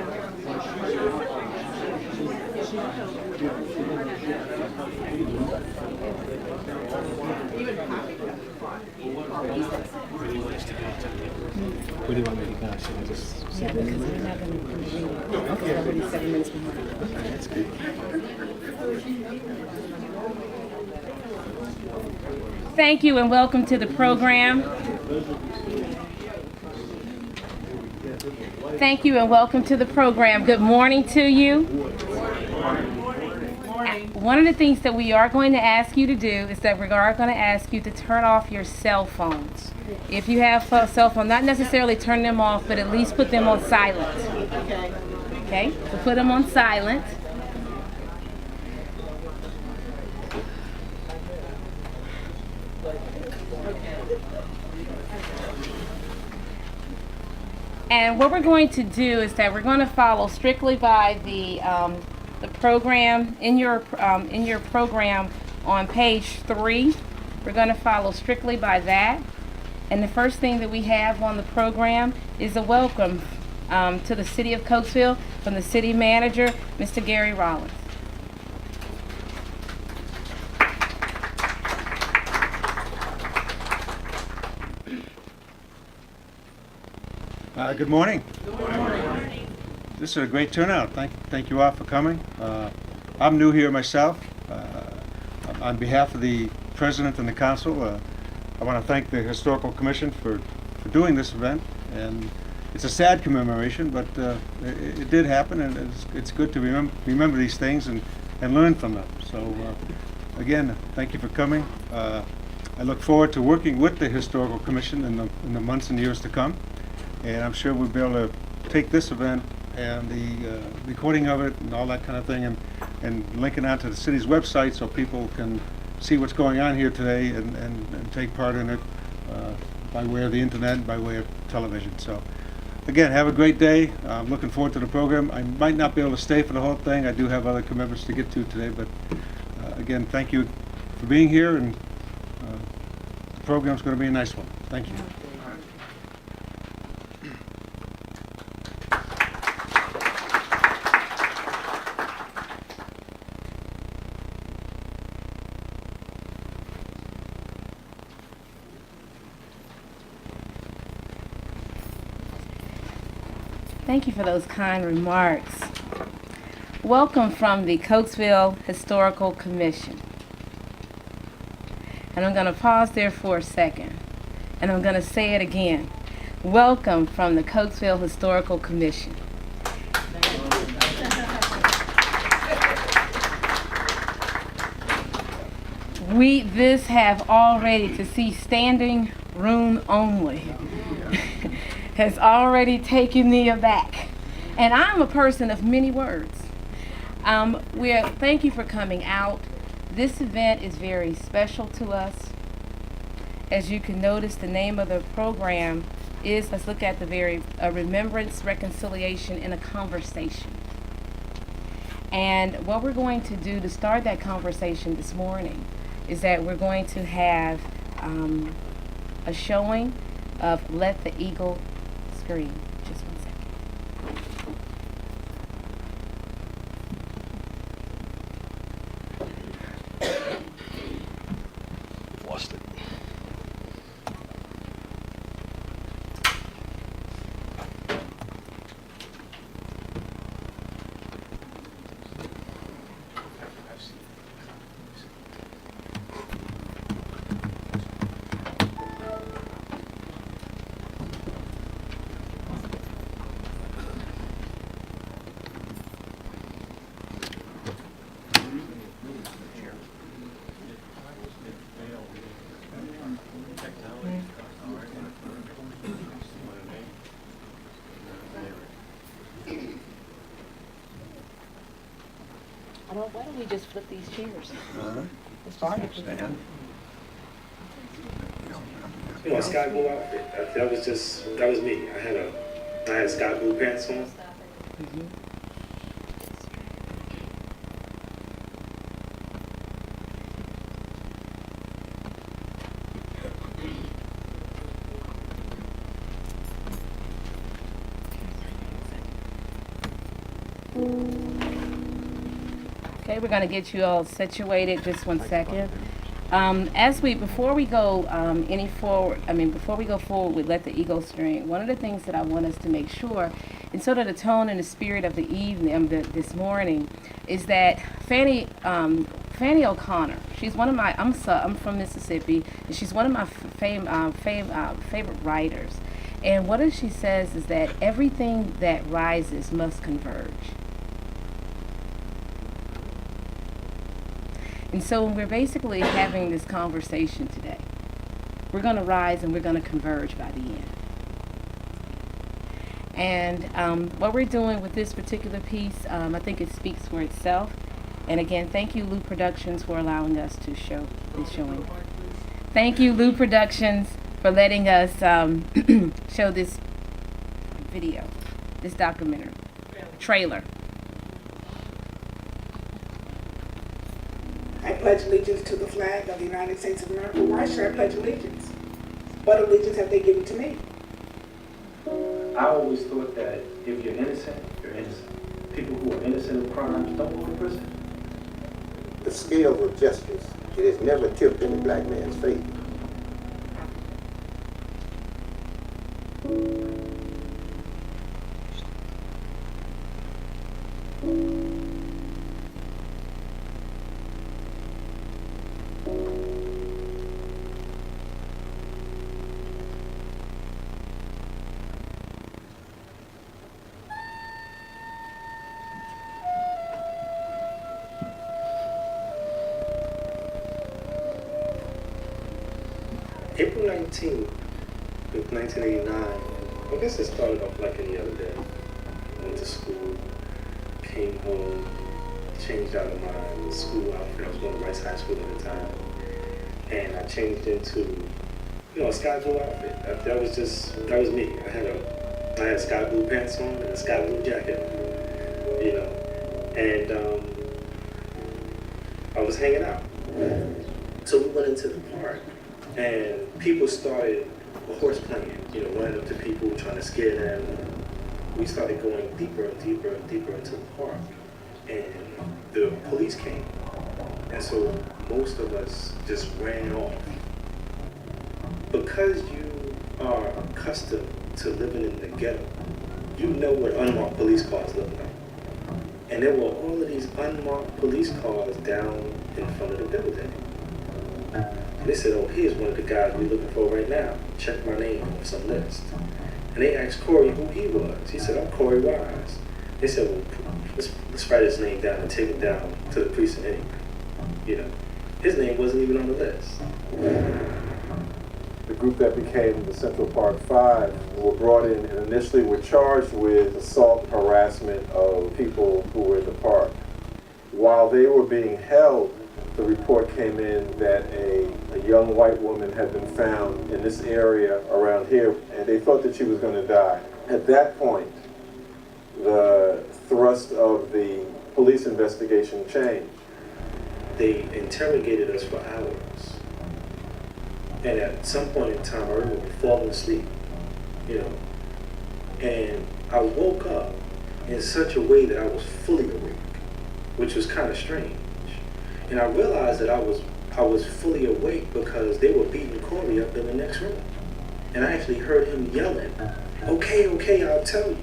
Where do you want me to go? Should I just sit there? Because we're not going to continue. Okay. We're already 7 minutes behind. That's good. Thank you and welcome to the program. Thank you and welcome to the program. Good morning to you. One of the things that we are going to ask you to do is that we are going to ask you to turn off your cell phones. If you have a cell phone, not necessarily turn them off, but at least put them on silent. Okay? So put them on silent. And what we're going to do is that we're going to follow strictly by the program in your program on page 3. We're going to follow strictly by that. And the first thing that we have on the program is a welcome to the city of Coatesville from the city manager, Mr. Gary Rollins. Good morning. Good morning. This is a great turnout. Thank you all for coming. I'm new here myself. On behalf of the president and the council, I want to thank the Historical Commission for doing this event. And it's a sad commemoration, but it did happen, and it's good to remember these things and learn from them. So again, thank you for coming. I look forward to working with the Historical Commission in the months and years to come. And I'm sure we'll be able to take this event and the recording of it and all that kind of thing and link it onto the city's website so people can see what's going on here today and take part in it by way of the internet, by way of television. So again, have a great day. I'm looking forward to the program. I might not be able to stay for the whole thing. I do have other commitments to get to today, but again, thank you for being here, and the program's going to be a nice one. Thank you. Thank you for those kind remarks. Welcome from the Coatesville Historical Commission. And I'm going to pause there for a second. And I'm going to say it again. Welcome from the Coatesville Historical Commission. This have already, to see standing room only, has already taken me aback. And I'm a person of many words. Thank you for coming out. This event is very special to us. As you can notice, the name of the program is, let's look at Remembrance, Reconciliation, and a Conversation. And what we're going to do to start that conversation this morning is that we're going to have a showing of Let the Eagle Scream. Just 1 second. Lost it. Why don't we just flip these chairs? It's fine. You know, a sky blue outfit. That was me. I had sky blue pants on. Okay, we're going to get you all situated. Just 1 second. Before we go forward with Let the Eagle String, one of the things that I want us to make sure, and sort of the tone and the spirit of the evening, this morning, is that Fanny O'Connor, she's one of my, I'm from Mississippi, and she's one of my favorite writers. And what she says is that everything that rises must converge. And so when we're basically having this conversation today, we're going to rise and we're going to converge by the end. And what we're doing with this particular piece, I think it speaks for itself. And again, thank you, Lou Productions, for allowing us to show this showing. Thank you, Lou Productions, for letting us show this video, this documentary, trailer. I pledge allegiance to the flag of the United States of America. Why should I pledge allegiance? What allegiance have they given to me? I always thought that if you're innocent, you're innocent. People who are innocent of crimes don't go to prison. The scales of justice, it has never tipped in the black man's favor. April 19th, 1989, I guess it started off like any other day. Went to school, came home, changed out of my school outfit. I was going to Rice High School at the time. And I changed into, a sky blue outfit. That was me. I had sky blue pants on and a sky blue jacket on, and I was hanging out. So we went into the park. And people started horse playing, running up to people, trying to scare them. We started going deeper and deeper and deeper into the park. And the police came. And so most of us just ran off. Because you are accustomed to living in the ghetto, you know what unmarked police cars look like. And there were all of these unmarked police cars down in front of the building. And they said, oh, here's one of the guys we're looking for right now. Check my name on some list. And they asked Corey who he was. He said, I'm Corey Wise. They said, well, let's write his name down and take it down to the precinct anyway. His name wasn't even on the list. The group that became the Central Park Five were brought in and initially were charged with assault and harassment of people who were in the park. While they were being held, the report came in that a young white woman had been found in this area around here, and they thought that she was going to die. At that point, the thrust of the police investigation changed. They interrogated us for hours. And at some point in time, I remember falling asleep, And I woke up in such a way that I was fully awake, which was kind of strange. And I realized that I was fully awake because they were beating Corey up in the next room. And I actually heard him yelling, okay, I'll tell you.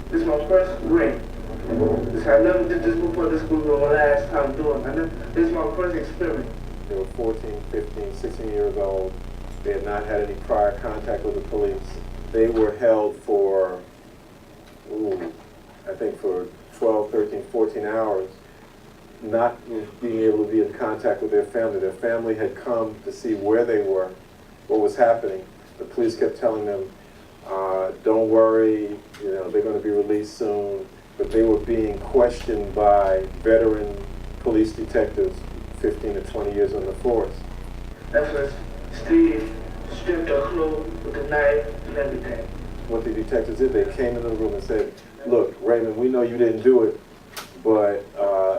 This is my first ring. I never did this before. This will be my last time doing it. This is my first experience. They were 14, 15, 16 years old. They had not had any prior contact with the police. They were held for, I think for 12, 13, 14 hours, not being able to be in contact with their family. Their family had come to see where they were, what was happening. The police kept telling them, don't worry, they're going to be released soon. But they were being questioned by veteran police detectives, 15 to 20 years on the force. That's when Steve stripped her clothes with a knife and everything. What the detectives did, they came into the room and said, look, Raymond, we know you didn't do it, but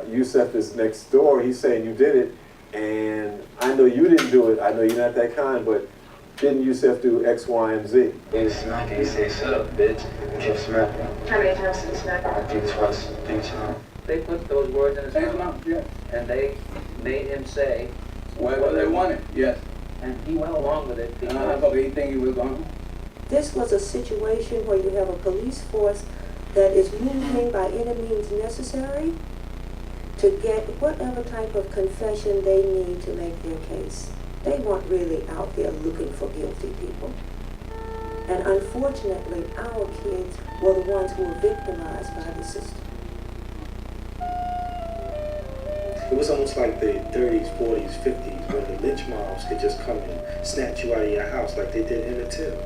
Yusef is next door. He's saying you did it, and I know you didn't do it. I know you're not that kind, but didn't Yusef do X, Y, and Z? In smack and he said, shut up, bitch, and kept smacking. How many times did he smack him? I think twice, 3 times. They put those words in his mouth, and they made him say whatever they wanted, yes. And he went along with it because I believe he think he was going. This was a situation where you have a police force that is moving by any means necessary to get whatever type of confession they need to make their case. They weren't really out there looking for guilty people. And unfortunately, our kids were the ones who were victimized by the system. It was almost like the 30s, 40s, 50s when the lynch mobs could just come and snatch you out of your house like they did in the Till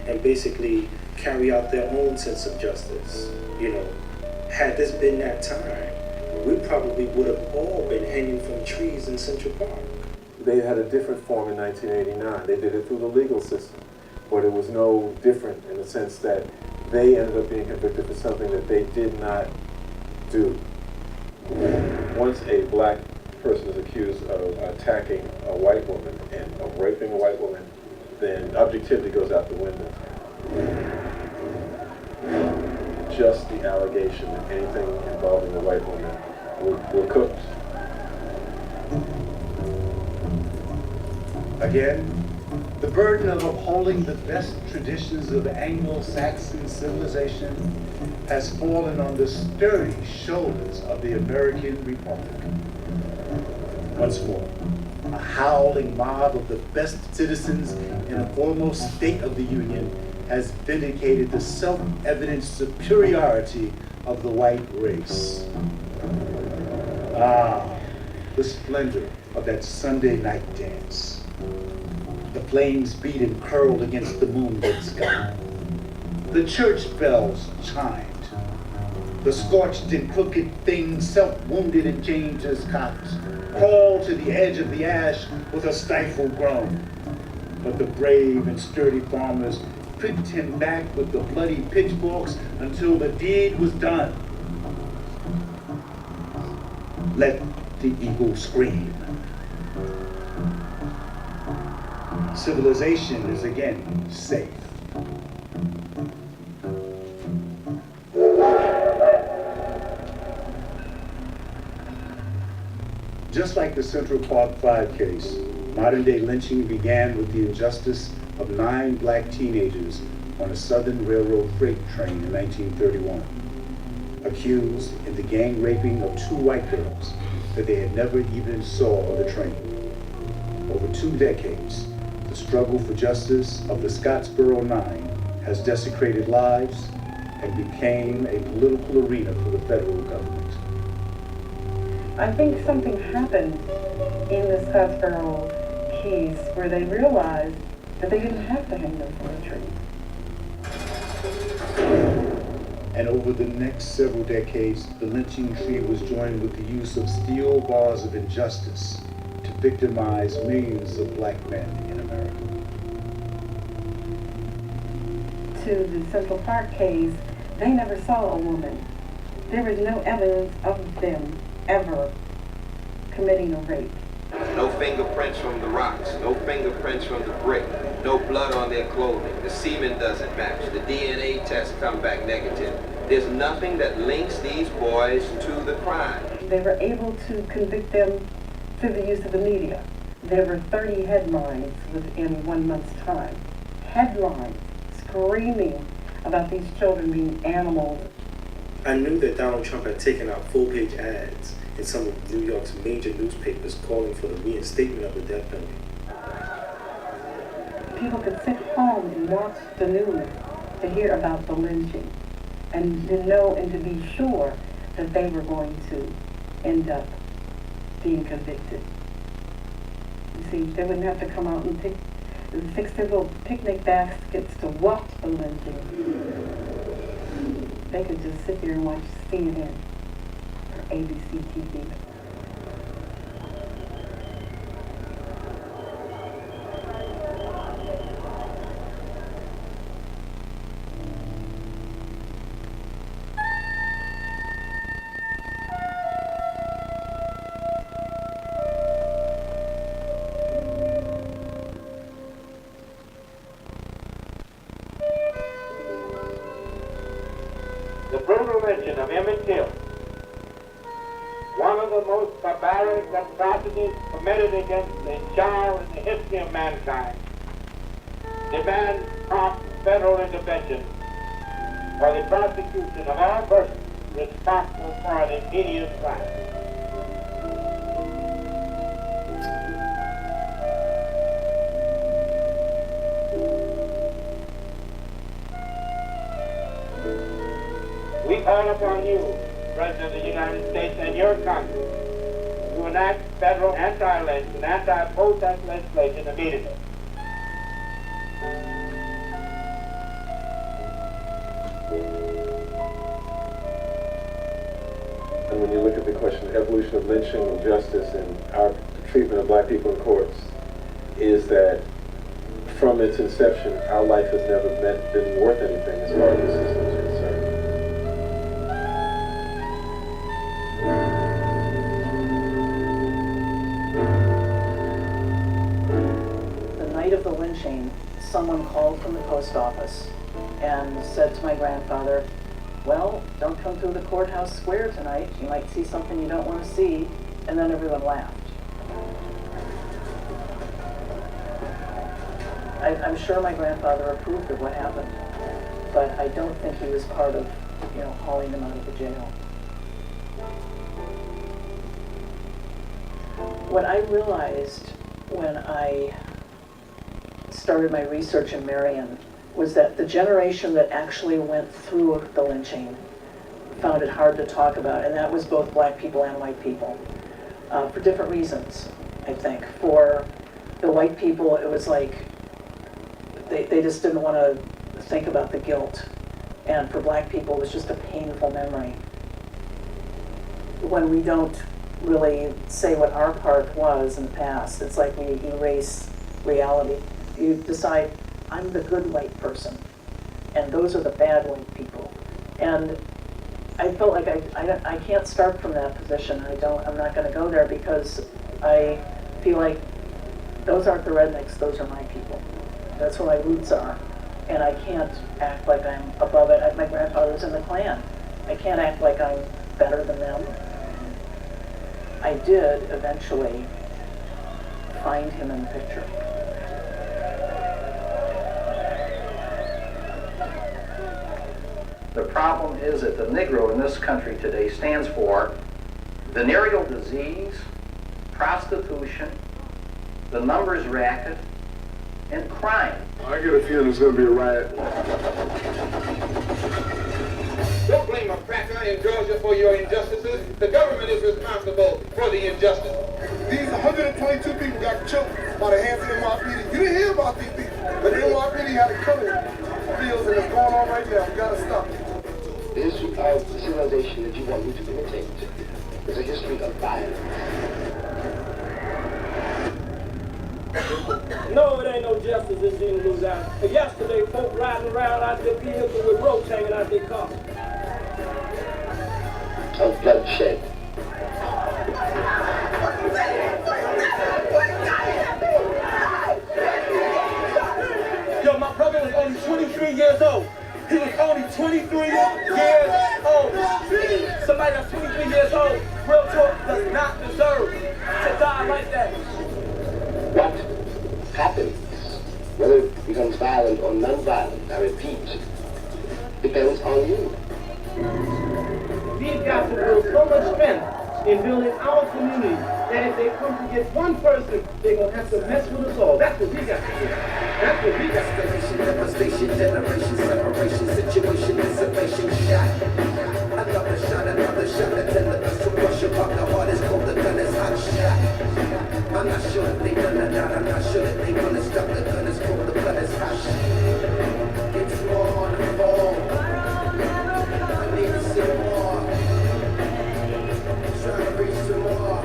and basically carry out their own sense of justice. You know, had this been that time, we probably would have all been hanging from trees in Central Park. They had a different form in 1989. They did it through the legal system, but it was no different in the sense that they ended up being convicted for something that they did not do. Once a black person is accused of attacking a white woman and of raping a white woman, then objectivity goes out the window. Just the allegation that anything involving a white woman were cooked. Again, the burden of upholding the best traditions of Anglo-Saxon civilization has fallen on the sturdy shoulders of the American Republic. Once more, a howling mob of the best citizens in a foremost state of the Union has vindicated the self-evident superiority of the white race. Ah, the splendor of that Sunday night dance. The flames beat and curled against the moonlit sky. The church bells chimed. The scorched and crooked thing, self-wounded and chained to his cot, crawled to the edge of the ash with a stifled groan. But the brave and sturdy farmers pricked him back with the bloody pitchforks until the deed was done. Let the eagle scream. Civilization is again safe. Just like the Central Park 5 case, modern-day lynching began with the injustice of 9 black teenagers on a Southern Railroad freight train in 1931, accused in the gang raping of 2 white girls that they had never even saw on the train. Over 2 decades, the struggle for justice of the Scottsboro 9 has desecrated lives and became a political arena for the federal government. I think something happened in the Scottsboro case where they realized that they didn't have to hang them from a tree. And over the next several decades, the lynching tree was joined with the use of steel bars of injustice to victimize millions of black men in America. To the Central Park case, they never saw a woman. There was no evidence of them ever committing a rape. No fingerprints from the rocks, no fingerprints from the brick, no blood on their clothing. The semen doesn't match. The DNA tests come back negative. There's nothing that links these boys to the crime. They were able to convict them through the use of the media. There were 30 headlines within 1 month's time. Headlines screaming about these children being animals. I knew that Donald Trump had taken out full-page ads in some of New York's major newspapers calling for the reinstatement of the death penalty. People could sit home and watch the news to hear about the lynching and to know and to be sure that they were going to end up being convicted. You see, they wouldn't have to come out and fix their little picnic baskets to watch the lynching. They could just sit there and watch CNN or ABC TV. brutal lynching of Emmett Till, one of the most barbaric atrocities committed against a child in the history of mankind, demands prompt federal intervention for the prosecution of all persons responsible for an immediate crime. We call upon you, President of the United States, and your Congress to enact federal anti-lynch and anti-protest legislation immediately. And when you look at the question of evolution of lynching and justice and our treatment of black people in courts, is that from its inception, our life has never been worth anything as far as the system is concerned. The night of the lynching, someone called from the post office and said to my grandfather, well, don't come through the courthouse square tonight. You might see something you don't want to see. And then everyone laughed. I'm sure my grandfather approved of what happened, but I don't think he was part of, hauling them out of the jail. What I realized when I started my research in Marion was that the generation that actually went through the lynching found it hard to talk about, and that was both black people and white people, for different reasons, I think. For the white people, it was like they just didn't want to think about the guilt, and for black people, it was just a painful memory. When we don't really say what our part was in the past, it's like we erase reality. You decide, I'm the good white person, and those are the bad white people. And I felt like I can't start from that position. I'm not going to go there because I feel like those aren't the rednecks, those are my people. That's where my roots are. And I can't act like I'm above it. My grandfather was in the Klan. I can't act like I'm better than them. I did eventually find him in the picture. The problem is that the Negro in this country today stands for venereal disease, prostitution, the numbers racket, and crime. I get a feeling there's going to be a riot. Don't blame a cracker in Georgia for your injustices. The government is responsible for the injustice. These 122 people got killed by the hands of the NYPD. You didn't hear about these people, but the NYPD had a killing fields, and it's going on right now. We got to stop it. The history of the civilization that you want me to imitate is a history of violence. No, it ain't no justice in Gina, Louisiana. And yesterday, folk riding around out their vehicle with ropes hanging out their car. Of bloodshed. Yo, my brother was only 23 years old. He was only 23 years old. Somebody that's 23 years old, real talk, does not deserve to die like that. What happens, whether it becomes violent or non-violent, I repeat, depends on you. We've got to build so much strength in building our community that if they come to get one person, they're going to have to mess with us all. That's what we got to do. That's what we got to do. Devastation, generation, separation, situation, dissipation, shot. Another shot, that's in the pistol, rush about the heart is cold, the gun is hot, shot. I'm not sure if they done or not, I'm not sure that they gonna stop, the gun is cold, the blood is hot. It's more on the fall. I need to see more. Trying to reach some more.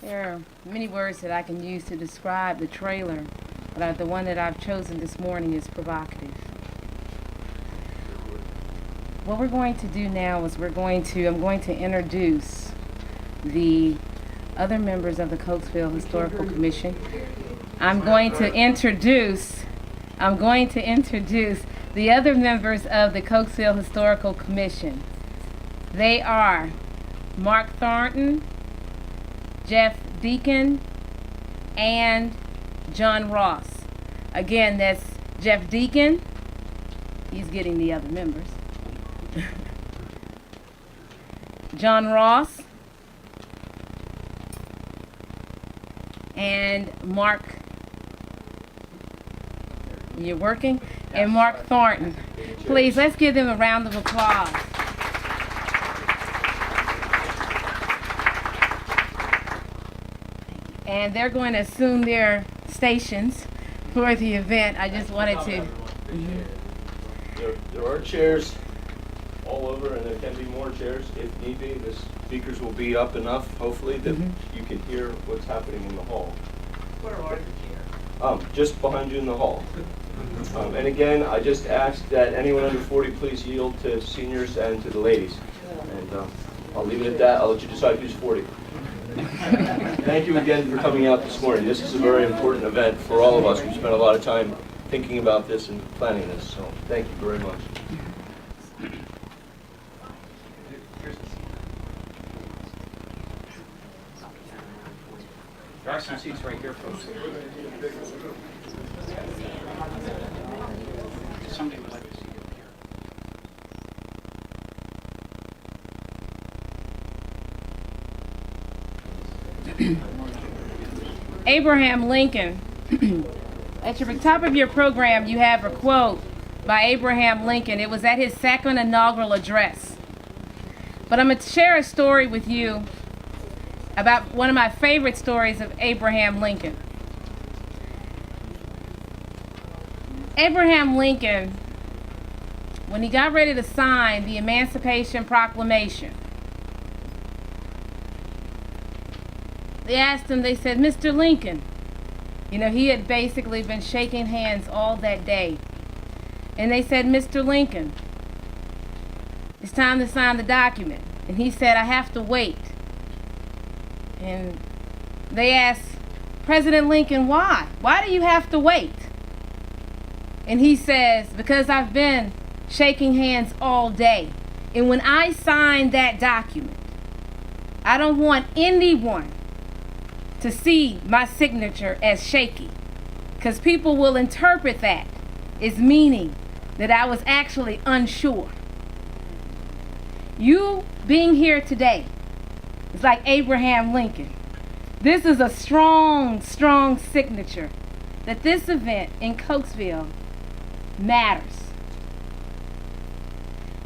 There are many words that I can use to describe the trailer, but the one that I've chosen this morning is provocative. What we're going to do now is I'm going to introduce the other members of the Coatesville Historical Commission. I'm going to introduce the other members of the Coatesville Historical Commission. They are Mark Thornton, Jeff Deacon, and John Ross. Again, that's Jeff Deacon. He's getting the other members. John Ross and Mark. You're working? And Mark Thornton. Please, let's give them a round of applause. And they're going to assume their stations for the event. I just wanted to. There are chairs all over, and there can be more chairs if need be. The speakers will be up enough, hopefully, that you can hear what's happening in the hall. Where are the chairs? Just behind you in the hall. And again, I just ask that anyone under 40 please yield to seniors and to the ladies. And I'll leave it at that. I'll let you decide who's 40. Thank you again for coming out this morning. This is a very important event for all of us. We've spent a lot of time thinking about this and planning this, so thank you very much. There are some seats right here, folks. Somebody would like to see it here. Abraham Lincoln. At the top of your program, you have a quote by Abraham Lincoln. It was at his second inaugural address. But I'm going to share a story with you about one of my favorite stories of Abraham Lincoln. Abraham Lincoln, when he got ready to sign the Emancipation Proclamation, they asked him, they said, Mr. Lincoln, you know, he had basically been shaking hands all that day. And they said, Mr. Lincoln, it's time to sign the document. And he said, I have to wait. And they asked President Lincoln, why? Why do you have to wait? And he says, because I've been shaking hands all day. And when I sign that document, I don't want anyone to see my signature as shaky, because people will interpret that as meaning that I was actually unsure. You being here today is like Abraham Lincoln. This is a strong, strong signature that this event in Coatesville matters.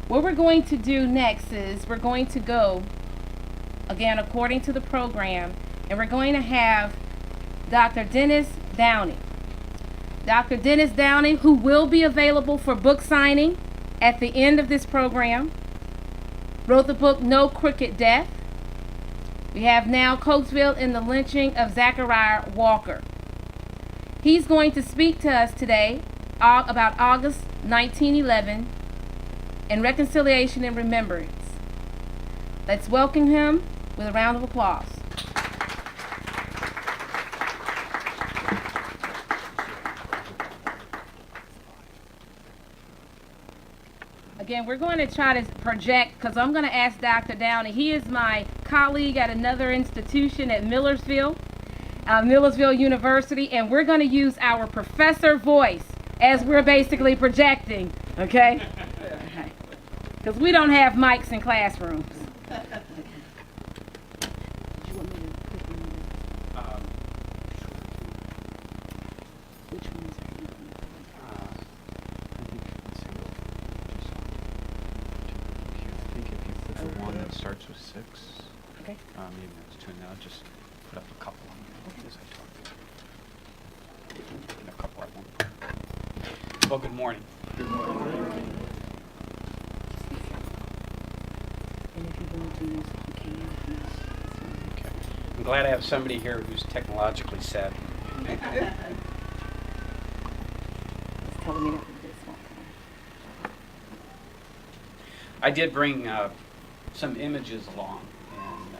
What we're going to do next is we're going to go, again, according to the program, and we're going to have Dr. Dennis Downey. Dr. Dennis Downey, who will be available for book signing at the end of this program, wrote the book No Crooked Death. We have now Coatesville and the Lynching of Zachariah Walker. He's going to speak to us today about August 1911 and reconciliation and remembrance. Let's welcome him with a round of applause. Again, we're going to try to project, because I'm going to ask Dr. Downey. He is my colleague at another institution at Millersville University, and we're going to use our professor voice as we're basically projecting, okay? Because we don't have mics in classrooms. Starts with 6. Okay. Maybe that's 2 now. Just put up a couple on there as I talk. And a couple at one point. Well, good morning. Good morning. And if you want to use it, you can. Okay. I'm glad I have somebody here who's technologically savvy. It's telling me that this one. I did bring some images along, and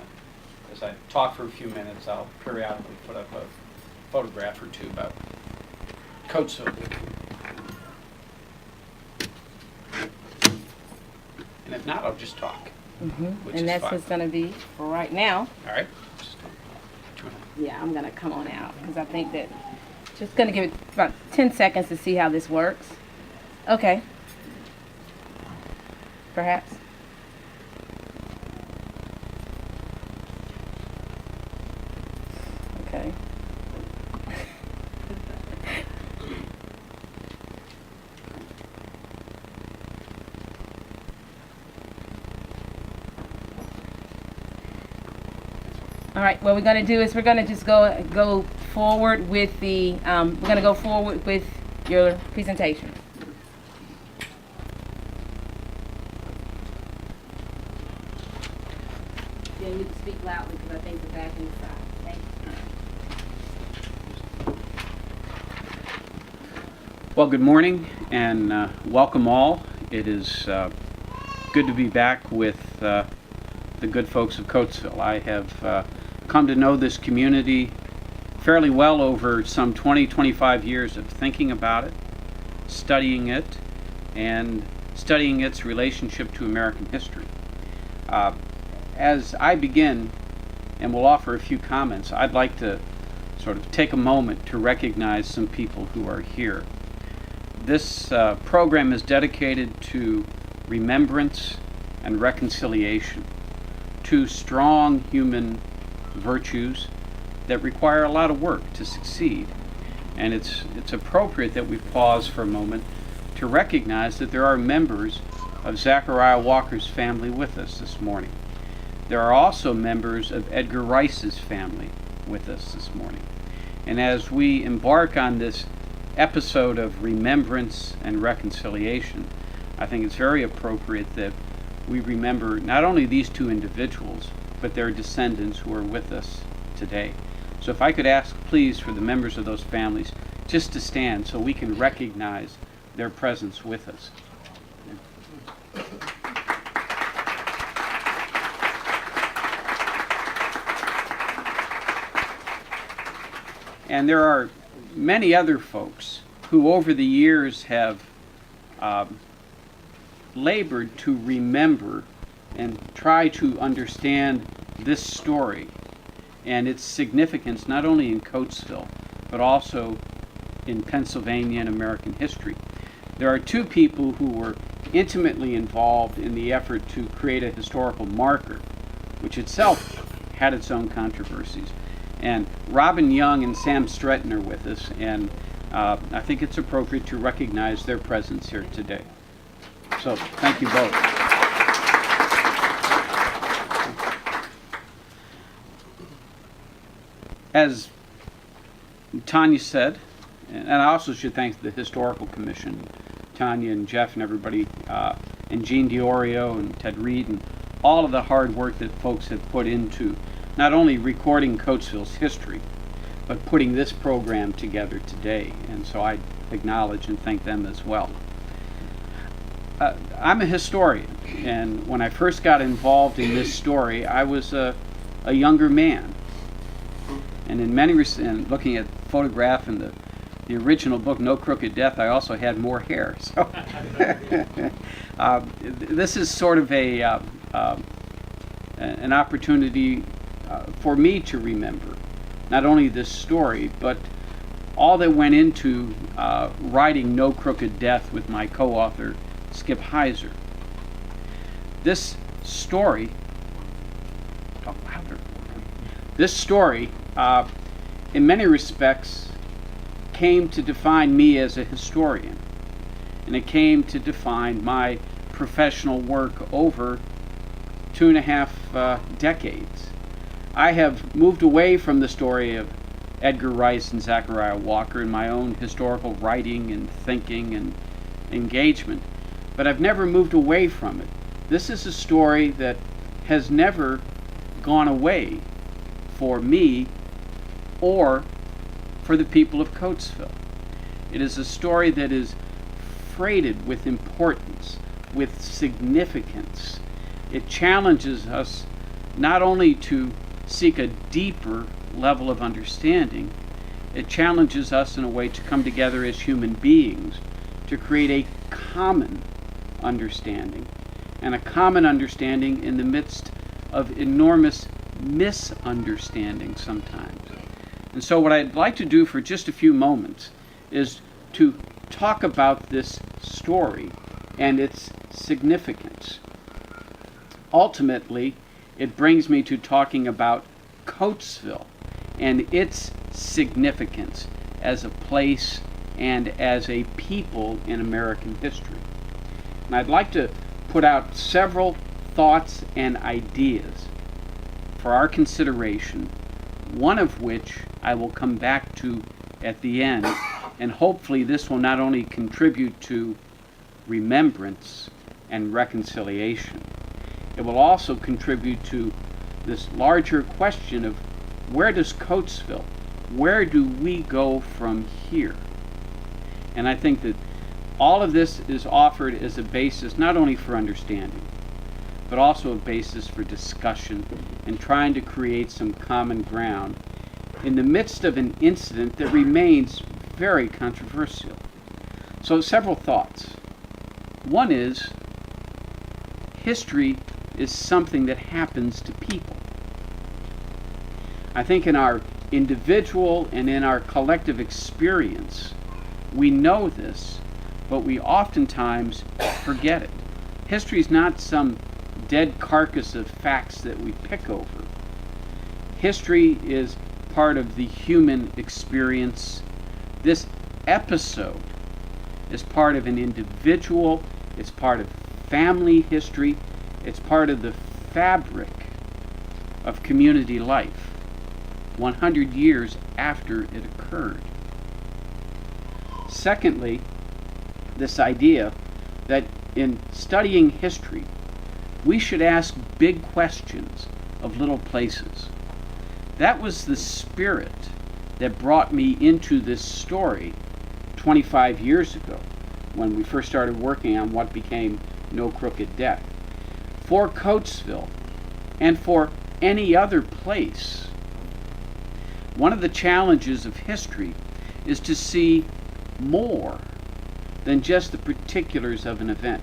as I talk for a few minutes, I'll periodically put up a photograph or two about Coatesville. And if not, I'll just talk. Which And is that's fine. what's going to be for right now. All right. Yeah, I'm going to come on out because I think that just going to give it about 10 seconds to see how this works. Okay. Perhaps. Okay. All right, what we're going to do is we're going to just go forward with the, we're going to go forward with your presentation. Yeah, you can speak loudly because I think the back and the side. Thank you. Well, good morning and welcome all. It is good to be back with the good folks of Coatesville. I have come to know this community fairly well over some 20-25 years of thinking about it, studying it, and studying its relationship to American history. As I begin, and will offer a few comments, I'd like to sort of take a moment to recognize some people who are here. This program is dedicated to remembrance and reconciliation, two strong human virtues that require a lot of work to succeed. And it's appropriate that we pause for a moment to recognize that there are members of Zachariah Walker's family with us this morning. There are also members of Edgar Rice's family with us this morning. And as we embark on this episode of remembrance and reconciliation, I think it's very appropriate that we remember not only these two individuals, but their descendants who are with us today. So if I could ask, please, for the members of those families just to stand so we can recognize their presence with us. And there are many other folks who over the years have labored to remember and try to understand this story and its significance not only in Coatesville but also in Pennsylvania and American history. There are two people who were intimately involved in the effort to create a historical marker, which itself had its own controversies. And Robin Young and Sam Stretton are with us, and I think it's appropriate to recognize their presence here today. So thank you both. As Tanya said, and I also should thank the Historical Commission, Tanya and Jeff and everybody, and Gene DiOrio and Ted Reed, and all of the hard work that folks have put into not only recording Coatesville's history, but putting this program together today. And so I acknowledge and thank them as well. I'm a historian, and when I first got involved in this story, I was a younger man. And in many and looking at the photograph in the original book, No Crooked Death, I also had more hair. So this is sort of an opportunity for me to remember not only this story, but all that went into writing No Crooked Death with my co-author, Skip Heiser. This story, in many respects, came to define me as a historian, and it came to define my professional work over 2.5 decades. I have moved away from the story of Edgar Rice and Zachariah Walker in my own historical writing and thinking and engagement, but I've never moved away from it. This is a story that has never gone away for me or for the people of Coatesville. It is a story that is freighted with importance, with significance. It challenges us not only to seek a deeper level of understanding, it challenges us in a way to come together as human beings to create a common understanding, and a common understanding in the midst of enormous misunderstanding sometimes. And so what I'd like to do for just a few moments is to talk about this story and its significance. Ultimately, it brings me to talking about Coatesville and its significance as a place and as a people in American history. And I'd like to put out several thoughts and ideas for our consideration, one of which I will come back to at the end, and hopefully this will not only contribute to remembrance and reconciliation, it will also contribute to this larger question of where does Coatesville, where do we go from here? And I think that all of this is offered as a basis not only for understanding, but also a basis for discussion and trying to create some common ground in the midst of an incident that remains very controversial. So several thoughts. One is, history is something that happens to people. I think in our individual and in our collective experience, we know this, but we oftentimes forget it. History is not some dead carcass of facts that we pick over. History is part of the human experience. This episode is part of an individual, it's part of family history, it's part of the fabric of community life 100 years after it occurred. Secondly, this idea that in studying history, we should ask big questions of little places. That was the spirit that brought me into this story 25 years ago when we first started working on what became No Crooked Death. For Coatesville and for any other place, one of the challenges of history is to see more than just the particulars of an event.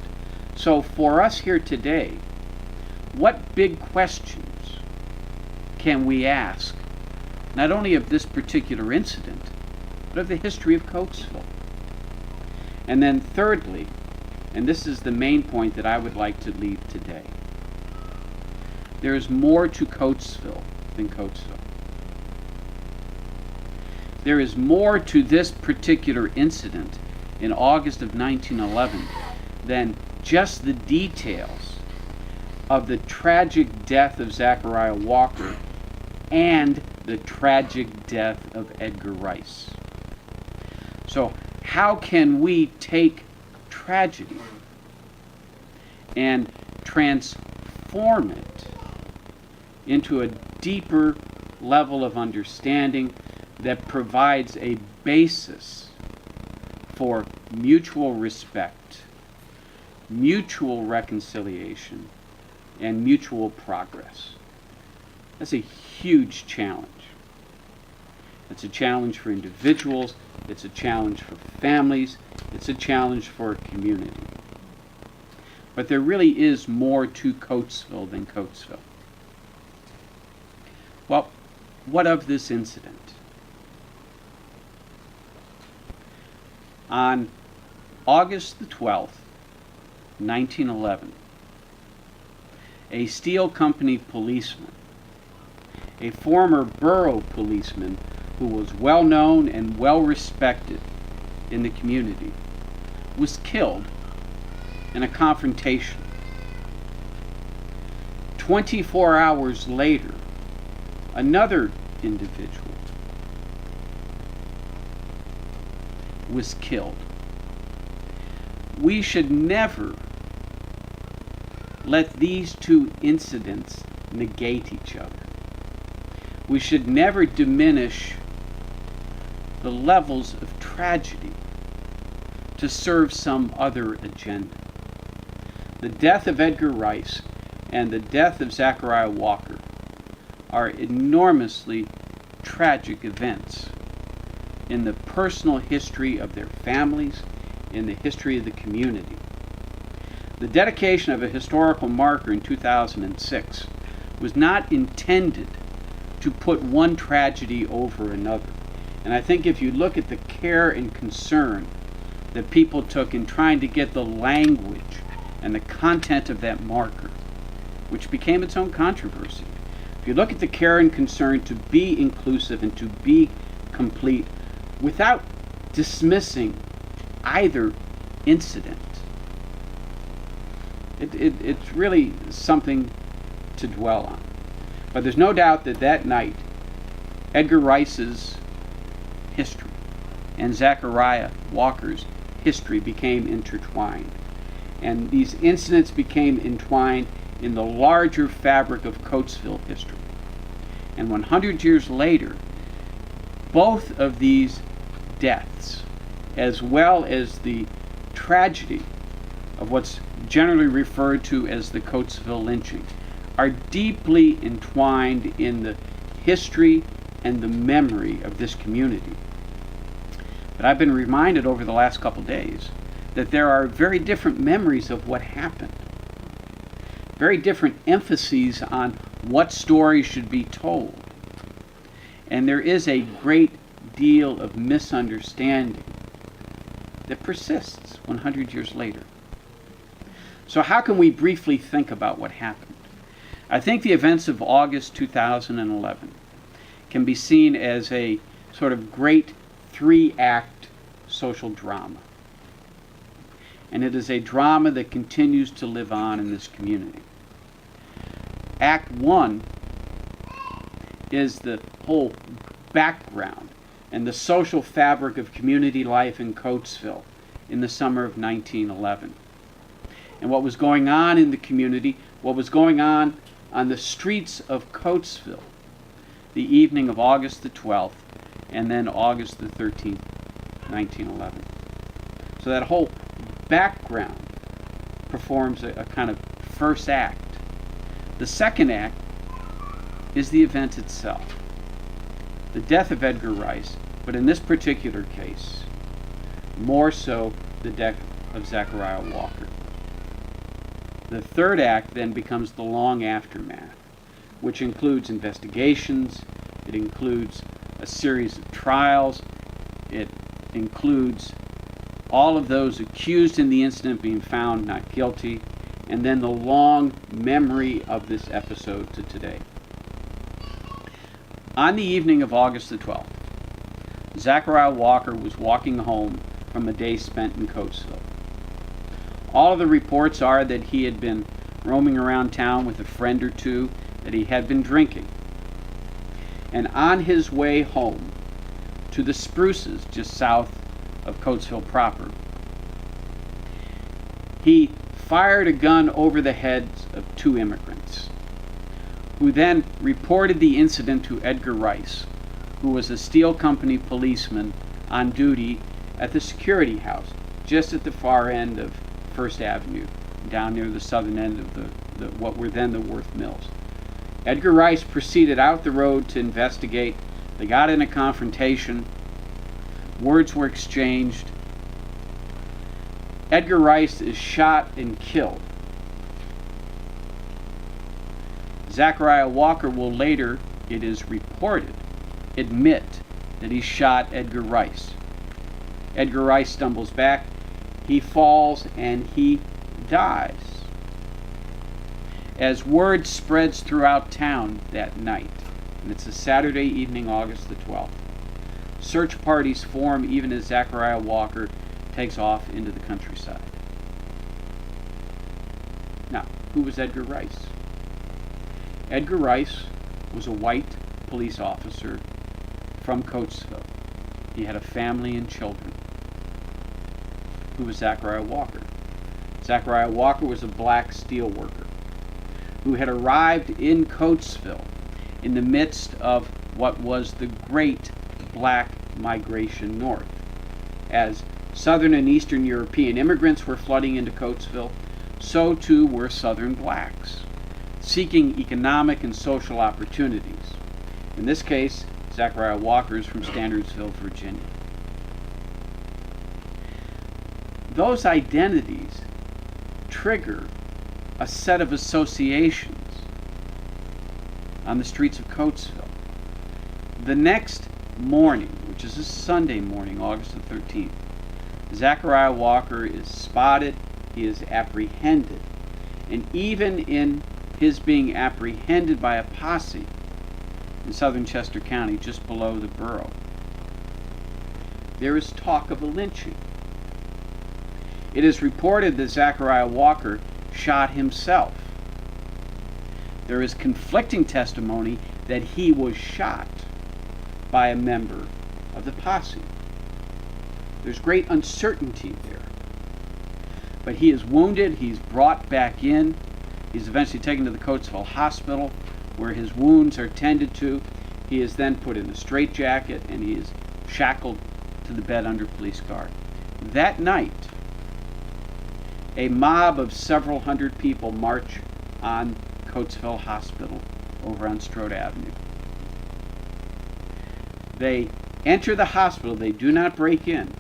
So for us here today, what big questions can we ask, not only of this particular incident, but of the history of Coatesville? And then thirdly, and this is the main point that I would like to leave today, there is more to Coatesville than Coatesville. There is more to this particular incident in August of 1911 than just the details of the tragic death of Zachariah Walker and the tragic death of Edgar Rice. So how can we take tragedy and transform it into a deeper level of understanding that provides a basis for mutual respect, mutual reconciliation, and mutual progress? That's a huge challenge. It's a challenge for individuals, it's a challenge for families, it's a challenge for a community. But there really is more to Coatesville than Coatesville. Well, what of this incident? On August the 12th, 1911, a steel company policeman, a former borough policeman who was well known and well respected in the community, was killed in a confrontation. 24 hours later, another individual was killed. We should never let these two incidents negate each other. we should never diminish the levels of tragedy to serve some other agenda. The death of Edgar Rice and the death of Zachariah Walker are enormously tragic events in the personal history of their families, in the history of the community. The dedication of a historical marker in 2006 was not intended to put one tragedy over another. And I think if you look at the care and concern that people took in trying to get the language and the content of that marker, which became its own controversy, if you look at the care and concern to be inclusive and to be complete without dismissing either incident, it's really something to dwell on. But there's no doubt that that night, Edgar Rice's history and Zachariah Walker's history became intertwined. And these incidents became entwined in the larger fabric of Coatesville history. And 100 years later, both of these deaths, as well as the tragedy of what's generally referred to as the Coatesville lynching, are deeply entwined in the history and the memory of this community. But I've been reminded over the last couple days that there are very different memories of what happened, very different emphases on what story should be told. And there is a great deal of misunderstanding that persists 100 years later. So how can we briefly think about what happened? I think the events of August 2011 can be seen as a sort of great 3-act social drama. And it is a drama that continues to live on in this community. Act 1 is the whole background and the social fabric of community life in Coatesville in the summer of 1911. And what was going on in the community, what was going on the streets of Coatesville the evening of August the 12th and then August the 13th, 1911. So that whole background performs a kind of first act. The second act is the event itself. The death of Edgar Rice, but in this particular case, more so the death of Zachariah Walker. The third act then becomes the long aftermath, which includes investigations, it includes a series of trials, it includes all of those accused in the incident being found not guilty, and then the long memory of this episode to today. On the evening of August the 12th, Zachariah Walker was walking home from a day spent in Coatesville. All of the reports are that he had been roaming around town with a friend or two, that he had been drinking. And on his way home to the Spruces, just south of Coatesville proper, he fired a gun over the heads of 2 immigrants, who then reported the incident to Edgar Rice, who was a Steel Company policeman on duty at the security house, just at the far end of First Avenue, down near the southern end of what were then the Worth Mills. Edgar Rice proceeded out the road to investigate. They got in a confrontation. Words were exchanged. Edgar Rice is shot and killed. Zachariah Walker will later, it is reported, admit that he shot Edgar Rice. Edgar Rice stumbles back, he falls, and he dies. As word spreads throughout town that night, and it's a Saturday evening, August the 12th, search parties form even as Zachariah Walker takes off into the countryside. Now, who was Edgar Rice? Edgar Rice was a white police officer from Coatesville. He had a family and children. Who was Zachariah Walker? Zachariah Walker was a black steel worker who had arrived in Coatesville in the midst of what was the great black migration north. As Southern and Eastern European immigrants were flooding into Coatesville, so too were Southern blacks, seeking economic and social opportunities. In this case, Zachariah Walker is from Standardsville, Virginia. Those identities trigger a set of associations on the streets of Coatesville. The next morning, which is a Sunday morning, August the 13th, Zachariah Walker is spotted, he is apprehended, and even in his being apprehended by a posse in southern Chester County, just below the borough, there is talk of a lynching. It is reported that Zachariah Walker shot himself. There is conflicting testimony that he was shot by a member of the posse. There's great uncertainty there. But he is wounded, he's brought back in, he's eventually taken to the Coatesville Hospital where his wounds are tended to. He is then put in a straitjacket and he is shackled to the bed under police guard. That night, a mob of several hundred people march on Coatesville Hospital over on Strode Avenue. They enter the hospital. They do not break in.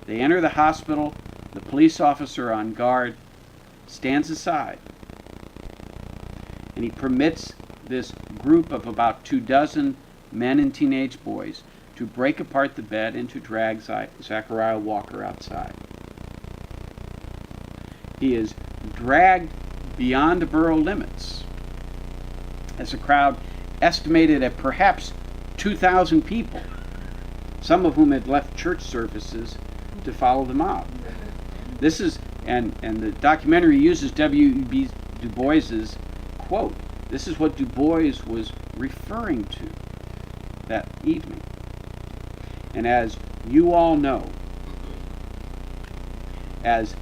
They enter the hospital. The police officer on guard stands aside, and he permits this group of about 24 men and teenage boys to break apart the bed and to drag Zachariah Walker outside. He is dragged beyond the borough limits as a crowd estimated at perhaps 2,000 people, some of whom had left church services to follow the mob. This is, and the documentary uses W.E.B. Du Bois's quote. This is what Du Bois was referring to that evening. And as you all know, as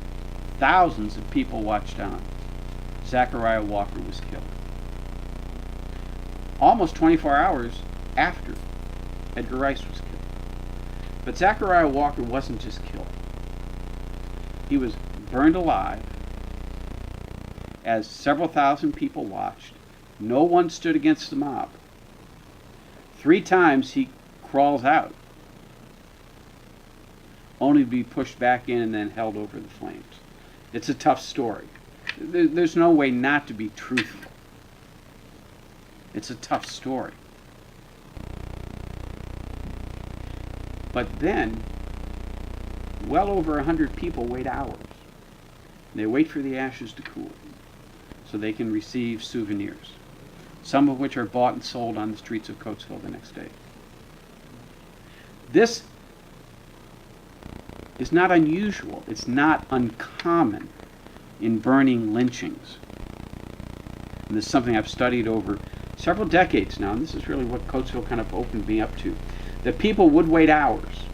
thousands of people watched on, Zachariah Walker was killed. Almost 24 hours after Edgar Rice was killed. But Zachariah Walker wasn't just killed. He was burned alive as several thousand people watched. No one stood against the mob. 3 times he crawls out, only to be pushed back in and then held over the flames. It's a tough story. There's no way not to be truthful. It's a tough story. But then, well over 100 people wait hours. They wait for the ashes to cool so they can receive souvenirs, some of which are bought and sold on the streets of Coatesville the next day. This is not unusual. It's not uncommon in burning lynchings. And this is something I've studied over several decades now, and this is really what Coatesville kind of opened me up to. That people would wait hours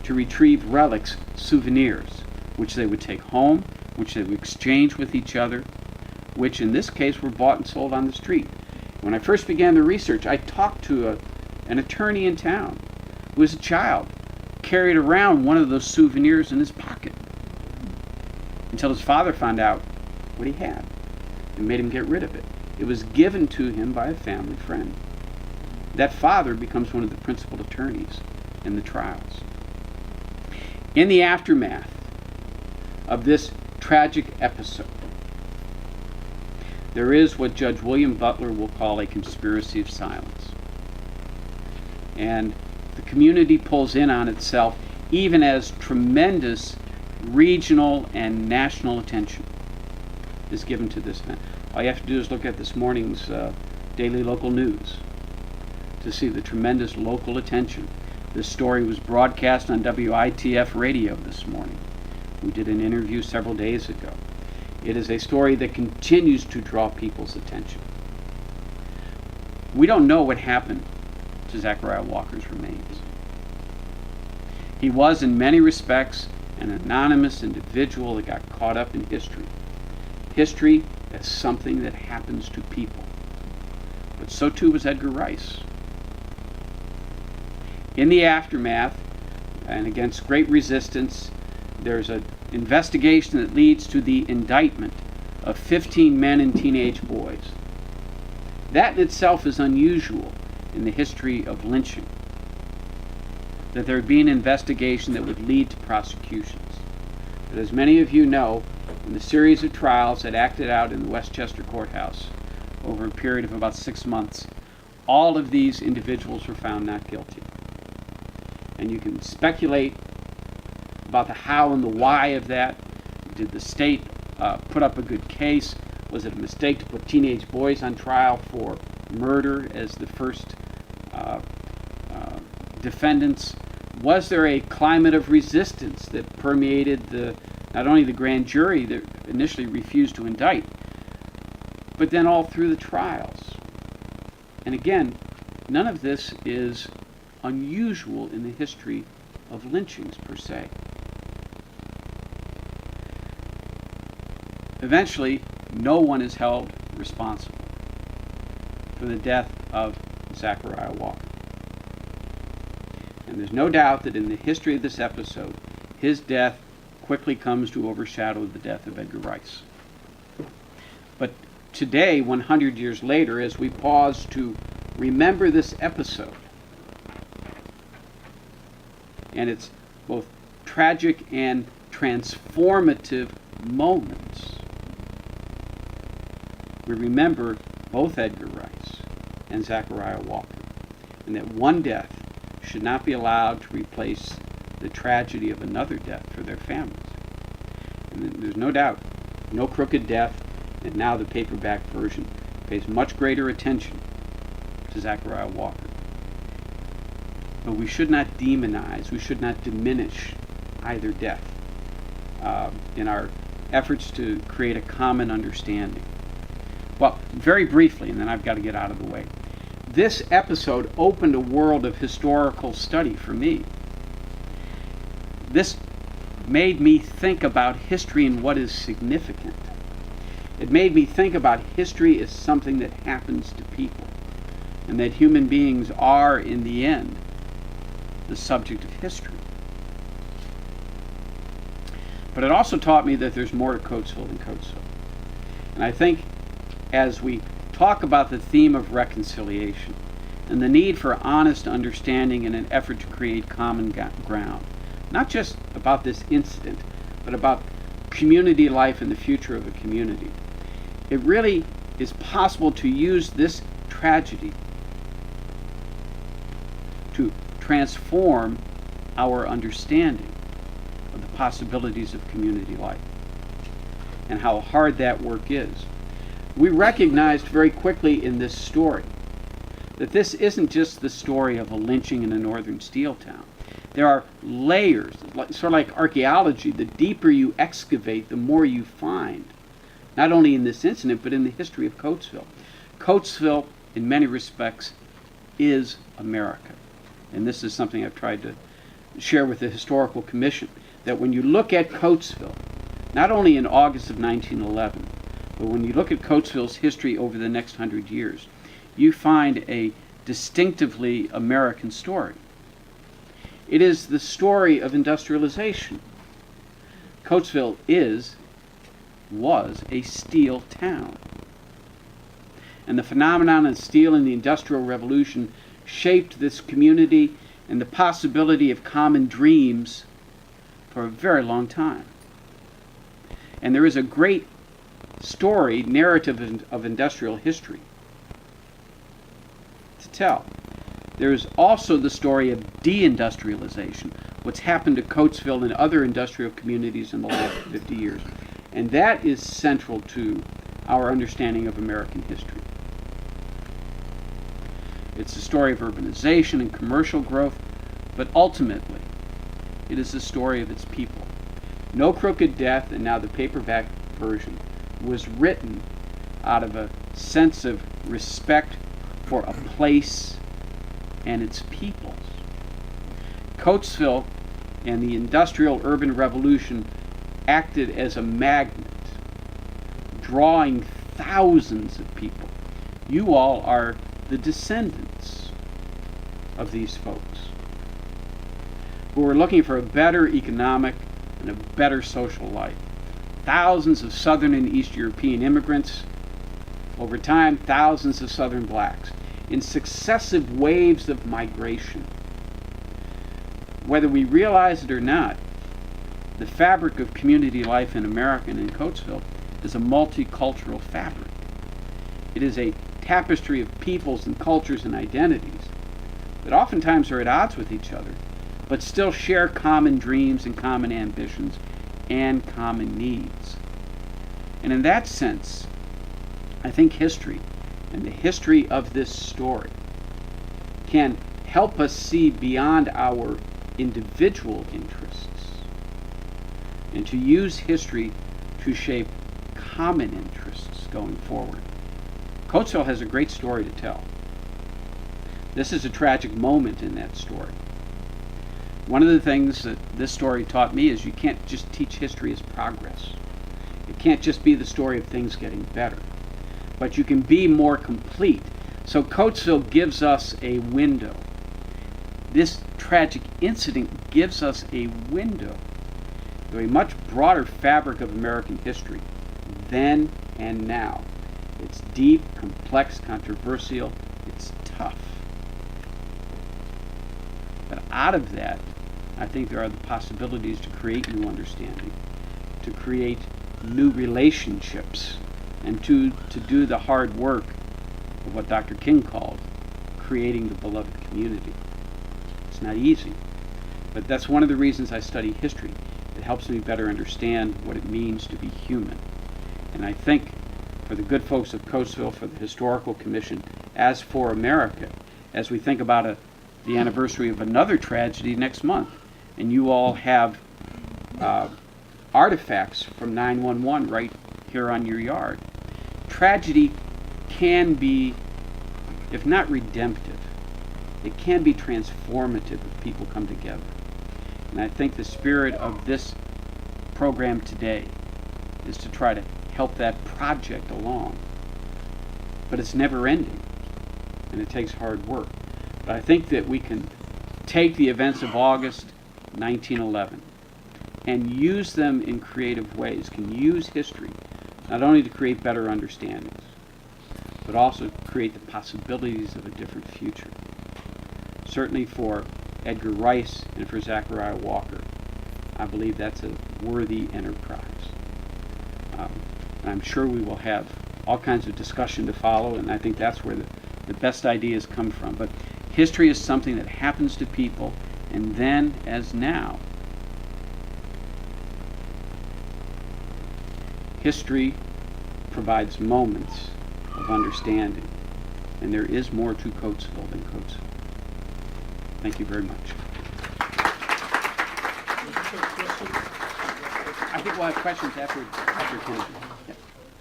to retrieve relics, souvenirs, which they would take home, which they would exchange with each other, which in this case were bought and sold on the street. When I first began the research, I talked to an attorney in town who was a child, carried around one of those souvenirs in his pocket until his father found out what he had and made him get rid of it. It was given to him by a family friend. That father becomes one of the principal attorneys in the trials. In the aftermath of this tragic episode, there is what Judge William Butler will call a conspiracy of silence. And the community pulls in on itself even as tremendous regional and national attention is given to this event. All you have to do is look at this morning's daily local news to see the tremendous local attention. This story was broadcast on WITF radio this morning. We did an interview several days ago. It is a story that continues to draw people's attention. We don't know what happened to Zachariah Walker's remains. He was, in many respects, an anonymous individual that got caught up in history. History as something that happens to people. But so too was Edgar Rice. In the aftermath, and against great resistance, there's an investigation that leads to the indictment of 15 men and teenage boys. That in itself is unusual in the history of lynching, that there would be an investigation that would lead to prosecutions. But as many of you know, in the series of trials that acted out in the Westchester courthouse over a period of about 6 months, all of these individuals were found not guilty. And you can speculate about the how and the why of that. Did the state put up a good case? Was it a mistake to put teenage boys on trial for murder as the first defendants? Was there a climate of resistance that permeated not only the grand jury that initially refused to indict, but then all through the trials? And again, none of this is unusual in the history of lynchings per se. Eventually, no one is held responsible for the death of Zachariah Walker. And there's no doubt that in the history of this episode, his death quickly comes to overshadow the death of Edgar Rice. But today, 100 years later, as we pause to remember this episode, and its both tragic and transformative moments, we remember both Edgar Rice and Zachariah Walker, and that one death should not be allowed to replace the tragedy of another death for their families. And there's no doubt, no crooked death, and now the paperback version pays much greater attention to Zachariah Walker. But we should not demonize, we should not diminish either death in our efforts to create a common understanding. Well, very briefly, and then I've got to get out of the way. This episode opened a world of historical study for me. This made me think about history and what is significant. It made me think about history as something that happens to people, and that human beings are, in the end, the subject of history. But it also taught me that there's more to Coatesville than Coatesville. And I think as we talk about the theme of reconciliation and the need for honest understanding in an effort to create common ground, not just about this incident, but about community life and the future of a community, it really is possible to use this tragedy to transform our understanding of the possibilities of community life and how hard that work is. We recognized very quickly in this story that this isn't just the story of a lynching in a northern steel town. There are layers, sort of like archaeology. The deeper you excavate, the more you find, not only in this incident, but in the history of Coatesville. Coatesville, in many respects, is America. And this is something I've tried to share with the Historical Commission, that when you look at Coatesville, not only in August of 1911, but when you look at Coatesville's history over the next 100 years, you find a distinctively American story. It is the story of industrialization. Coatesville was a steel town. And the phenomenon of steel and the Industrial Revolution shaped this community and the possibility of common dreams for a very long time. And there is a great story, narrative of industrial history to tell. There is also the story of deindustrialization, what's happened to Coatesville and other industrial communities in the last 50 years. And that is central to our understanding of American history. It's the story of urbanization and commercial growth, but ultimately, it is the story of its people. No Crooked Death, and now the paperback version, was written out of a sense of respect for a place and its peoples. Coatesville and the Industrial Urban Revolution acted as a magnet, drawing thousands of people. You all are the descendants of these folks who are looking for a better economic and a better social life. Thousands of Southern and East European immigrants, over time, thousands of Southern blacks, in successive waves of migration. Whether we realize it or not, the fabric of community life in America and in Coatesville is a multicultural fabric. It is a tapestry of peoples and cultures and identities that oftentimes are at odds with each other, but still share common dreams and common ambitions and common needs. And in that sense, I think history and the history of this story can help us see beyond our individual interests and to use history to shape common interests going forward. Coatesville has a great story to tell. This is a tragic moment in that story. One of the things that this story taught me is you can't just teach history as progress. It can't just be the story of things getting better, but you can be more complete. So Coatesville gives us a window. This tragic incident gives us a window to a much broader fabric of American history, then and now. It's deep, complex, controversial, it's tough. But out of that, I think there are the possibilities to create new understanding, to create new relationships, and to do the hard work of what Dr. King called creating the beloved community. It's not easy, but that's one of the reasons I study history. It helps me better understand what it means to be human. And I think for the good folks of Coatesville, for the Historical Commission, as for America, as we think about the anniversary of another tragedy next month, and you all have artifacts from 9/11 right here on your yard. Tragedy can be, if not redemptive, it can be transformative if people come together. And I think the spirit of this program today is to try to help that project along. But it's never ending, and it takes hard work. But I think that we can take the events of August 1911 and use them in creative ways, can use history not only to create better understandings, but also create the possibilities of a different future. Certainly for Edgar Rice and for Zachariah Walker, I believe that's a worthy enterprise. And I'm sure we will have all kinds of discussion to follow, and I think that's where the best ideas come from. But history is something that happens to people, and then, as now, history provides moments of understanding, and there is more to Coatesville than Coatesville. Thank you very much. I think we'll have questions after Kennedy.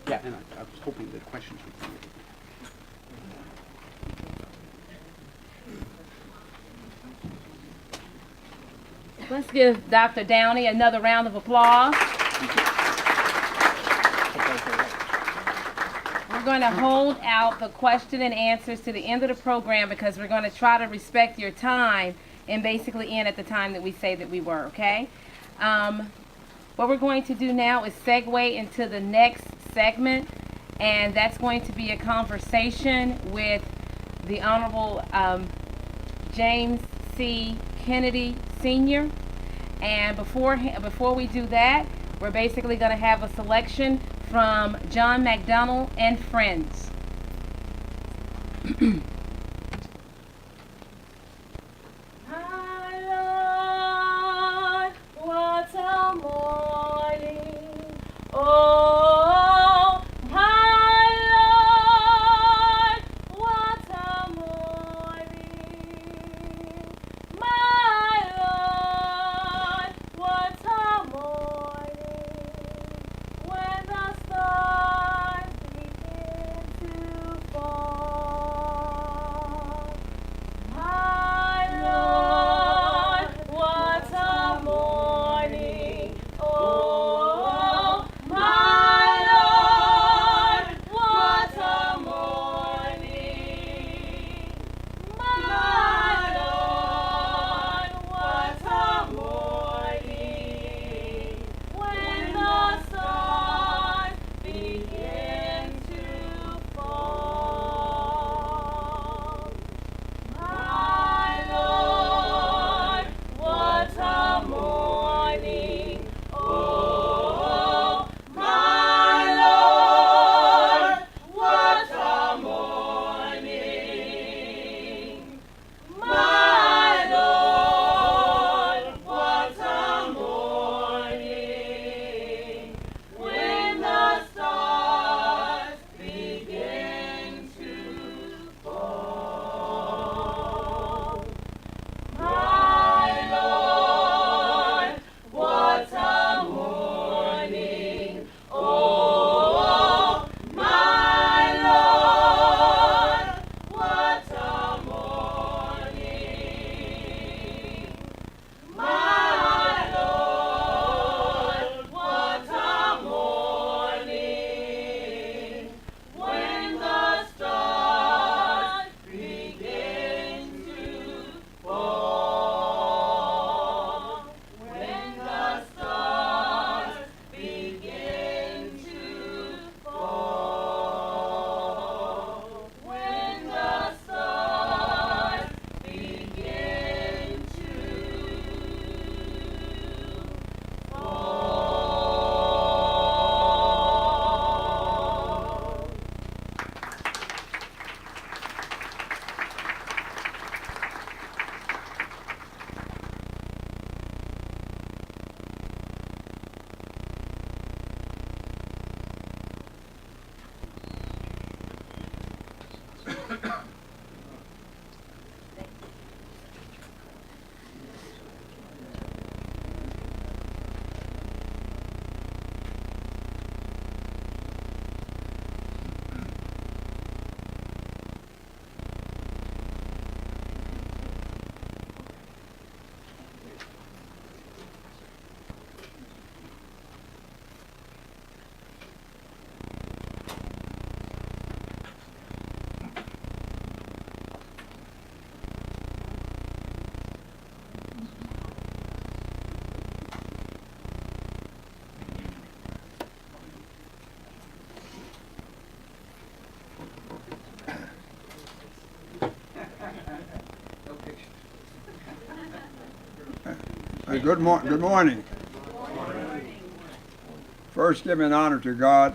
Yeah, and I was hoping that questions would come. Let's give Dr. Downey another round of applause. We're going to hold out the question and answers to the end of the program because we're going to try to respect your time and basically end at the time that we say that we were, okay? What we're going to do now is segue into the next segment, and that's going to be a conversation with the Honorable James C. Kennedy Sr. And before we do that, we're basically going to have a selection from John McDonnell and Friends. My Lord, what a morning, oh, my Lord, what a morning, my Lord, what a morning, when the stars begin to fall. Good morning. First, giving honor to God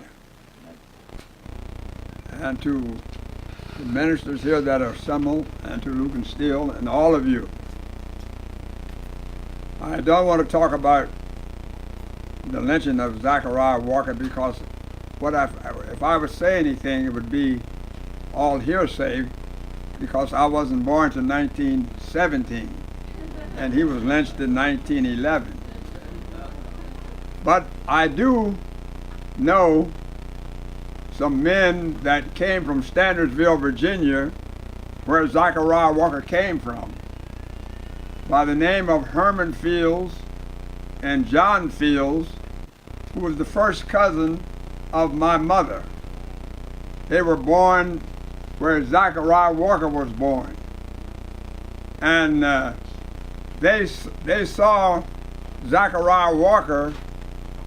and to the ministers here that are assembled, and to Luke and Steele and all of you. I don't want to talk about the lynching of Zachariah Walker, because if I would say anything, it would be all hearsay, because I wasn't born till 1917, and he was lynched in 1911. But I do know some men that came from Standardsville, Virginia, where Zachariah Walker came from, by the name of Herman Fields and John Fields, who was the first cousin of my mother. They were born where Zachariah Walker was born. And they saw Zachariah Walker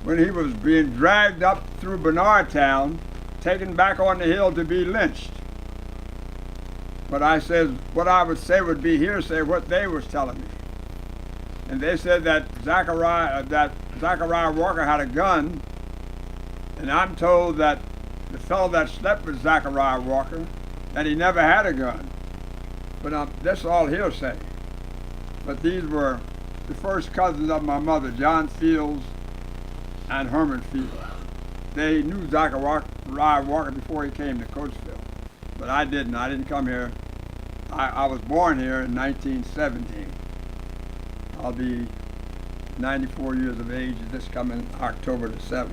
when he was being dragged up through Bernardtown, taken back on the hill to be lynched. But I said, what I would say would be hearsay, what they was telling me. And they said that Zachariah Walker had a gun, and I'm told that the fellow that slept with Zachariah Walker, that he never had a gun. But that's all hearsay. But these were the first cousins of my mother, John Fields and Herman Fields. They knew Zachariah Walker before he came to Coatesville. But I didn't. I didn't come here. I was born here in 1917. I'll be 94 years of age this coming October the 7th.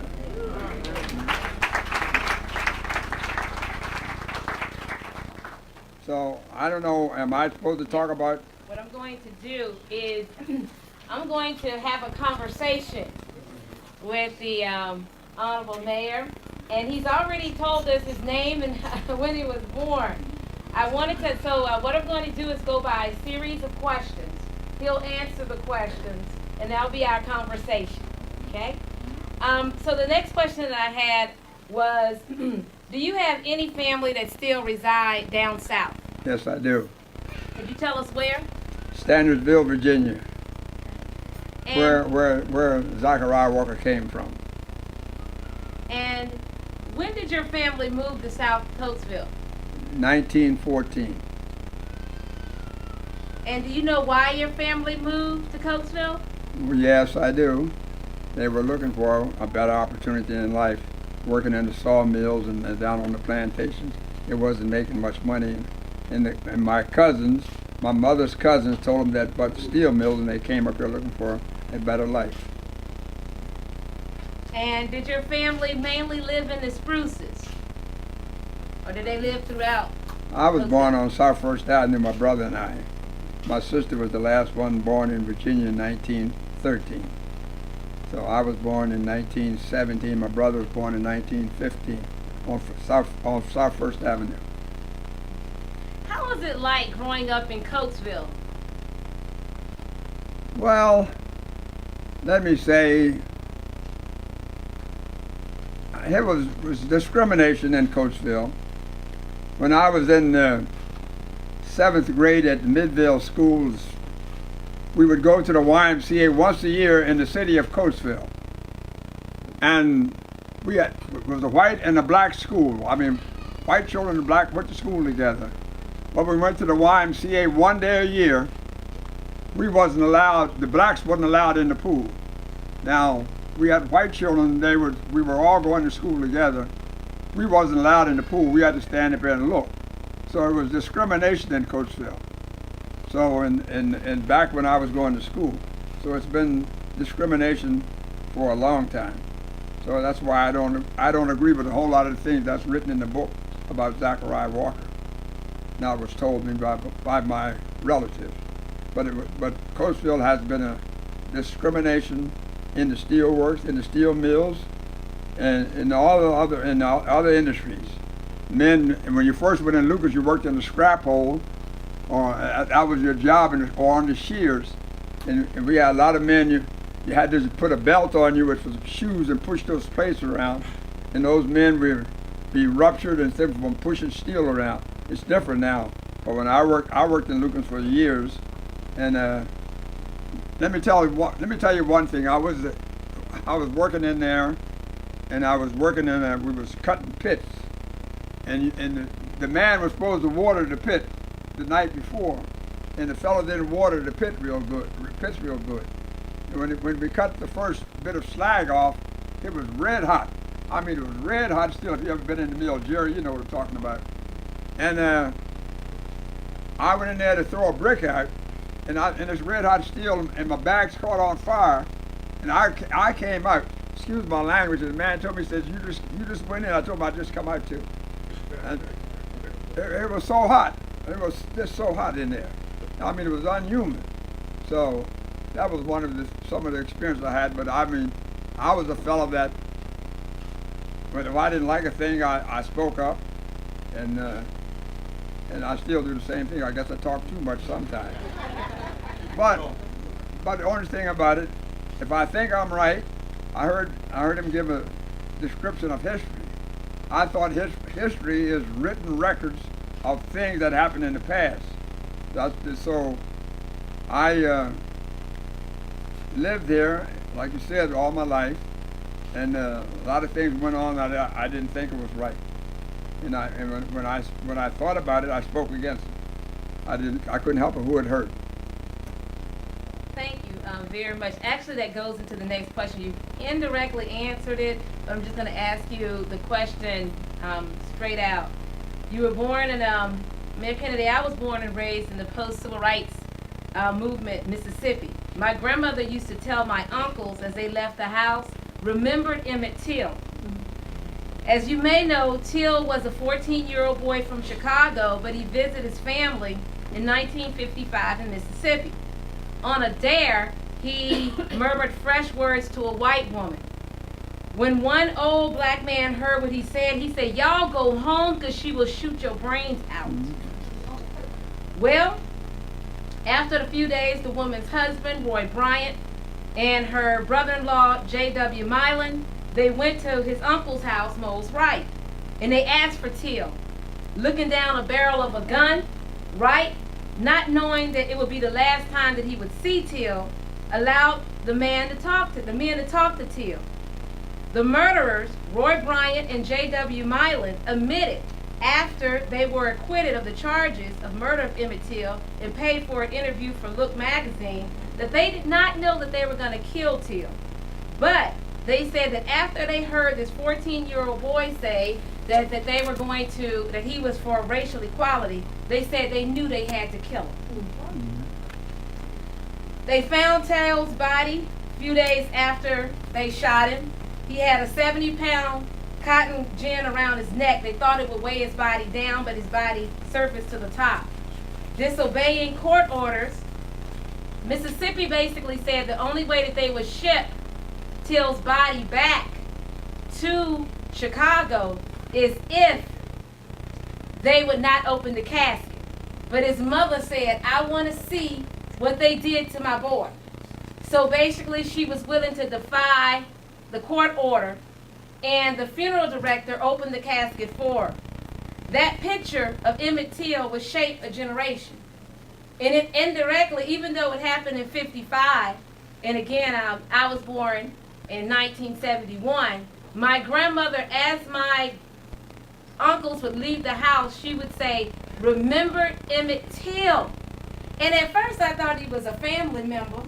So, I don't know, am I supposed to talk about? What I'm going to do is I'm going to have a conversation with the Honorable Mayor, and he's already told us his name and when he was born. What I'm going to do is go by a series of questions. He'll answer the questions, and that'll be our conversation, okay? So the next question that I had was, do you have any family that still reside down south? Yes, I do. Could you tell us where? Standardsville, Virginia, And, where Zachariah Walker came from. And when did your family move to South Coatesville? 1914. And do you know why your family moved to Coatesville? Yes, I do. They were looking for a better opportunity in life, working in the sawmills and down on the plantations. It wasn't making much money. And my cousins, my mother's cousins, told them that but steel mills, and they came up here looking for a better life. And did your family mainly live in the Spruces? Or did they live throughout? I was born on South First Avenue, my brother and I. My sister was the last one born in Virginia in 1913. So I was born in 1917. My brother was born in 1915 on South First Avenue. How was it like growing up in Coatesville? Well, let me say, it was discrimination in Coatesville. When I was in the 7th grade at the Midville schools, we would go to the YMCA once a year in the city of Coatesville. And it was a white and a black school. I mean, white children and black went to school together. But we went to the YMCA one day a year. We wasn't allowed, the blacks wasn't allowed in the pool. Now, we had white children, we were all going to school together. We wasn't allowed in the pool. We had to stand up there and look. So it was discrimination in Coatesville. So and back when I was going to school. So it's been discrimination for a long time. So that's why I don't agree with a whole lot of the things that's written in the book about Zachariah Walker. Now it was told me by my relatives. But Coatesville has been a discrimination in the steel works, in the steel mills, and in all the other industries. Men, when you first went in Lucas, you worked in the scrap hole, or that was your job, or on the shears. And we had a lot of men, you had to put a belt on you with shoes and push those plates around. And those men would be ruptured instead of pushing steel around. It's different now. But when I worked in Lucas for years, and let me tell you one thing. I was working in there, and I was working in we was cutting pits, and the man was supposed to water the pit the night before, and the fellow didn't water the pits real good. And when we cut the first bit of slag off, it was red hot. I mean, it was red hot still. If you ever been in the mill, Jerry, you know what I'm talking about. And I went in there to throw a brick out, and it's red hot steel, and my bags caught on fire, and I came out. Excuse my language. And the man told me, he says, you just went in. I told him I'd just come out too. And it was so hot. It was just so hot in there. I mean, it was unhuman. So that was some of the experiences I had. But I mean, I was a fellow that, if I didn't like a thing, I spoke up, and I still do the same thing. I guess I talk too much sometimes. But the only thing about it, if I think I'm right, I heard him give a description of history. I thought history is written records of things that happened in the past. So I lived here, like you said, all my life, and a lot of things went on that I didn't think it was right. And when I thought about it, I spoke against it. I couldn't help it who it hurt. Thank you very much. Actually, that goes into the next question. You indirectly answered it, but I'm just going to ask you the question straight out. You were born in Mayor Kennedy. I was born and raised in the post-civil rights movement, Mississippi. My grandmother used to tell my uncles as they left the house, remembered Emmett Till. As you may know, Till was a 14-year-old boy from Chicago, but he visited his family in 1955 in Mississippi. On a dare, he murmured fresh words to a white woman. When one old black man heard what he said, y'all go home because she will shoot your brains out. Well, after a few days, the woman's husband, Roy Bryant, and her brother-in-law, J.W. Milan, they went to his uncle's house, Moles Wright, and they asked for Till. Looking down a barrel of a gun, Wright, not knowing that it would be the last time that he would see Till, allowed the men to talk to Till. The murderers, Roy Bryant and J.W. Milan, admitted after they were acquitted of the charges of murder of Emmett Till and paid for an interview for Look magazine that they did not know that they were going to kill Till. But they said that after they heard this 14-year-old boy say that that he was for racial equality, they said they knew they had to kill him. They found Till's body a few days after they shot him. He had a 70-pound cotton gin around his neck. They thought it would weigh his body down, but his body surfaced to the top. Disobeying court orders, Mississippi basically said the only way that they would ship Till's body back to Chicago is if they would not open the casket. But his mother said, I want to see what they did to my boy. So basically she was willing to defy the court order, and the funeral director opened the casket for her. That picture of Emmett Till would shape a generation. And it indirectly, even though it happened in 55, and again, I was born in 1971, my grandmother, as my uncles would leave the house, she would say, remember Emmett Till. And at first I thought he was a family member,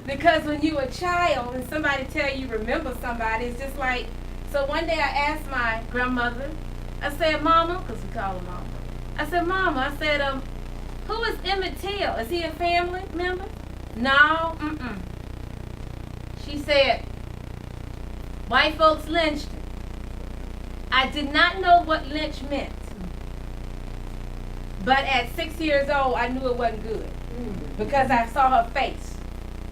because when you're a child and somebody tell you remember somebody, it's just like, so one day I asked my grandmother, I said, Mama, because we call her Mama, I said, Mama, I said, who is Emmett Till? Is he a family member? No, She said, white folks lynched him. I did not know what lynch meant. But at 6 years old, I knew it wasn't good. Because I saw her face.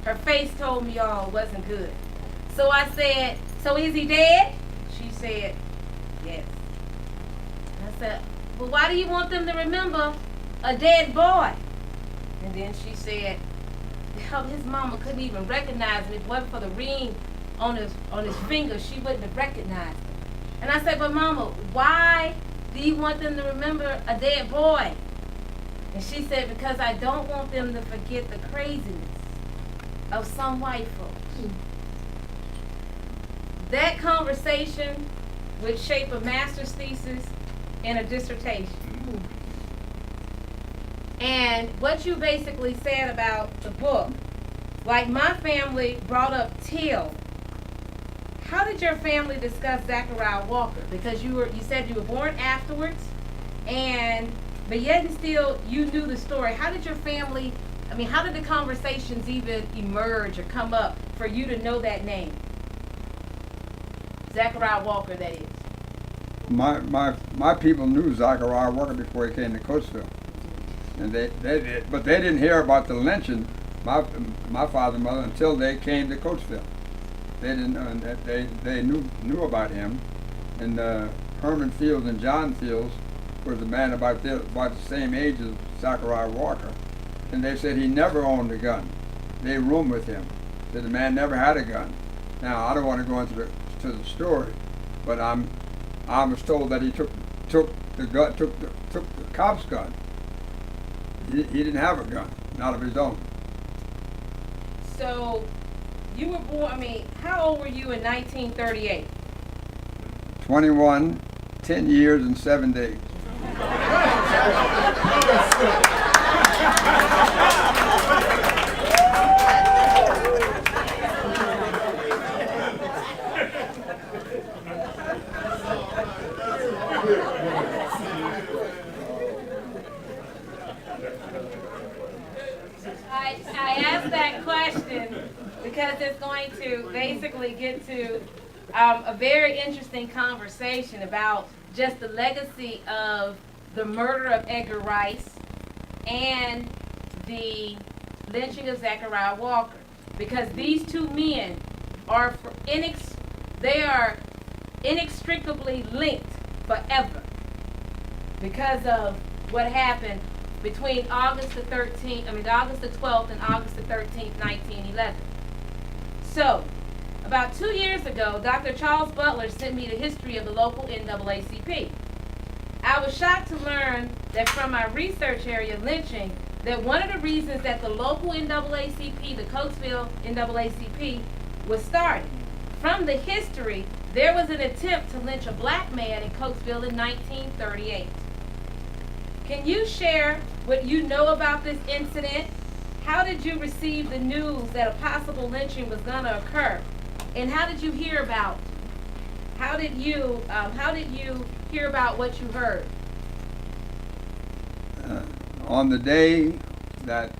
Her face told me, it wasn't good. So I said, so is he dead? She said, yes. I said, well, why do you want them to remember a dead boy? And then she said, his mama couldn't even recognize me. If it wasn't for the ring on his finger, she wouldn't have recognized him. And I said, but Mama, why do you want them to remember a dead boy? And she said, because I don't want them to forget the craziness of some white folks. That conversation would shape a master's thesis and a dissertation. And what you basically said about the book, like my family brought up Till. How did your family discuss Zachariah Walker? Because you said you were born afterwards, but yet and still you knew the story. How did your family, how did the conversations even emerge or come up for you to know that name? Zachariah Walker, that is. My people knew Zachariah Walker before he came to Coatesville. And but they didn't hear about the lynching, my father and mother, until they came to Coatesville. They didn't know, they knew about him. And Herman Fields and John Fields was a man about the same age as Zachariah Walker. And they said he never owned a gun. They roomed with him. Said the man never had a gun. Now I don't want to go into the story, but I was told that he took the cop's gun. He didn't have a gun, not of his own. So, you were born, how old were you in 1938? 21, 10 years and 7 days. I asked that question because it's going to basically get to a very interesting conversation about just the legacy of the murder of Edgar Rice and the lynching of Zachariah Walker. Because these two men are inextricably linked forever because of what happened between August the 12th and August the 13th, 1911. So, about 2 years ago, Dr. Charles Butler sent me the history of the local NAACP. I was shocked to learn that from my research area, lynching, that one of the reasons that the local NAACP, the Coatesville NAACP, was started. From the history, there was an attempt to lynch a black man in Coatesville in 1938. Can you share what you know about this incident? How did you receive the news that a possible lynching was going to occur? And how did you hear about it? How did you hear about what you heard? On the day that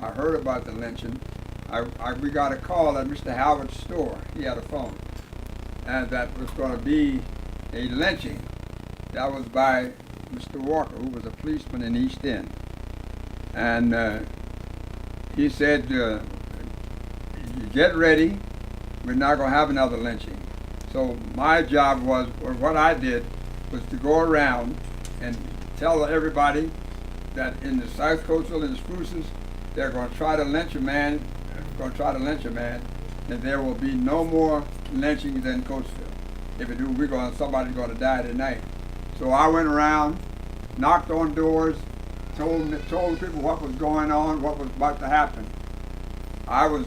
I heard about the lynching, we got a call at Mr. Howard's store. He had a phone, and that was going to be a lynching. That was by Mr. Walker, who was a policeman in East End. And he said, get ready, we're not going to have another lynching. So my job was, or what I did, was to go around and tell everybody that in the South Coastal and the Spruces, they're going to try to lynch a man, and there will be no more lynchings in Coatesville. If it do, somebody's going to die tonight. So I went around, knocked on doors, told people what was going on, what was about to happen. I was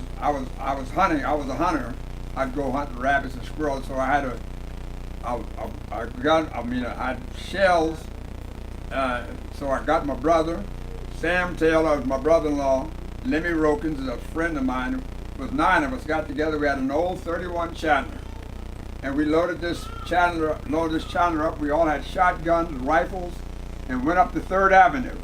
hunting. I was a hunter. I'd go hunt rabbits and squirrels. So I had I had shells. So I got my brother, Sam Taylor, was my brother-in-law. Lemmy Rokins is a friend of mine. It was 9 of us got together. We had an old 31 Chandler, and we loaded this Chandler up. We all had shotguns, rifles, and went up to 3rd Avenue.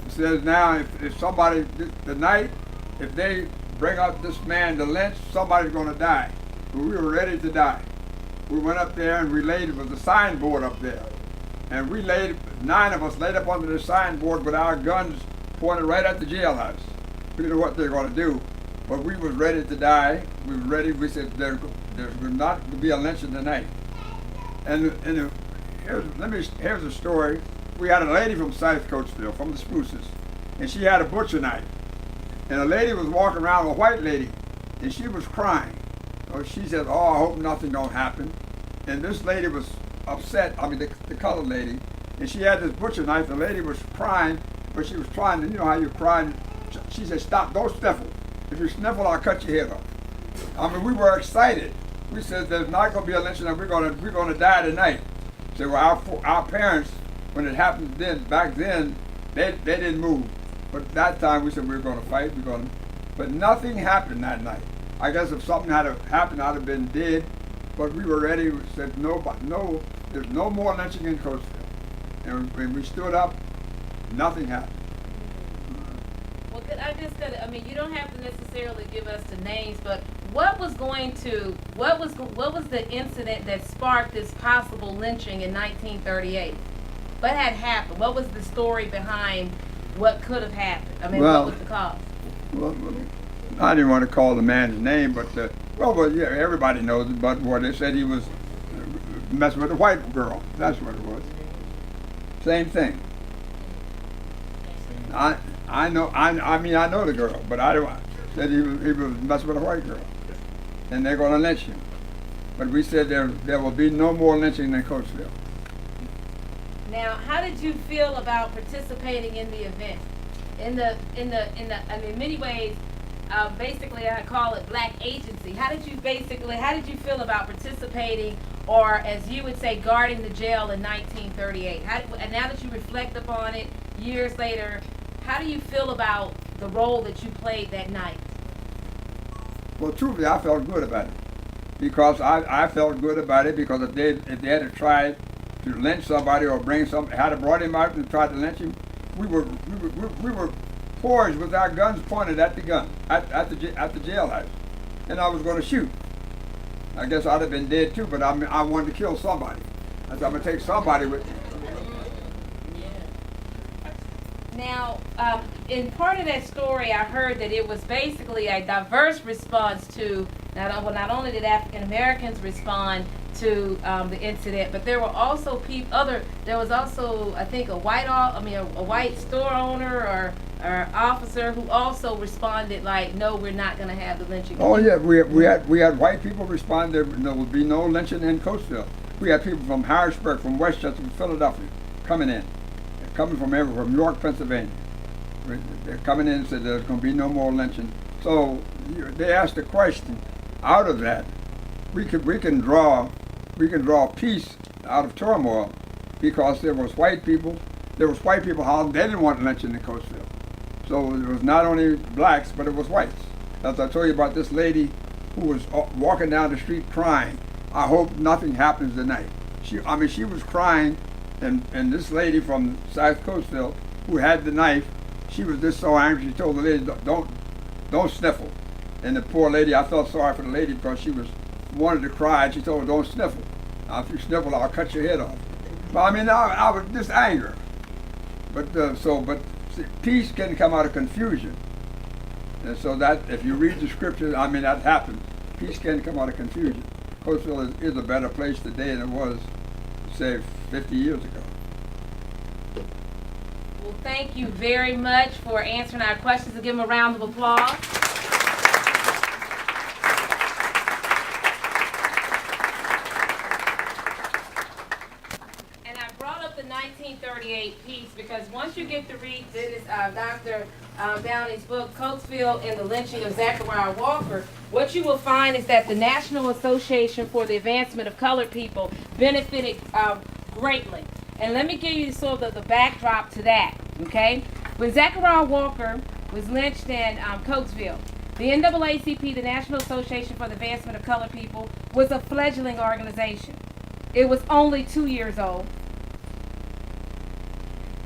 It says now, if somebody tonight, if they bring out this man to lynch, somebody's going to die. But we were ready to die. We went up there and we laid. It was a signboard up there, and we laid. 9 of us laid up under the signboard with our guns pointed right at the jailhouse. We didn't know what they were going to do, but we was ready to die. We were ready. We said there's not going to be a lynching tonight. And here's a story. We had a lady from South Coatesville, from the Spruces, and she had a butcher knife. And a lady was walking around, a white lady, and she was crying. So she said, "Oh, I hope nothing don't happen." And this lady was upset. The colored lady. And she had this butcher knife. The lady was crying, but she was trying to, you know how you cry. She said, "Stop, don't stifle." If you sniffle, I'll cut your head off. I mean, we were excited. We said there's not going to be a lynching and we're going to die tonight. So our parents, when it happened back then, they didn't move. But that time we said we were going to fight. But nothing happened that night. I guess if something had happened, I'd have been dead. But we were ready. We said there's no more lynching in Coatesville. And when we stood up, nothing happened. Well, I mean, you don't have to necessarily give us the names, but what was the incident that sparked this possible lynching in 1938? What had happened? What was the story behind what could have happened? I mean, what was the cause? Well, I didn't want to call the man's name, but yeah, everybody knows it. But what they said, he was messing with a white girl. That's what it was. Same thing. I know the girl, but I said he was messing with a white girl, and they're going to lynch him. But we said there will be no more lynching in Coatesville. Now, how did you feel about participating in the event? I mean, in many ways, basically, I call it black agency. How did you feel about participating, or as you would say, guarding the jail in 1938? And now that you reflect upon it years later, how do you feel about the role that you played that night? Well, truthfully, I felt good about it, because I felt good about it because if they had tried to lynch somebody or had brought him out and tried to lynch him, we were poised with our guns pointed at the at the jailhouse, and I was going to shoot. I guess I'd have been dead too, but I wanted to kill somebody. I said I'm going to take somebody with me. Now, in part of that story, I heard that it was basically a diverse response to not only did African Americans respond to the incident, but there were also there was also, I think, a white store owner or officer who also responded like, no, we're not going to have the lynching. Oh yeah, we had white people respond. There would be no lynching in Coatesville. We had people from Harrisburg, from Westchester, from Philadelphia coming from everywhere, from York, Pennsylvania. They're coming in and said there's going to be no more lynching. So they asked the question. Out of that, we can draw peace out of turmoil, because there was white people hollering they didn't want lynching in Coatesville. So it was not only blacks, but it was whites. As I told you about this lady who was walking down the street crying, I hope nothing happens tonight. She was crying, and this lady from South Coatesville who had the knife, she was just so angry, she told the lady, don't sniffle. And the poor lady, I felt sorry for the lady because she wanted to cry, and she told her, don't sniffle. Now, if you sniffle, I'll cut your head off. But I mean, I was just angry. But see, peace can come out of confusion. And so that, if you read the scriptures, I mean, that happens. Peace can come out of confusion. Coatesville is a better place today than it was, say, 50 years ago. Well, thank you very much for answering our questions, and give them a round of applause. And I brought up the 1938 piece because once you get to read Dr. Downey's book, Coatesville and the Lynching of Zachariah Walker, what you will find is that the National Association for the Advancement of Colored People benefited greatly. And let me give you sort of the backdrop to that, okay? When Zachariah Walker was lynched in Coatesville, the NAACP, the National Association for the Advancement of Colored People, was a fledgling organization. It was only 2 years old.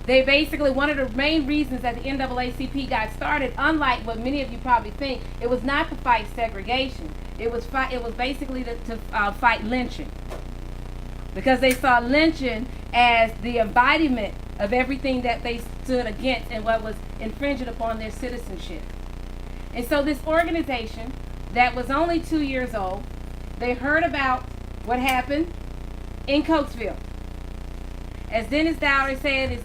They basically, one of the main reasons that the NAACP got started, unlike what many of you probably think, it was not to fight segregation. It was basically to fight lynching. Because they saw lynching as the embodiment of everything that they stood against and what was infringing upon their citizenship. And so this organization that was only 2 years old, they heard about what happened in Coatesville. As Downey says in his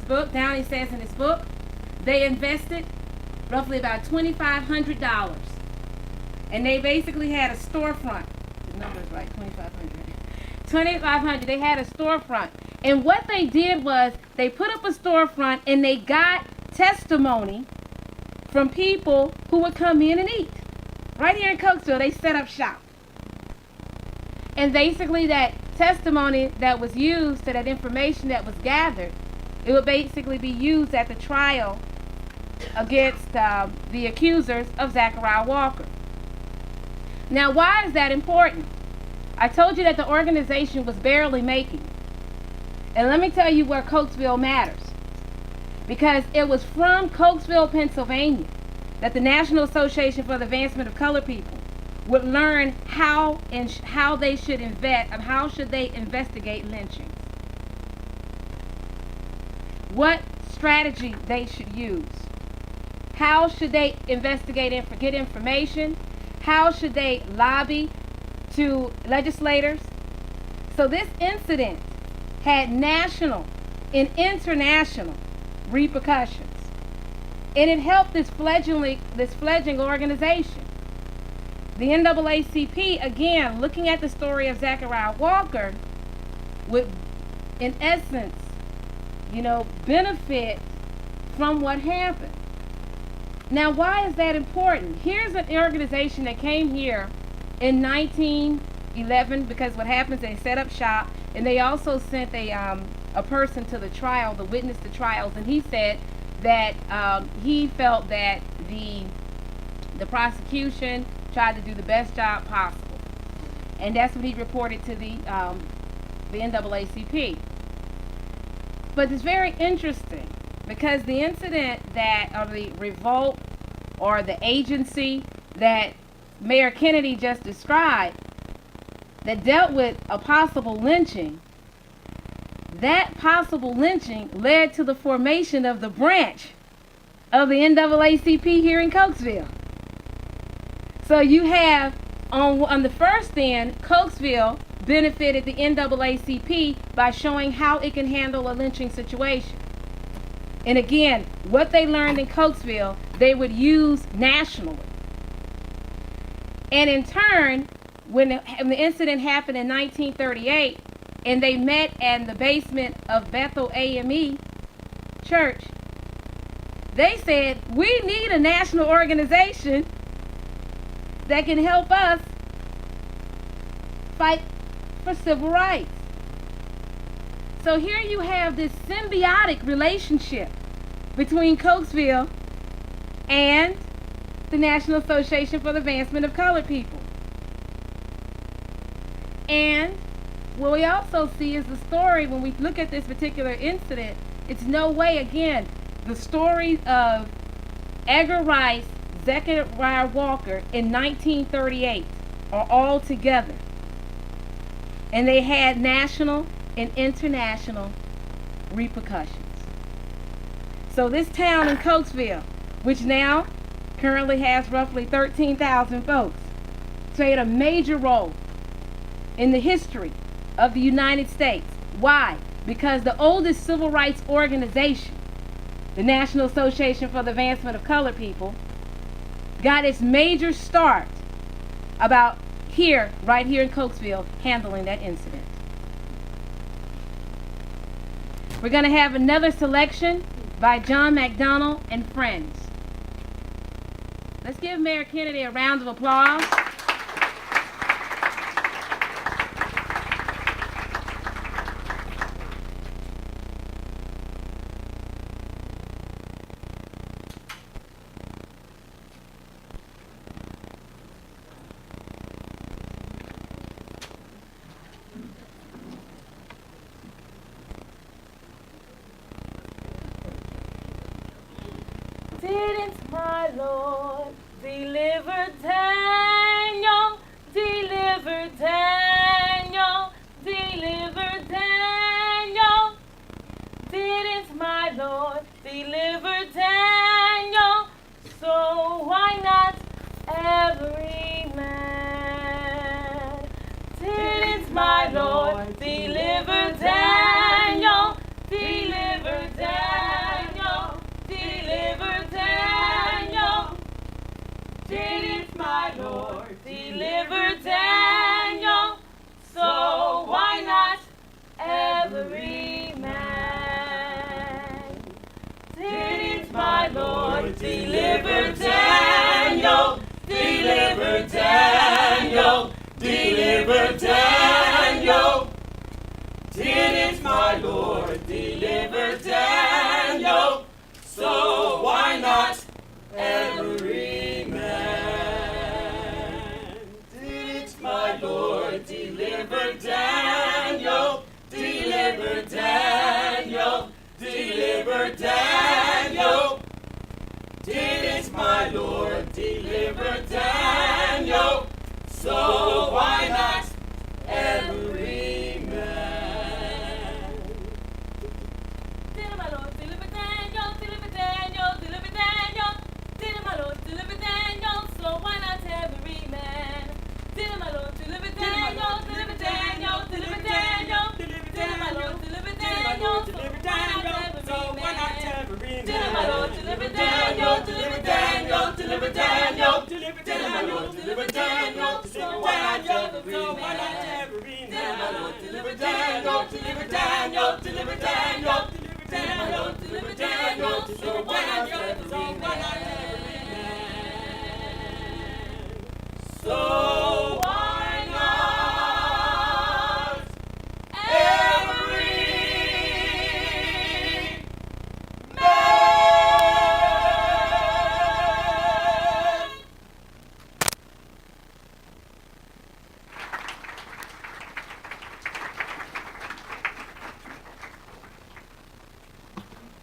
book, they invested roughly about $2,500. And they basically had a storefront. The number's right, $2,500. They had a storefront. And what they did was they put up a storefront and they got testimony from people who would come in and eat. Right here in Coatesville, they set up shop. And basically that testimony that was used, to that information that was gathered, it would basically be used at the trial against the accusers of Zachariah Walker. Now, why is that important? I told you that the organization was barely making. And let me tell you where Coatesville matters. Because it was from Coatesville, Pennsylvania, that the National Association for the Advancement of Colored People would learn how they should investigate lynchings. What strategy they should use. How should they investigate and get information? How should they lobby to legislators? So this incident had national and international repercussions. And it helped this fledgling organization. The NAACP, again, looking at the story of Zachariah Walker, would, in essence, benefit from what happened. Now, why is that important? Here's an organization that came here in 1911, because what happens, they set up shop, and they also sent a person to the trial, the witness to trials, and he said that he felt that the prosecution tried to do the best job possible. And that's what he reported to the NAACP. But it's very interesting, because the incident or the revolt or the agency that Mayor Kennedy just described that dealt with a possible lynching, that possible lynching led to the formation of the branch of the NAACP here in Coatesville. So you have, on the first end, Coatesville benefited the NAACP by showing how it can handle a lynching situation. And again, what they learned in Coatesville, they would use nationally. And in turn, when the incident happened in 1938, and they met in the basement of Bethel AME Church, they said, we need a national organization that can help us fight for civil rights. So here you have this symbiotic relationship between Coatesville and the National Association for the Advancement of Colored People. And what we also see is the story, when we look at this particular incident, it's no way, again, the stories of Edgar Rice, Zachariah Walker in 1938 are all together. And they had national and international repercussions. So this town in Coatesville, which now currently has roughly 13,000 folks, played a major role in the history of the United States. Why? Because the oldest civil rights organization, the National Association for the Advancement of Colored People, got its major start about here, right here in Coatesville, handling that incident. We're going to have another selection by John McDonald and friends. Let's give Mayor Kennedy a round of applause. Didn't my Lord deliver Daniel, deliver Daniel, deliver Daniel? Didn't my Lord deliver Daniel? So why not every man? Didn't my Lord deliver Daniel, deliver Daniel, deliver Daniel? Didn't my Lord deliver Daniel? So why not every man? Didn't my Lord deliver Daniel, Deliver Daniel, deliver Daniel. Did it, my Lord, deliver Daniel? So why not every man? Did it, my Lord, deliver Daniel, deliver Daniel, deliver Daniel. Did it, my Lord, deliver Daniel? So why not every man? Did my Lord deliver Daniel, deliver Daniel, deliver Daniel? Did my Lord deliver Daniel? So why not every man? Did my Lord deliver Daniel, deliver Daniel, deliver Daniel? Did my Lord deliver Daniel? So why not every man? Did my Lord deliver Daniel, deliver Daniel, deliver Daniel? Did my Lord deliver Daniel? So why not every man? Did my Lord deliver Daniel, deliver Daniel, deliver Daniel? Did my Lord deliver Daniel? So why not every man? So why not every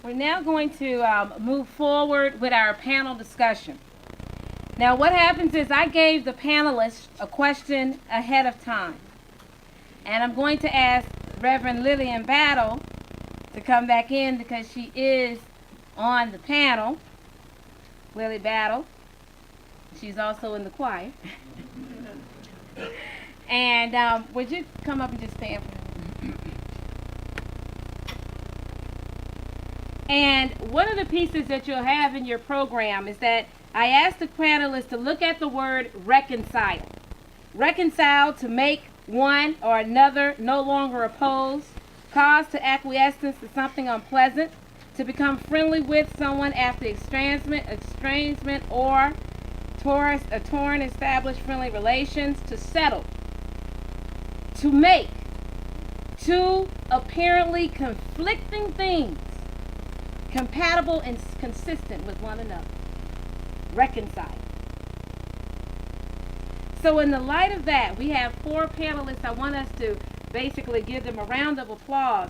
We're now going to move forward with our panel discussion. Now what happens is I gave the panelists a question ahead of time. And I'm going to ask Reverend Lillian Battle to come back in because she is on the panel. Lily Battle. She's also in the choir. And would you come up and just stand for me? And one of the pieces that you'll have in your program is that I asked the panelists to look at the word reconcile. Reconcile, to make one or another no longer oppose, cause to acquiescence to something unpleasant, to become friendly with someone after estrangement or torn established friendly relations, to settle, to make two apparently conflicting things compatible and consistent with one another. Reconcile. So in the light of that, we have four panelists. I want us to basically give them a round of applause.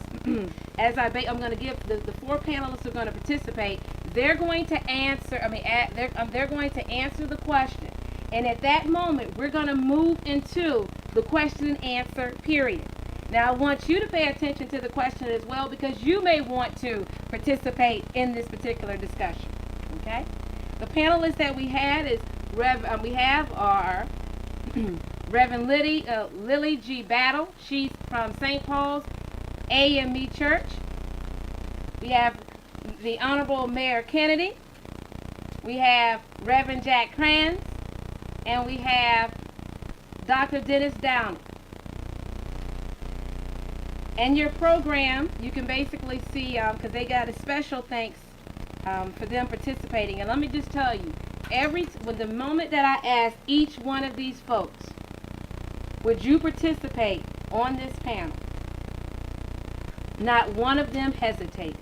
As I'm going to give the four panelists who are going to participate, they're going to answer, they're going to answer the question. And at that moment, we're going to move into the question and answer period. Now, I want you to pay attention to the question as well because you may want to participate in this particular discussion. Okay? The panelists that we have are Reverend Lily G. Battle. She's from St. Paul's AME Church. We have the Honorable Mayor Kennedy. We have Reverend Jack Kranz. And we have Dr. Dennis Downey. In your program, you can basically see, because they got a special thanks for them participating. And let me just tell you, the moment that I asked each one of these folks, would you participate on this panel? Not one of them hesitated.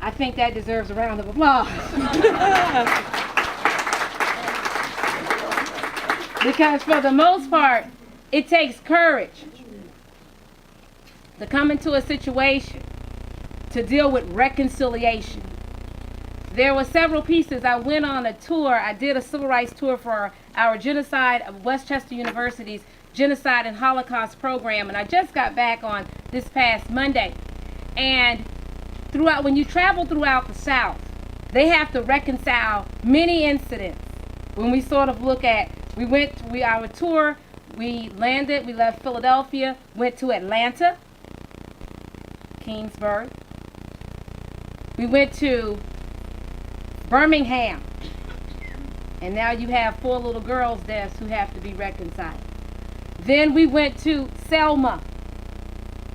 I think that deserves a round of applause. Because for the most part, it takes courage to come into a situation to deal with reconciliation. There were several pieces. I went on a tour. I did a civil rights tour for our Genocide of Westchester University's Genocide and Holocaust program, and I just got back on this past Monday. And when you travel throughout the South, they have to reconcile many incidents. When we sort of look at, our tour, we left Philadelphia, went to Atlanta, Kingsburg. We went to Birmingham, and now you have 4 little girls' deaths who have to be reconciled. Then we went to Selma,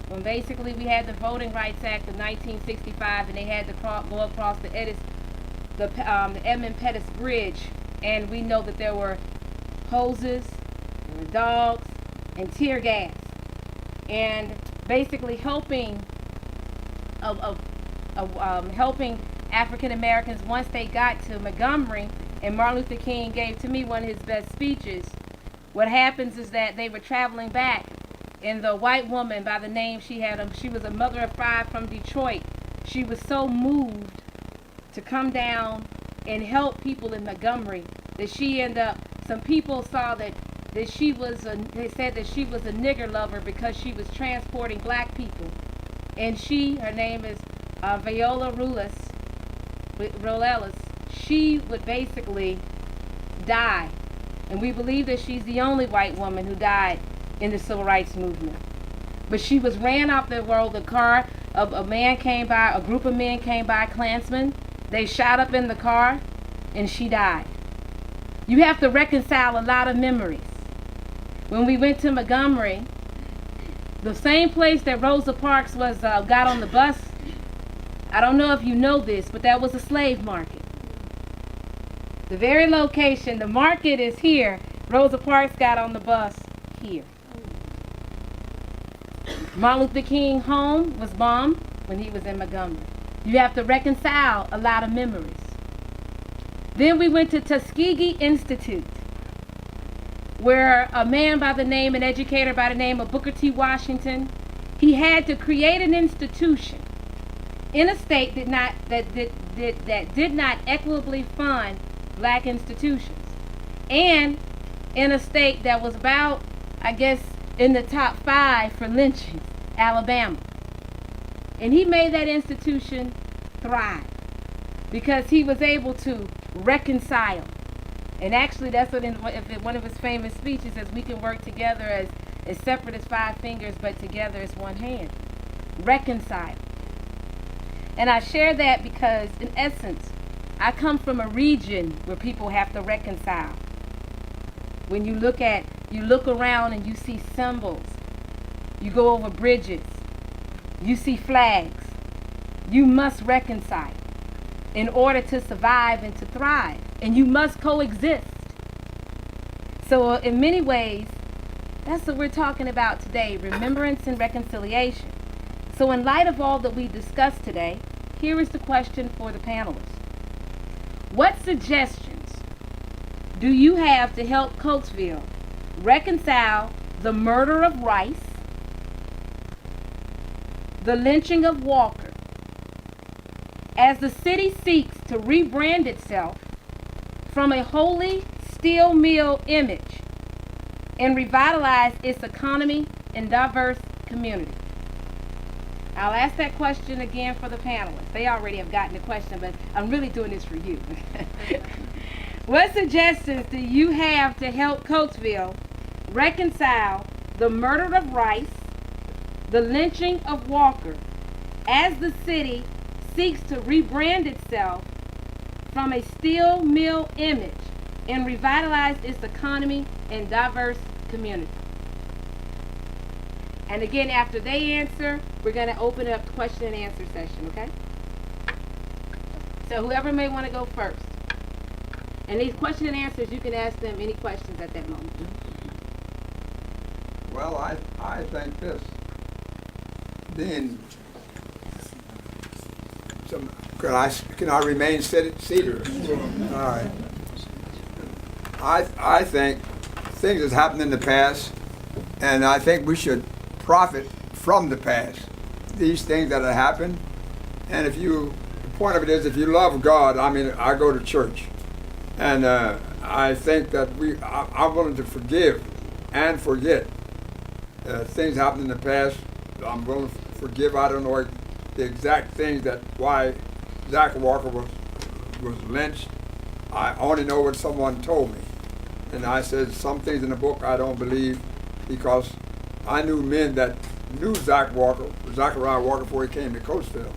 when basically we had the Voting Rights Act of 1965, and they had to go across the the Edmund Pettus Bridge, and we know that there were hoses, there were dogs, and tear gas, and basically helping helping African Americans once they got to Montgomery. And Martin Luther King gave to me one of his best speeches. What happens is that they were traveling back, and the white woman by the name she was a mother of 5 from Detroit. She was so moved to come down and help people in Montgomery that she ended up, some people saw that she was they said that she was a nigger lover because she was transporting black people. And her name is Viola Ruelas, she would basically die. And we believe that she's the only white woman who died in the civil rights movement. But she was ran off the road. The car, a man came by, a group of men came by, Klansmen. They shot up in the car, and she died. You have to reconcile a lot of memories. When we went to Montgomery, the same place that Rosa Parks was got on the bus, I don't know if you know this, but that was a slave market. The very location, the market is here. Rosa Parks got on the bus here. Martin Luther King's home was bombed when he was in Montgomery. You have to reconcile a lot of memories. Then we went to Tuskegee Institute, where a man by the name, an educator by the name of Booker T. Washington, he had to create an institution in a state that did not equitably fund black institutions, and in a state that was about, I guess, in the top 5 for lynchings, Alabama. And he made that institution thrive because he was able to reconcile. And actually, that's what in one of his famous speeches says, we can work together as separate as 5 fingers, but together as one hand. Reconcile. And I share that because, in essence, I come from a region where people have to reconcile. When you look around and you see symbols, you go over bridges, you see flags, you must reconcile in order to survive and to thrive. And you must coexist. So in many ways, that's what we're talking about today, remembrance and reconciliation. So in light of all that we discussed today, here is the question for the panelists. What suggestions do you have to help Coatesville reconcile the murder of Rice, the lynching of Walker, as the city seeks to rebrand itself from a holy steel mill image and revitalize its economy and diverse community? I'll ask that question again for the panelists. They already have gotten the question, but I'm really doing this for you. What suggestions do you have to help Coatesville reconcile the murder of Rice, the lynching of Walker, as the city seeks to rebrand itself from a steel mill image and revitalize its economy and diverse community? And again, after they answer, we're going to open up the question and answer session, okay? So whoever may want to go first. And these question and answers, you can ask them any questions at that moment. Well, I think this. Then, can I remain seated? All right. I think things have happened in the past, and I think we should profit from the past. These things that have happened, and the point of it is, if you love God, I go to church, and I think that I'm willing to forgive and forget. Things happened in the past. I'm willing to forgive. I don't know the exact things why Zachariah Walker was lynched. I only know what someone told me. And I said some things in the book I don't believe, because I knew men that knew Zachariah Walker before he came to Coatesville.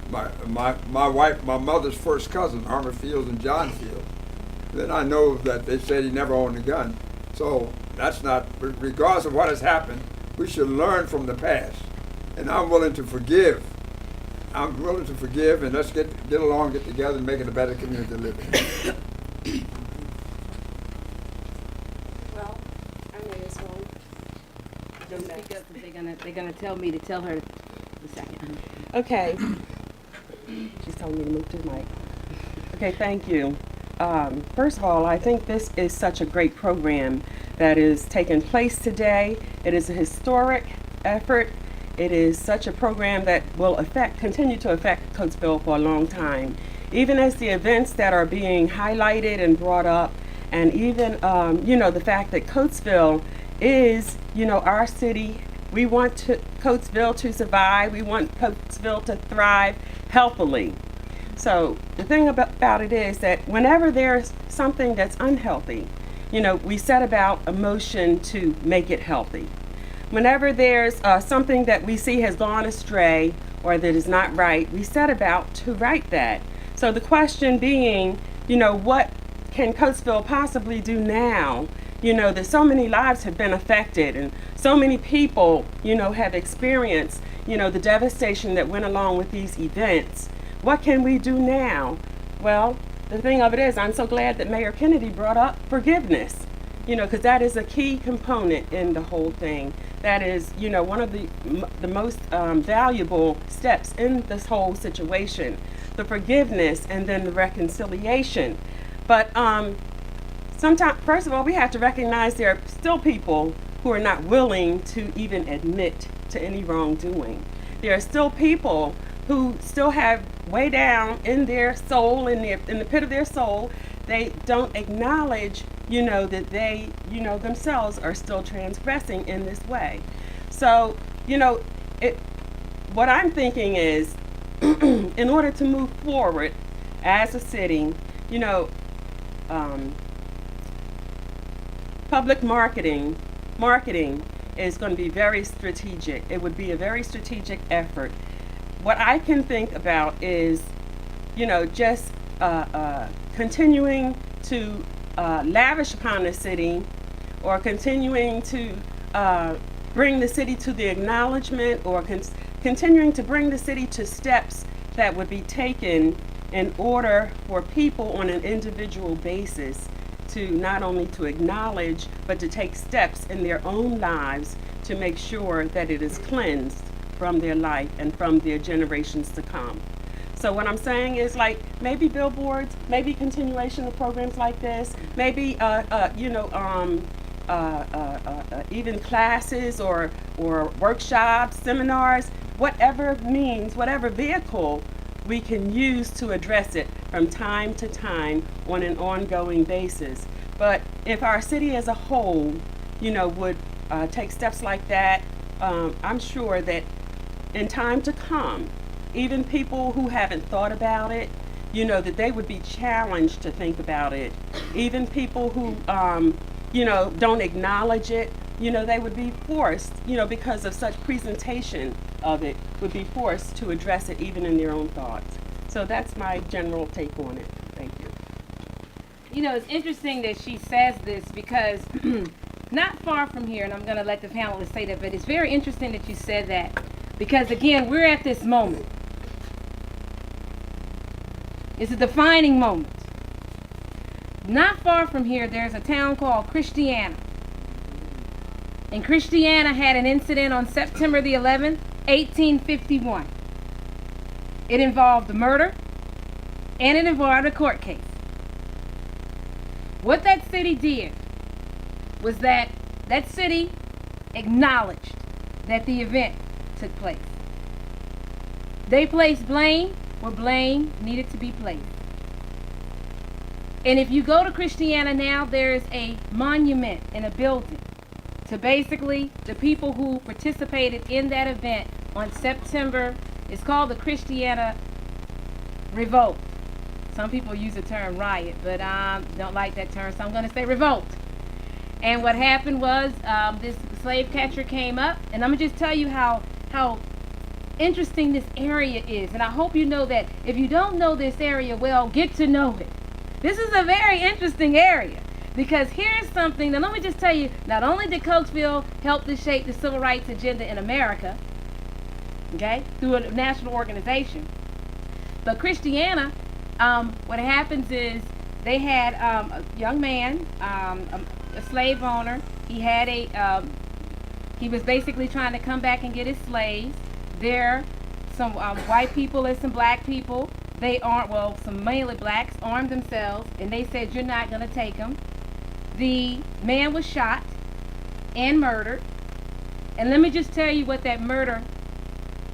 My mother's first cousin, Armour Fields and John Fields. Then I know that they said he never owned a gun. So that's not, regardless of what has happened, we should learn from the past. And I'm willing to forgive I'm willing to forgive, and let's get along, get together, and make it a better community to live in. Well, I may as well. Don't speak up, 'cause they're gonna tell me to tell her the second. Okay. She's telling me to move to the mic. Okay, thank you. First of all, I think this is such a great program that is taking place today. It is a historic effort. It is such a program that will continue to affect Coatesville for a long time. Even as the events that are being highlighted and brought up, and even, the fact that Coatesville is, our city. We want Coatesville to survive. We want Coatesville to thrive healthily. So the thing about it is that whenever there's something that's unhealthy, we set about a motion to make it healthy. Whenever there's something that we see has gone astray or that is not right, we set about to right that. So the question being, what can Coatesville possibly do now? That so many lives have been affected and so many people, have experienced, the devastation that went along with these events. What can we do now? Well, the thing of it is, I'm so glad that Mayor Kennedy brought up forgiveness, because that is a key component in the whole thing. That is, one of the most valuable steps in this whole situation, the forgiveness and then the reconciliation. But sometimes, first of all, we have to recognize there are still people who are not willing to even admit to any wrongdoing. There are still people who still have way down in their soul, in the pit of their soul, they don't acknowledge, that they, themselves are still transgressing in this way. So, what I'm thinking is, in order to move forward as a city, public marketing is going to be very strategic. It would be a very strategic effort. What I can think about is, just continuing to lavish upon the city, or continuing to bring the city to the acknowledgement, or continuing to bring the city to steps that would be taken in order for people on an individual basis to not only to acknowledge, but to take steps in their own lives to make sure that it is cleansed from their life and from their generations to come. So what I'm saying is, like, maybe billboards, maybe continuation of programs like this, maybe even classes or workshops, seminars, whatever means, whatever vehicle we can use to address it from time to time on an ongoing basis. But if our city as a whole, would take steps like that, I'm sure that in time to come, even people who haven't thought about it, that they would be challenged to think about it. Even people who, don't acknowledge it, they would be forced, because of such presentation of it, would be forced to address it even in their own thoughts. So that's my general take on it. Thank you. It's interesting that she says this because not far from here, and I'm going to let the panelists say that, but it's very interesting that you said that because, again, we're at this moment. It's a defining moment. Not far from here, there's a town called Christiana. And Christiana had an incident on September the 11th, 1851. It involved a murder, and it involved a court case. What that city did was that city acknowledged that the event took place. They placed blame where blame needed to be placed. And if you go to Christiana now, there's a monument in a building to basically the people who participated in that event on September. It's called the Christiana Revolt. Some people use the term riot, but I don't like that term, so I'm going to say revolt. And what happened was this slave catcher came up, and I'm going to just tell you how interesting this area is. And I hope you know that if you don't know this area well, get to know it. This is a very interesting area because here's something, now let me just tell you, not only did Coatesville help to shape the civil rights agenda in America, okay, through a national organization. But Christiana, what happens is they had a young man, a slave owner. He had he was basically trying to come back and get his slaves. There, some white people and some black people, some mainly blacks, armed themselves, and they said, you're not going to take them. The man was shot and murdered. And let me just tell you what that murder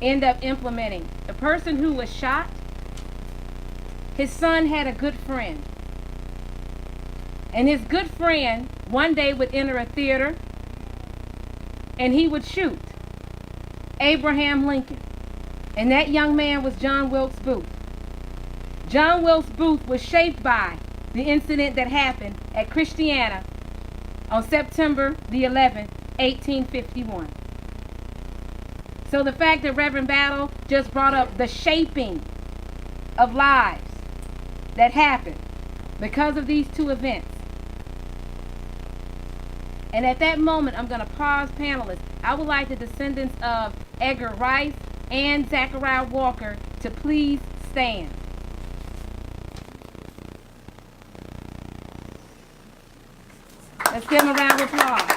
ended up implementing. The person who was shot, his son had a good friend. And his good friend one day would enter a theater and he would shoot Abraham Lincoln. And that young man was John Wilkes Booth. John Wilkes Booth was shaped by the incident that happened at Christiana on September the 11th, 1851. So the fact that Reverend Battle just brought up the shaping of lives that happened because of these two events. And at that moment, I'm going to pause, panelists. I would like the descendants of Edgar Rice and Zachariah Walker to please stand. Let's give them a round of applause.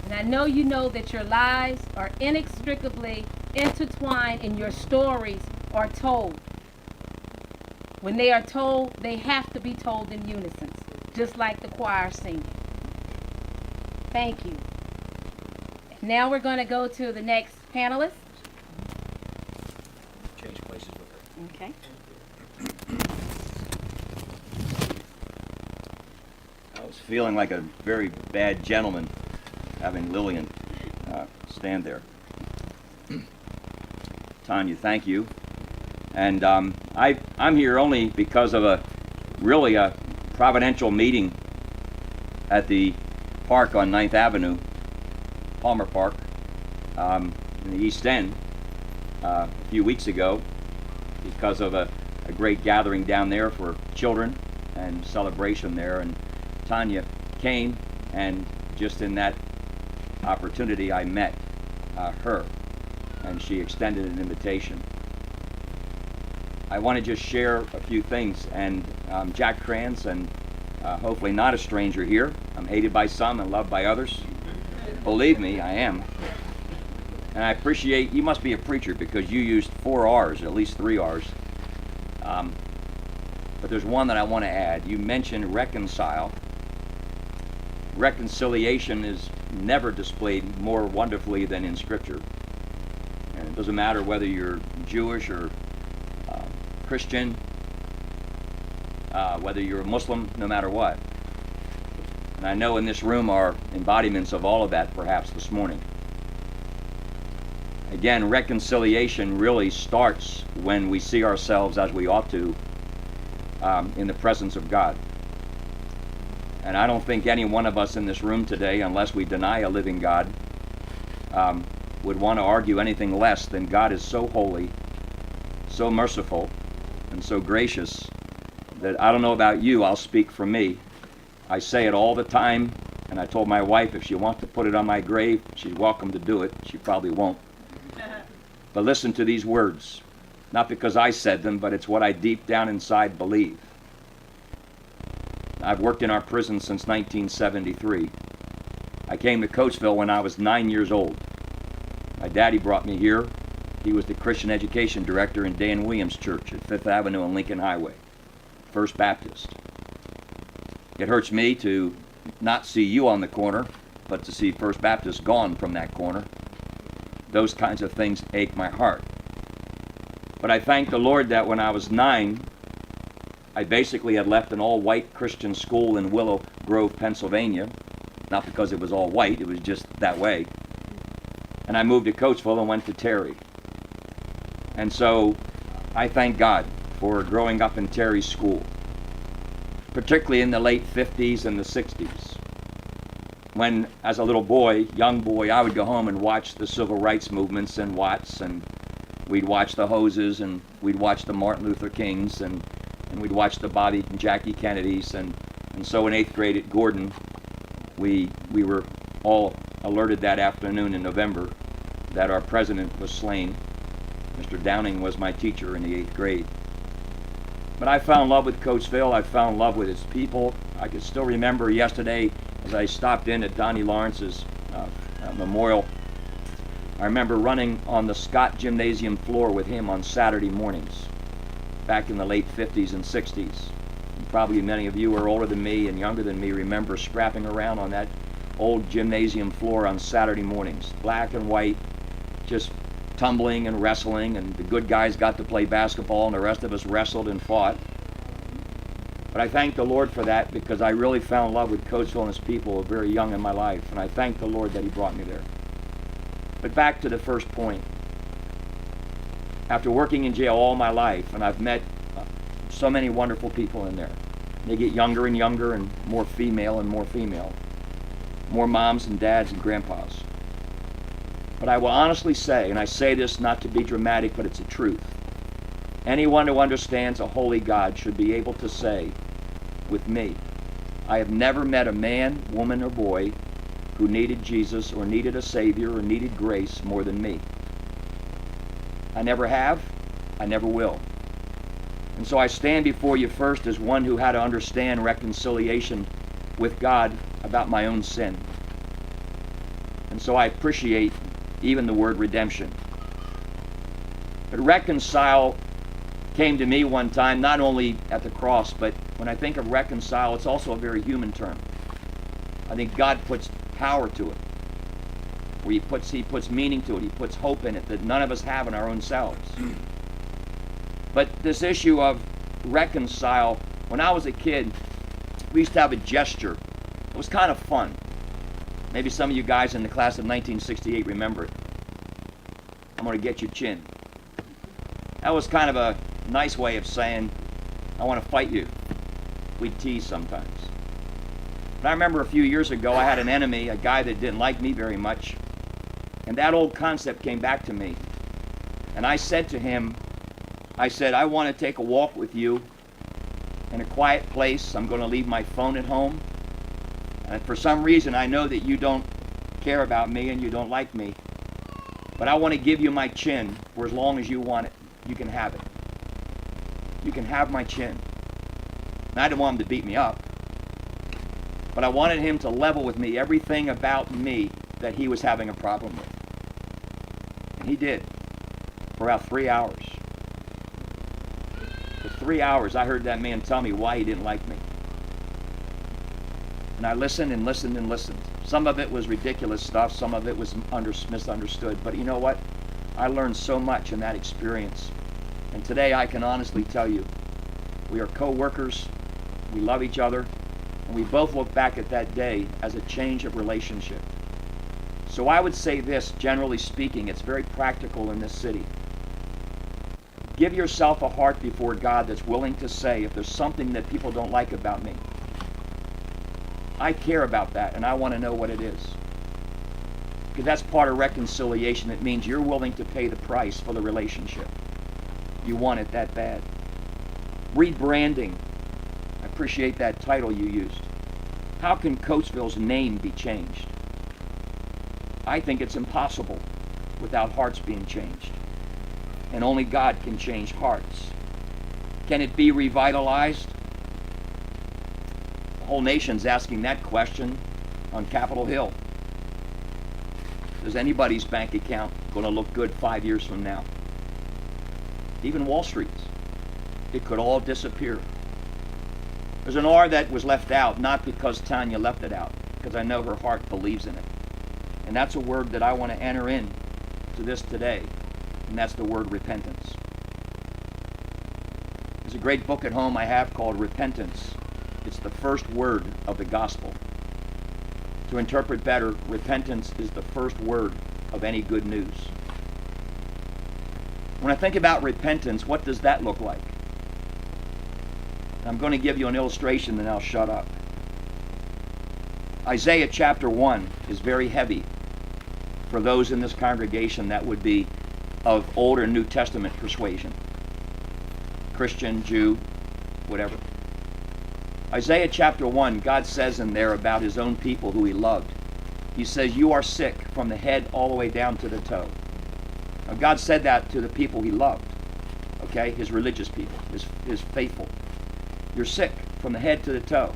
And I know you know that your lives are inextricably intertwined and your stories are told. When they are told, they have to be told in unison, just like the choir singing. Thank you. Now we're going to go to the next panelist. Change places with her. Okay. I was feeling like a very bad gentleman having Lillian stand there. Tanya, thank you. And I'm here only because of a providential meeting at the park on 9th Avenue, Palmer Park, in the East End, a few weeks ago, because of a great gathering down there for children and celebration there. And Tanya came, and just in that opportunity I met her, and she extended an invitation. I want to just share a few things, and Jack Kranz, and hopefully not a stranger here. I'm hated by some and loved by others. Believe me, I am. And I appreciate, you must be a preacher because you used 4 R's, at least 3 R's. But there's one that I want to add. You mentioned reconcile. Reconciliation is never displayed more wonderfully than in Scripture. And it doesn't matter whether you're Jewish or Christian, whether you're a Muslim, no matter what. And I know in this room are embodiments of all of that perhaps this morning. Again, reconciliation really starts when we see ourselves as we ought to in the presence of God. And I don't think any one of us in this room today, unless we deny a living God, would want to argue anything less than God is so holy, so merciful, and so gracious that I don't know about you, I'll speak for me. I say it all the time, and I told my wife if she wants to put it on my grave, she's welcome to do it. She probably won't. But listen to these words, not because I said them, but it's what I deep down inside believe. I've worked in our prison since 1973. I came to Coatesville when I was 9 years old. My daddy brought me here. He was the Christian education director in Dan Williams Church at 5th Avenue and Lincoln Highway, First Baptist. It hurts me to not see you on the corner, but to see First Baptist gone from that corner. Those kinds of things ache my heart. But I thank the Lord that when I was 9, I basically had left an all-white Christian school in Willow Grove, Pennsylvania. Not because it was all white, it was just that way. And I moved to Coatesville and went to Terry. And so I thank God for growing up in Terry's school, particularly in the late 50s and the 60s. When, as a little boy, young boy, I would go home and watch the civil rights movements in Watts, and we'd watch the Hoses, and we'd watch the Martin Luther Kings, and we'd watch the Bobby and Jackie Kennedys, and And so in 8th grade at Gordon, we were all alerted that afternoon in November that our president was slain. Mr. Downey was my teacher in the 8th grade. But I found love with Coatesville. I found love with its people. I can still remember yesterday as I stopped in at Donnie Lawrence's memorial. I remember running on the Scott Gymnasium floor with him on Saturday mornings back in the late 50s and 60s. And probably many of you who are older than me and younger than me remember scrapping around on that old gymnasium floor on Saturday mornings, black and white, just tumbling and wrestling, and the good guys got to play basketball and the rest of us wrestled and fought. But I thank the Lord for that, because I really found love with Coatesville and its people very young in my life, and I thank the Lord that He brought me there. But back to the first point. After working in jail all my life, and I've met so many wonderful people in there. They get younger and younger and more female, more moms and dads and grandpas. But I will honestly say, and I say this not to be dramatic, but it's the truth, anyone who understands a holy God should be able to say with me, I have never met a man, woman, or boy who needed Jesus or needed a Savior or needed grace more than me. I never have, I never will. And so I stand before you first as one who had to understand reconciliation with God about my own sin. And so I appreciate even the word redemption. But reconcile came to me one time, not only at the cross, but when I think of reconcile, it's also a very human term. I think God puts power to it, where He puts meaning to it, He puts hope in it that none of us have in our own selves. But this issue of reconcile, when I was a kid, we used to have a gesture. It was kind of fun. Maybe some of you guys in the class of 1968 remember it. I'm going to get your chin. That was kind of a nice way of saying, I want to fight you. We'd tease sometimes. But I remember a few years ago, I had an enemy, a guy that didn't like me very much, and that old concept came back to me. And I said to him, I want to take a walk with you in a quiet place. I'm going to leave my phone at home. And for some reason, I know that you don't care about me and you don't like me. But I want to give you my chin for as long as you want it. You can have it. You can have my chin. And I didn't want him to beat me up. But I wanted him to level with me everything about me that he was having a problem with. And he did. For about 3 hours. For 3 hours, I heard that man tell me why he didn't like me. And I listened and listened and listened. Some of it was ridiculous stuff. Some of it was misunderstood. But you know what? I learned so much in that experience. And today I can honestly tell you, we are co-workers. We love each other. And we both look back at that day as a change of relationship. So I would say this, generally speaking, it's very practical in this city. Give yourself a heart before God that's willing to say, if there's something that people don't like about me, I care about that, and I want to know what it is. Because that's part of reconciliation. It means you're willing to pay the price for the relationship. You want it that bad. Rebranding. I appreciate that title you used. How can Coatesville's name be changed? I think it's impossible without hearts being changed. And only God can change hearts. Can it be revitalized? The whole nation's asking that question on Capitol Hill. Is anybody's bank account going to look good 5 years from now? Even Wall Street's. It could all disappear. There's an R that was left out, not because Tanya left it out, because I know her heart believes in it. And that's a word that I want to enter in to this today, and that's the word repentance. There's a great book at home I have called Repentance. It's the first word of the gospel. To interpret better, repentance is the first word of any good news. When I think about repentance, what does that look like? I'm going to give you an illustration, then I'll shut up. Isaiah chapter 1 is very heavy for those in this congregation that would be of Old or New Testament persuasion. Christian, Jew, whatever. Isaiah chapter 1, God says in there about his own people who he loved. He says, you are sick from the head all the way down to the toe. Now, God said that to the people he loved, okay, his religious people, his faithful. You're sick from the head to the toe.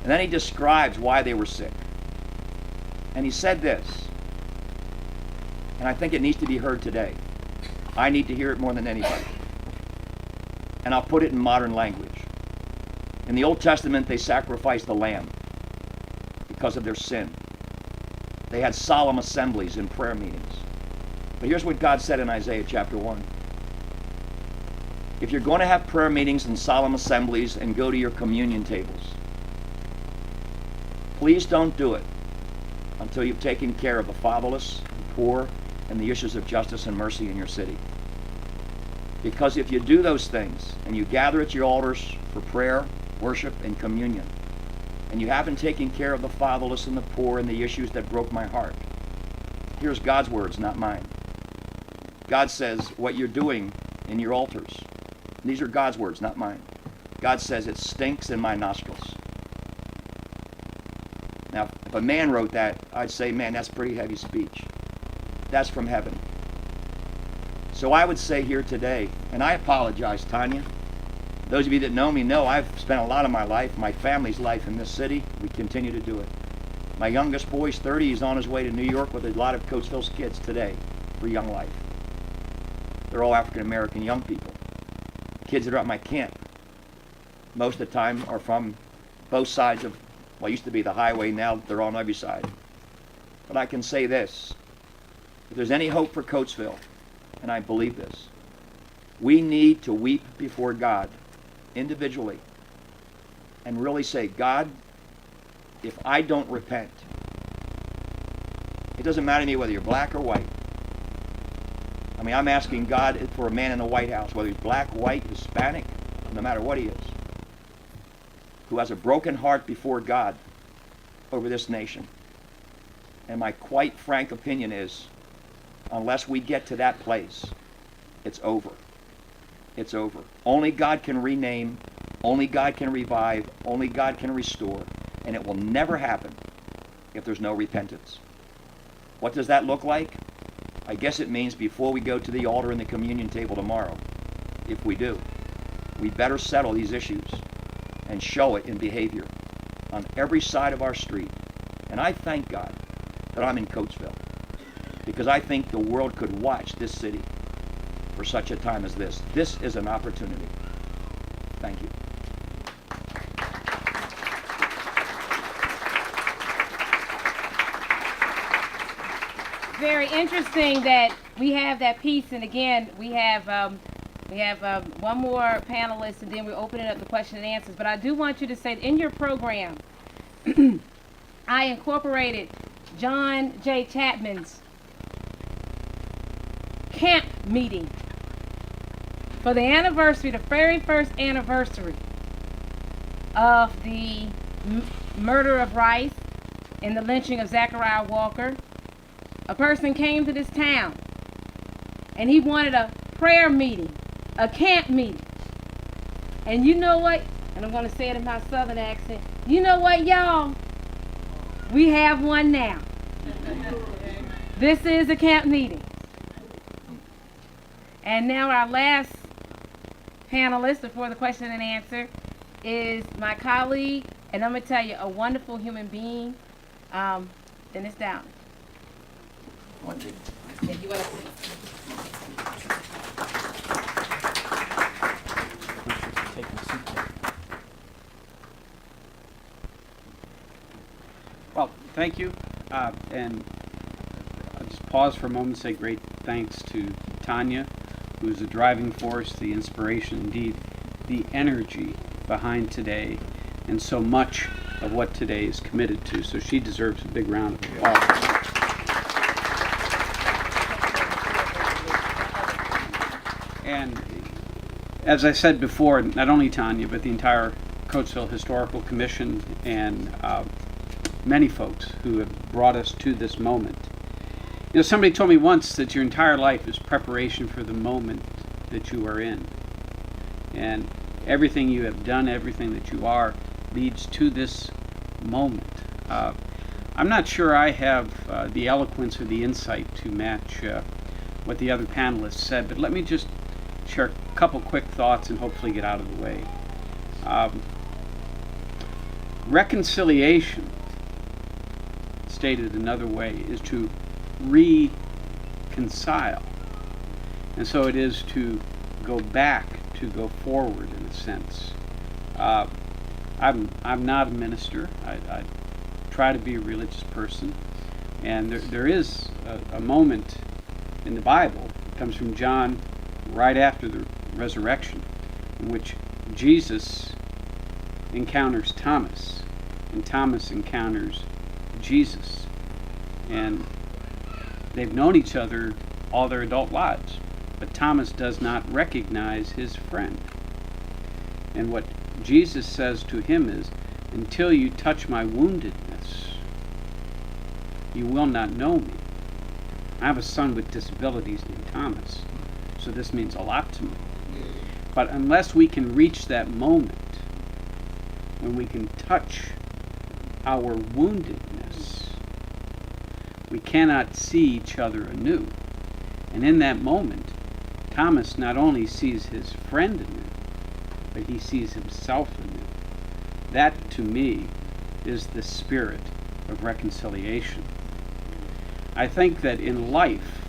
And then he describes why they were sick. And he said this, and I think it needs to be heard today. I need to hear it more than anybody. And I'll put it in modern language. In the Old Testament, they sacrificed the lamb because of their sin. They had solemn assemblies and prayer meetings. But here's what God said in Isaiah chapter 1. If you're going to have prayer meetings and solemn assemblies and go to your communion tables, please don't do it until you've taken care of the fatherless, the poor, and the issues of justice and mercy in your city. Because if you do those things and you gather at your altars for prayer, worship, and communion, and you haven't taken care of the fatherless and the poor and the issues that broke my heart, here's God's words, not mine. God says what you're doing in your altars, these are God's words, not mine. God says it stinks in my nostrils. Now, if a man wrote that, I'd say, man, that's pretty heavy speech. That's from heaven. So I would say here today, and I apologize, Tanya. Those of you that know me know I've spent a lot of my life, my family's life in this city. We continue to do it. My youngest boy's 30. He's on his way to New York with a lot of Coatesville's kids today for Young Life. They're all African-American young people. Kids that are at my camp, most of the time, are from both sides of what used to be the highway. Now they're on every side. But I can say this. If there's any hope for Coatesville, and I believe this, we need to weep before God individually and really say, God, if I don't repent, it doesn't matter to me whether you're black or white. I mean, I'm asking God for a man in the White House, whether he's black, white, Hispanic, no matter what he is, who has a broken heart before God over this nation. And my quite frank opinion is, unless we get to that place, it's over. It's over. Only God can rename, only God can revive, only God can restore, and it will never happen if there's no repentance. What does that look like? I guess it means before we go to the altar and the communion table tomorrow, if we do, we better settle these issues and show it in behavior on every side of our street. And I thank God that I'm in Coatesville, because I think the world could watch this city for such a time as this. This is an opportunity. Thank you. Very interesting that we have that piece, and again, we have one more panelist, and then we're opening up the question and answers. But I do want you to say, in your program, I incorporated John J. Chapman's camp meeting for the anniversary, the very first anniversary of the murder of Rice and the lynching of Zachariah Walker. A person came to this town and he wanted a prayer meeting, a camp meeting. And you know what? And I'm going to say it in my southern accent. You know what, y'all? We have one now. This is a camp meeting. And now our last panelist before the question and answer is my colleague, and I'm going to tell you, a wonderful human being, Dennis Downey. Well, thank you. And I'll just pause for a moment and say great thanks to Tanya, who is the driving force, the inspiration, indeed, the energy behind today, and so much of what today is committed to. So she deserves a big round of applause. And as I said before, not only Tanya, but the entire Coatesville Historical Commission and many folks who have brought us to this moment. You know, somebody told me once that your entire life is preparation for the moment that you are in. And everything you have done, everything that you are, leads to this moment. I'm not sure I have the eloquence or the insight to match what the other panelists said, but let me just share a couple quick thoughts and hopefully get out of the way. Reconciliation, stated another way, is to reconcile. And so it is to go back, to go forward in a sense. I'm not a minister. I try to be a religious person. And there is a moment in the Bible, it comes from John right after the resurrection, in which Jesus encounters Thomas, and Thomas encounters Jesus. And they've known each other all their adult lives, but Thomas does not recognize his friend. And what Jesus says to him is, until you touch my woundedness, you will not know me. I have a son with disabilities named Thomas, so this means a lot to me. But unless we can reach that moment when we can touch our woundedness, we cannot see each other anew. And in that moment, Thomas not only sees his friend anew, but he sees himself anew. That, to me, is the spirit of reconciliation. I think that in life,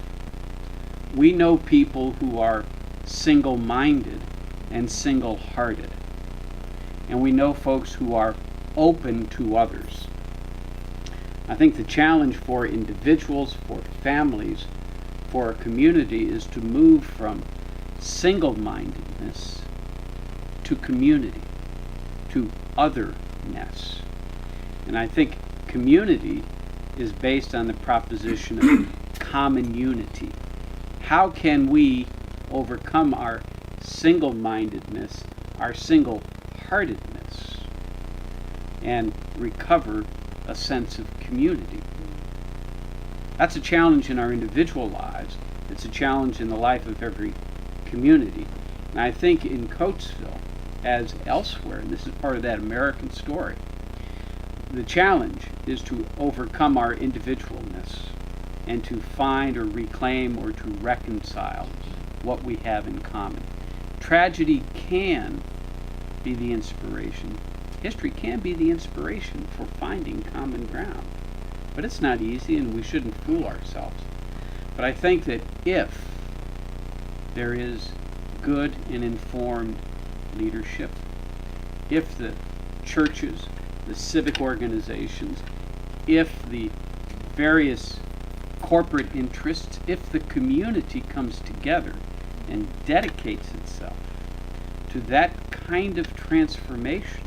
we know people who are single-minded and single-hearted. And we know folks who are open to others. I think the challenge for individuals, for families, for a community is to move from single-mindedness to community, to otherness. And I think community is based on the proposition of common unity. How can we overcome our single-mindedness, our single-heartedness, and recover a sense of community? That's a challenge in our individual lives. It's a challenge in the life of every community. And I think in Coatesville, as elsewhere, and this is part of that American story, the challenge is to overcome our individualness and to find or reclaim or to reconcile what we have in common. Tragedy can be the inspiration. History can be the inspiration for finding common ground. But it's not easy, and we shouldn't fool ourselves. But I think that if there is good and informed leadership, if the churches, the civic organizations, if the various corporate interests, if the community comes together and dedicates itself to that kind of transformation,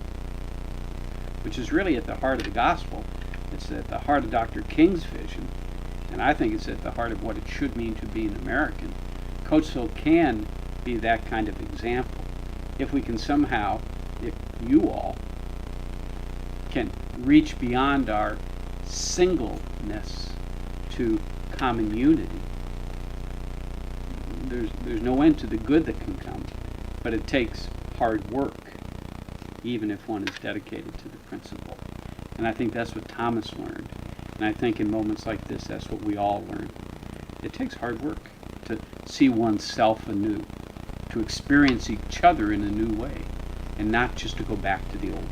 which is really at the heart of the gospel, it's at the heart of Dr. King's vision, and I think it's at the heart of what it should mean to be an American. Coatesville can be that kind of example if we can somehow, if you all can reach beyond our singleness to common unity. There's no end to the good that can come, but it takes hard work, even if one is dedicated to the principle. And I think that's what Thomas learned. And I think in moments like this, that's what we all learn. It takes hard work to see oneself anew, to experience each other in a new way, and not just to go back to the old ways.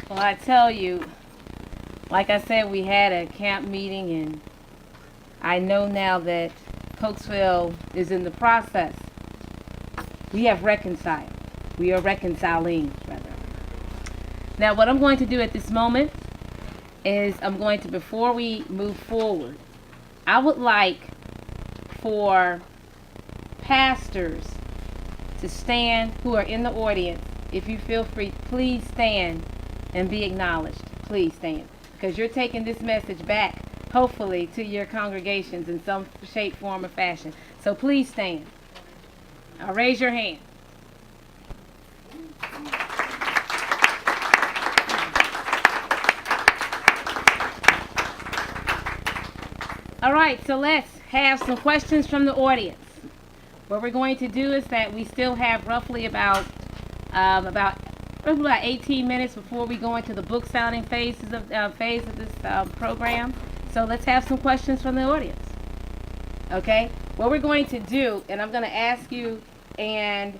Well, I tell you, like I said, we had a camp meeting, and I know now that Coatesville is in the process. We have reconciled. We are reconciling, rather. Now, what I'm going to do at this moment is I'm going to, before we move forward, I would like for pastors to stand who are in the audience. If you feel free, please stand and be acknowledged. Please stand. Because you're taking this message back, hopefully, to your congregations in some shape, form, or fashion. So please stand. Now raise your hand. All right, so let's have some questions from the audience. What we're going to do is that we still have roughly about 18 minutes before we go into the book signing phase of this program. So let's have some questions from the audience. Okay, what we're going to do, and I'm going to ask you, and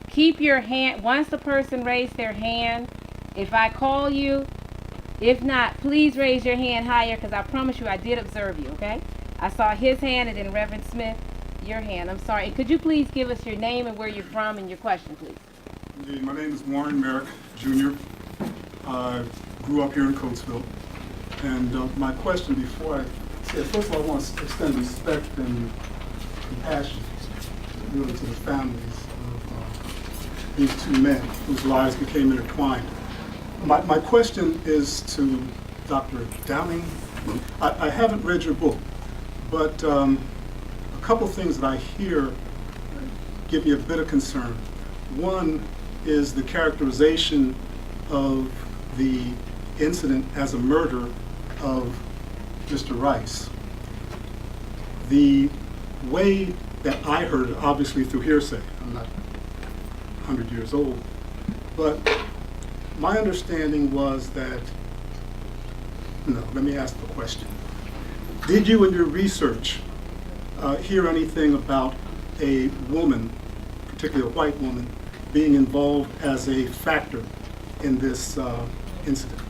keep your hand, once the person raised their hand, if I call you, if not, please raise your hand higher, because I promise you I did observe you, okay? I saw his hand and then Reverend Smith, your hand. I'm sorry. And could you please give us your name and where you're from and your question, please? Indeed. My name is Warren Merrick, Jr. I grew up here in Coatesville. And my question before I say, first of all, I want to extend respect and compassion really to the families of these two men whose lives became intertwined. My question is to Dr. Downey. I haven't read your book, but a couple things that I hear give me a bit of concern. One is the characterization of the incident as a murder of Mr. Rice. The way that I heard it, obviously through hearsay, I'm not 100 years old, but my understanding was that, no, let me ask the question. Did you in your research hear anything about a woman, particularly a white woman, being involved as a factor in this incident?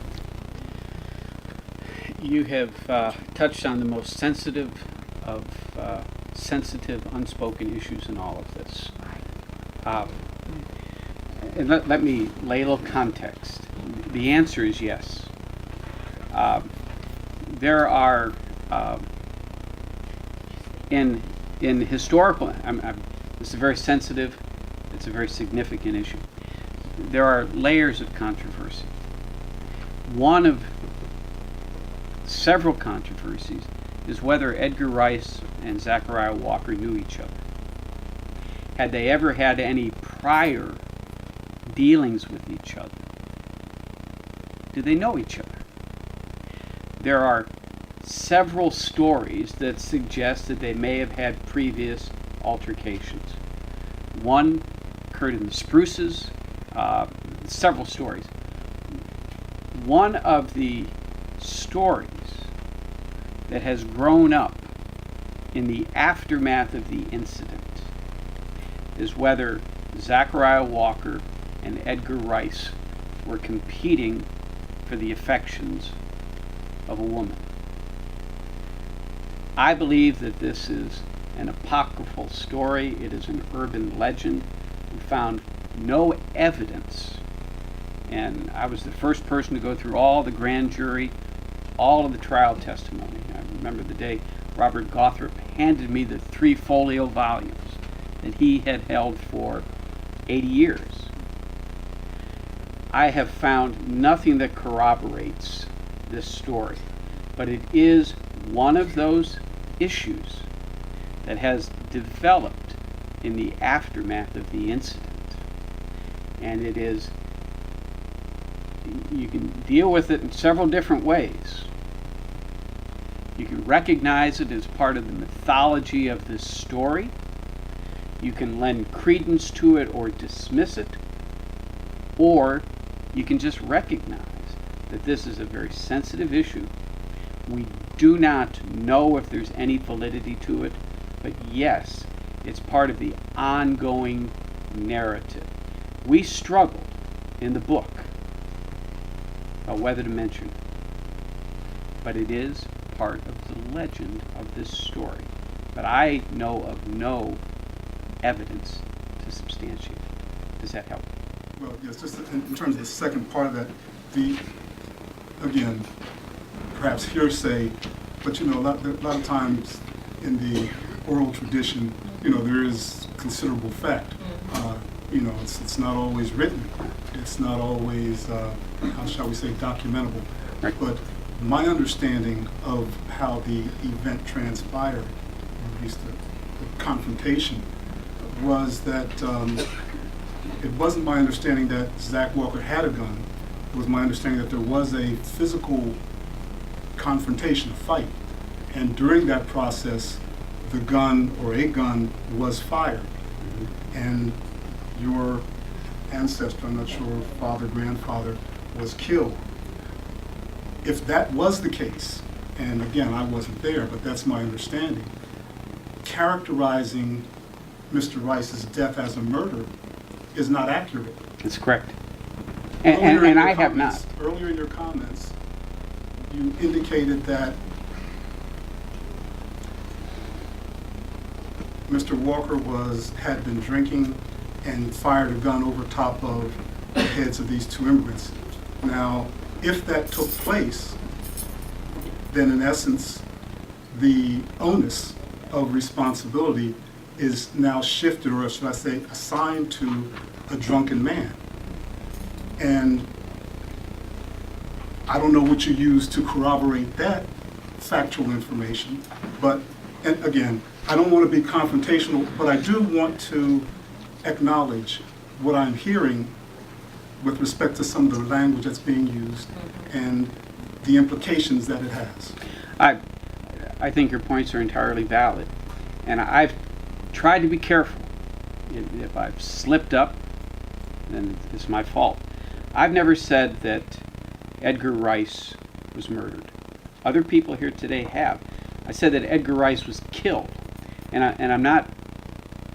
You have touched on the most sensitive of sensitive, unspoken issues in all of this. And let me lay a little context. The answer is yes. There are, in historical, this is very sensitive, it's a very significant issue. There are layers of controversy. One of several controversies is whether Edgar Rice and Zachariah Walker knew each other. Had they ever had any prior dealings with each other? Do they know each other? There are several stories that suggest that they may have had previous altercations. One occurred in the Spruces, several stories. One of the stories that has grown up in the aftermath of the incident is whether Zachariah Walker and Edgar Rice were competing for the affections of a woman. I believe that this is an apocryphal story. It is an urban legend. We found no evidence, and I was the first person to go through all the grand jury, all of the trial testimony. I remember the day Robert Gothrop handed me the 3 folio volumes that he had held for 80 years. I have found nothing that corroborates this story, but it is one of those issues that has developed in the aftermath of the incident. And it is, you can deal with it in several different ways. You can recognize it as part of the mythology of this story. You can lend credence to it or dismiss it. Or you can just recognize that this is a very sensitive issue. We do not know if there's any validity to it, but yes, it's part of the ongoing narrative. We struggled in the book about whether to mention it, but it is part of the legend of this story. But I know of no evidence to substantiate it. Does that help? Well, yes, just in terms of the second part of that, again, perhaps hearsay, but a lot of times in the oral tradition, there is considerable fact. It's not always written. It's not always, how shall we say, documentable. Right. But my understanding of how the event transpired, or at least the confrontation, was that it wasn't my understanding that Zach Walker had a gun. It was my understanding that there was a physical confrontation, a fight, And during that process, the gun or a gun was fired. And your ancestor, I'm not sure, father, grandfather, was killed. If that was the case, and again, I wasn't there, but that's my understanding, characterizing Mr. Rice's death as a murder is not accurate. That's correct. And I have not. Earlier in your comments, you indicated that Mr. Walker had been drinking and fired a gun over top of the heads of these two immigrants. Now, if that took place, then in essence, the onus of responsibility is now shifted, or should I say, assigned to a drunken man. And I don't know what you use to corroborate that factual information, but, and again, I don't want to be confrontational, but I do want to acknowledge what I'm hearing with respect to some of the language that's being used and the implications that it has. I think your points are entirely valid, and I've tried to be careful. If I've slipped up, then it's my fault. I've never said that Edgar Rice was murdered. Other people here today have. I said that Edgar Rice was killed, and I'm not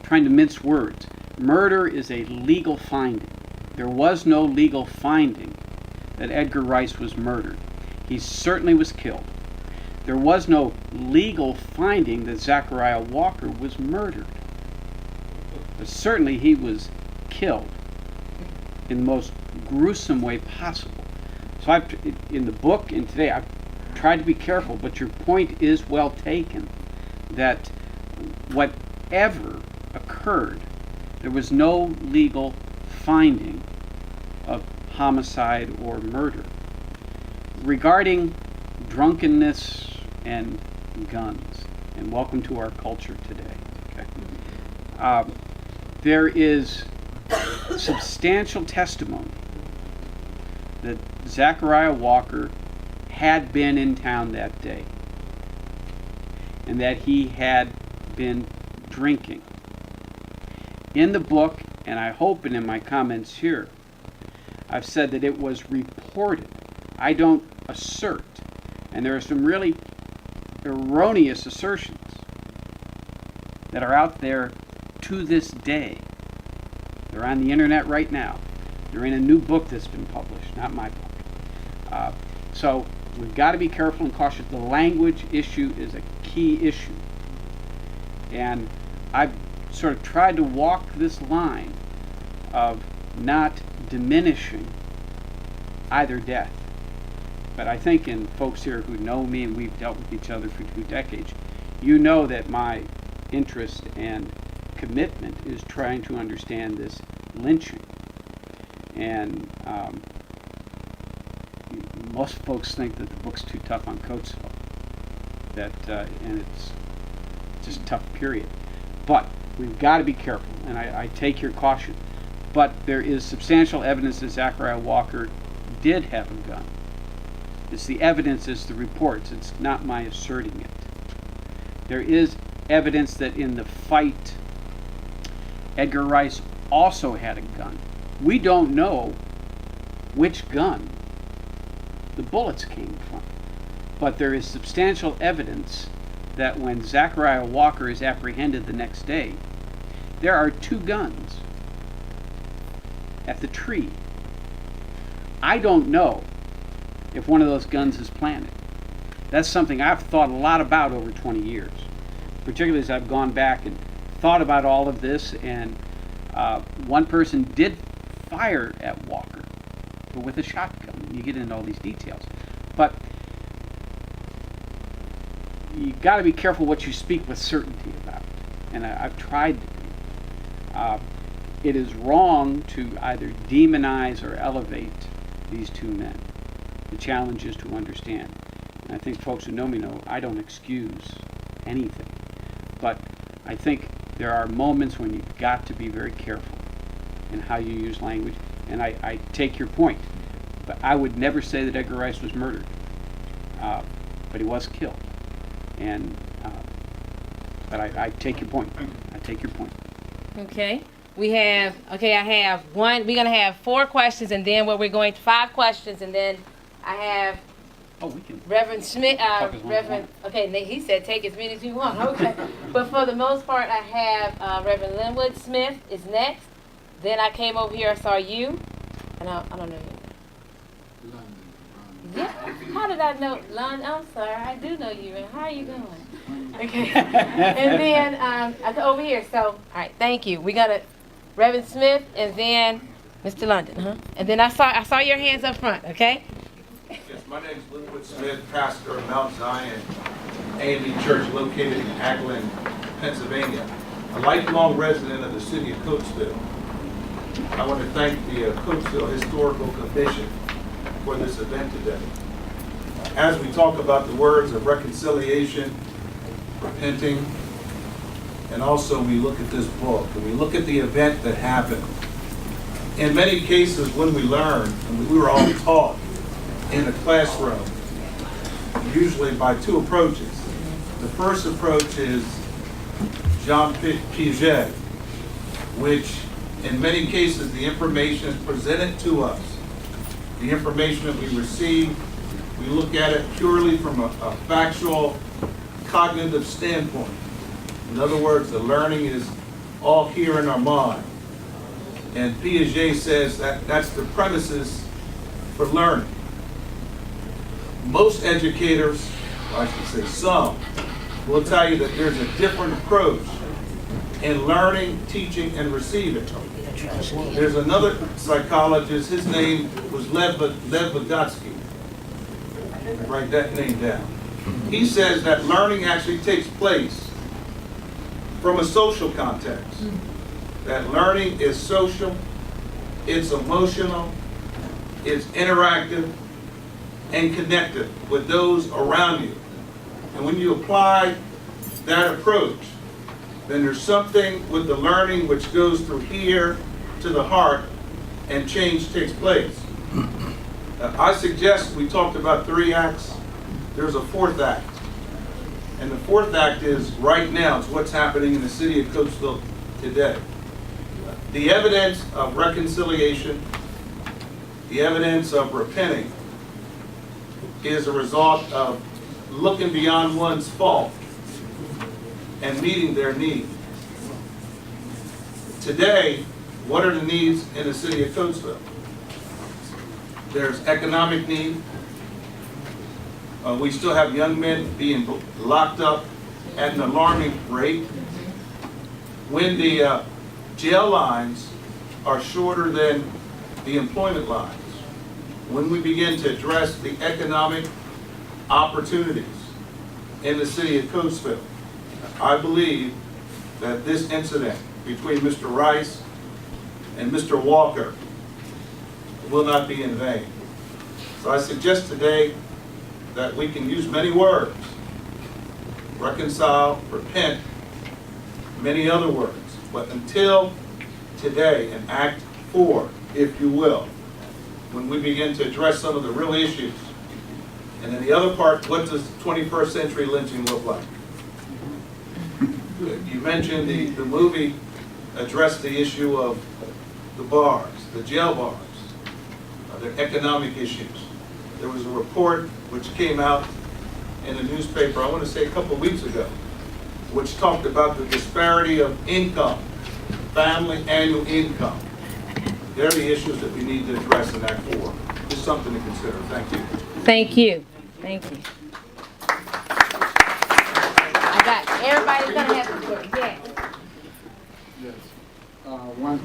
trying to mince words. Murder is a legal finding. There was no legal finding that Edgar Rice was murdered. He certainly was killed. There was no legal finding that Zachariah Walker was murdered. But certainly he was killed in the most gruesome way possible. So in the book and today, I've tried to be careful, but your point is well taken, that whatever occurred, there was no legal finding of homicide or murder. Regarding drunkenness and guns, and welcome to our culture today, okay? There is substantial testimony that Zachariah Walker had been in town that day and that he had been drinking. In the book, and I hope and in my comments here, I've said that it was reported. I don't assert. And there are some really erroneous assertions that are out there to this day. They're on the internet right now. They're in a new book that's been published, not my book. So we've got to be careful and cautious. The language issue is a key issue. And I've sort of tried to walk this line of not diminishing either death. But I think in folks here who know me, and we've dealt with each other for 2 decades, you know that my interest and commitment is trying to understand this lynching. And most folks think that the book's too tough on Coatesville, and it's just a tough period. But we've got to be careful, and I take your caution. But there is substantial evidence that Zachariah Walker did have a gun. It's the evidence, it's the reports, it's not my asserting it. There is evidence that in the fight, Edgar Rice also had a gun. We don't know which gun the bullets came from, but there is substantial evidence that when Zachariah Walker is apprehended the next day, there are 2 guns at the tree. I don't know if one of those guns is planted. That's something I've thought a lot about over 20 years, particularly as I've gone back and thought about all of this, and one person did fire at Walker, but with a shotgun. You get into all these details. But you've got to be careful what you speak with certainty about, and I've tried to be. It is wrong to either demonize or elevate these 2 men. The challenge is to understand. And I think folks who know me know I don't excuse anything. But I think there are moments when you've got to be very careful in how you use language. And I take your point. But I would never say that Edgar Rice was murdered. But he was killed. And but I take your point. I take your point. Okay. We have, okay, I have one, we're going to have 4 questions, and then we're going to 5 questions, and then I have Reverend Smith, Reverend, okay, he said take as many as you want, okay. But for the most part, I have Reverend Linwood Smith is next. Then I came over here, I saw you, and I don't know you. Yeah, how did I know? I'm sorry, I do know you. How are you doing? Okay. And then I go over here, so, all right, thank you. We got a Reverend Smith, and then Mr. London, huh? And then I saw your hands up front, okay? Yes, my name is Linwood Smith, pastor of Mount Zion AME Church located in Ackland, Pennsylvania. A lifelong resident of the city of Coatesville. I want to thank the Coatesville Historical Commission for this event today. As we talk about the words of reconciliation, repenting, and also we look at this book and we look at the event that happened. In many cases when we learn, and we were all taught in a classroom, usually by 2 approaches. The first approach is Jean Piaget, which in many cases the information presented to us, the information that we receive, we look at it purely from a factual, cognitive standpoint. In other words, the learning is all here in our mind. And Piaget says that that's the premises for learning. Most educators, I should say some, will tell you that there's a different approach in learning, teaching, and receiving. There's another psychologist, his name was Lev Vygotsky. Write that name down. He says that learning actually takes place from a social context. That learning is social, it's emotional, it's interactive, and connected with those around you. And when you apply that approach, then there's something with the learning which goes through here to the heart, and change takes place. I suggest we talked about 3 acts. There's a 4th act. And the 4th act is right now, it's what's happening in the city of Coatesville today. The evidence of reconciliation, the evidence of repenting, is a result of looking beyond one's fault and meeting their need. Today, what are the needs in the city of Coatesville? There's economic need. We still have young men being locked up at an alarming rate. When the jail lines are shorter than the employment lines. When we begin to address the economic opportunities in the city of Coatesville, I believe that this incident between Mr. Rice and Mr. Walker will not be in vain. So I suggest today that we can use many words, reconcile, repent, many other words, but until today in Act 4, if you will, when we begin to address some of the real issues, and then the other part, what does 21st century lynching look like? You mentioned the movie addressed the issue of the bars, the jail bars, their economic issues. There was a report which came out in the newspaper, I want to say a couple of weeks ago, which talked about the disparity of income, family annual income. They're the issues that we need to address in Act 4. Just something to consider. Thank you. Thank you. Thank you. I got everybody's gonna have to work. Yes.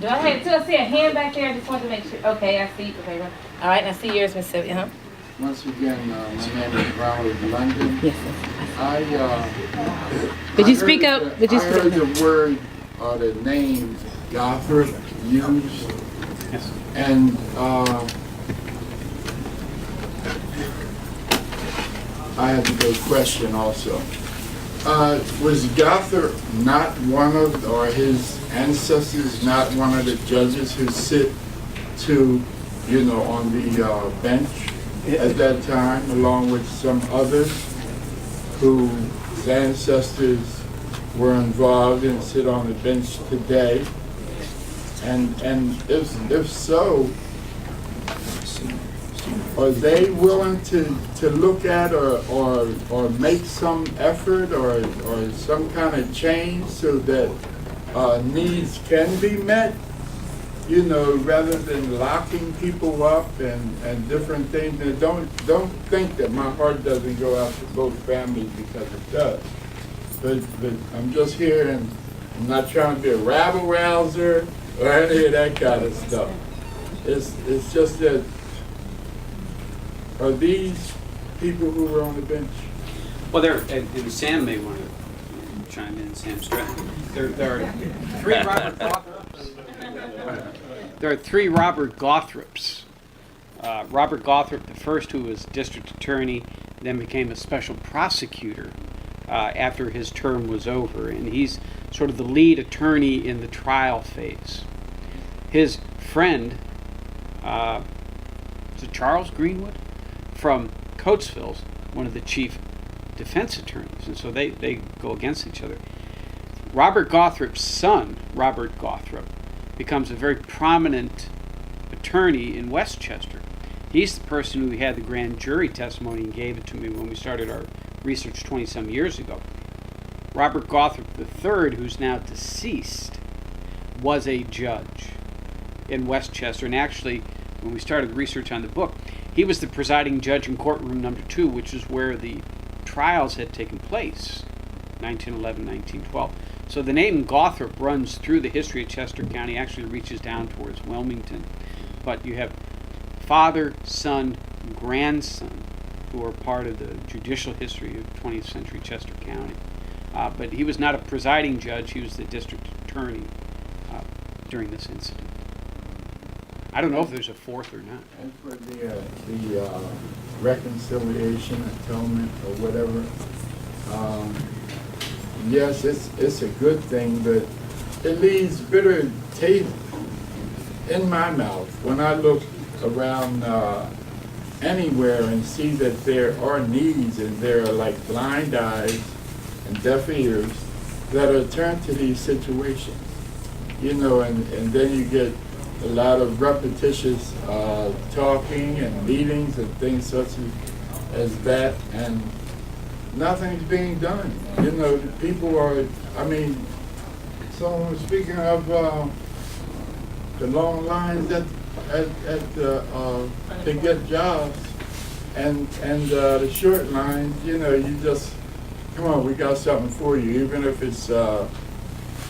Do I see a hand back there? I just want to make sure. Okay, I see. Okay, all right. I see yours, Miss Sylvia. Huh? Once again, my name is Ronald London. Yes, sir. Did you speak up? Did you I heard the word or the name Gothard used. Yes. And I have a good question also. Was Gothard not one of, or his ancestors not one of the judges who sit to, you know, on the bench at that time, along with some others who his ancestors were involved and sit on the bench today? And if so, are they willing to look at or make some effort or some kind of change so that needs can be met? You know, rather than locking people up and different things. Now, don't think that my heart doesn't go out to both families, because it does. But I'm just here, and I'm not trying to be a rabble rouser or any of that kind of stuff. It's just that, are these people who were on the bench? Well, and Sam may want to chime in. Sam Stratton. There are three Robert Gothrops. There are three Robert Gothrops. Robert Gothrop, the first, who was district attorney, then became a special prosecutor after his term was over, and he's sort of the lead attorney in the trial phase. His friend, is it Charles Greenwood, from Coatesville, one of the chief defense attorneys, and so they go against each other. Robert Gothrop's son, Robert Gothrop, becomes a very prominent attorney in Westchester. He's the person who had the grand jury testimony and gave it to me when we started our research 20-some years ago. Robert Gothrop III, who's now deceased, was a judge in Westchester, and actually, when we started the research on the book, he was the presiding judge in courtroom number 2, which is where the trials had taken place, 1911, 1912. So the name Gothrop runs through the history of Chester County, actually reaches down towards Wilmington. But you have father, son, grandson, who are part of the judicial history of 20th century Chester County. But he was not a presiding judge, he was the district attorney during this incident. I don't know if there's a fourth or not. And for the reconciliation, atonement, or whatever, yes, it's a good thing, but it leaves bitter taste in my mouth when I look around anywhere and see that there are needs, and there are like blind eyes and deaf ears that are turned to these situations. You know, and then you get a lot of repetitious talking and meetings and things such as that, and nothing's being done. You know, the people are, I mean, someone was speaking of the long lines to get jobs, and the short lines, you know, you just, come on, we got something for you, even if it's,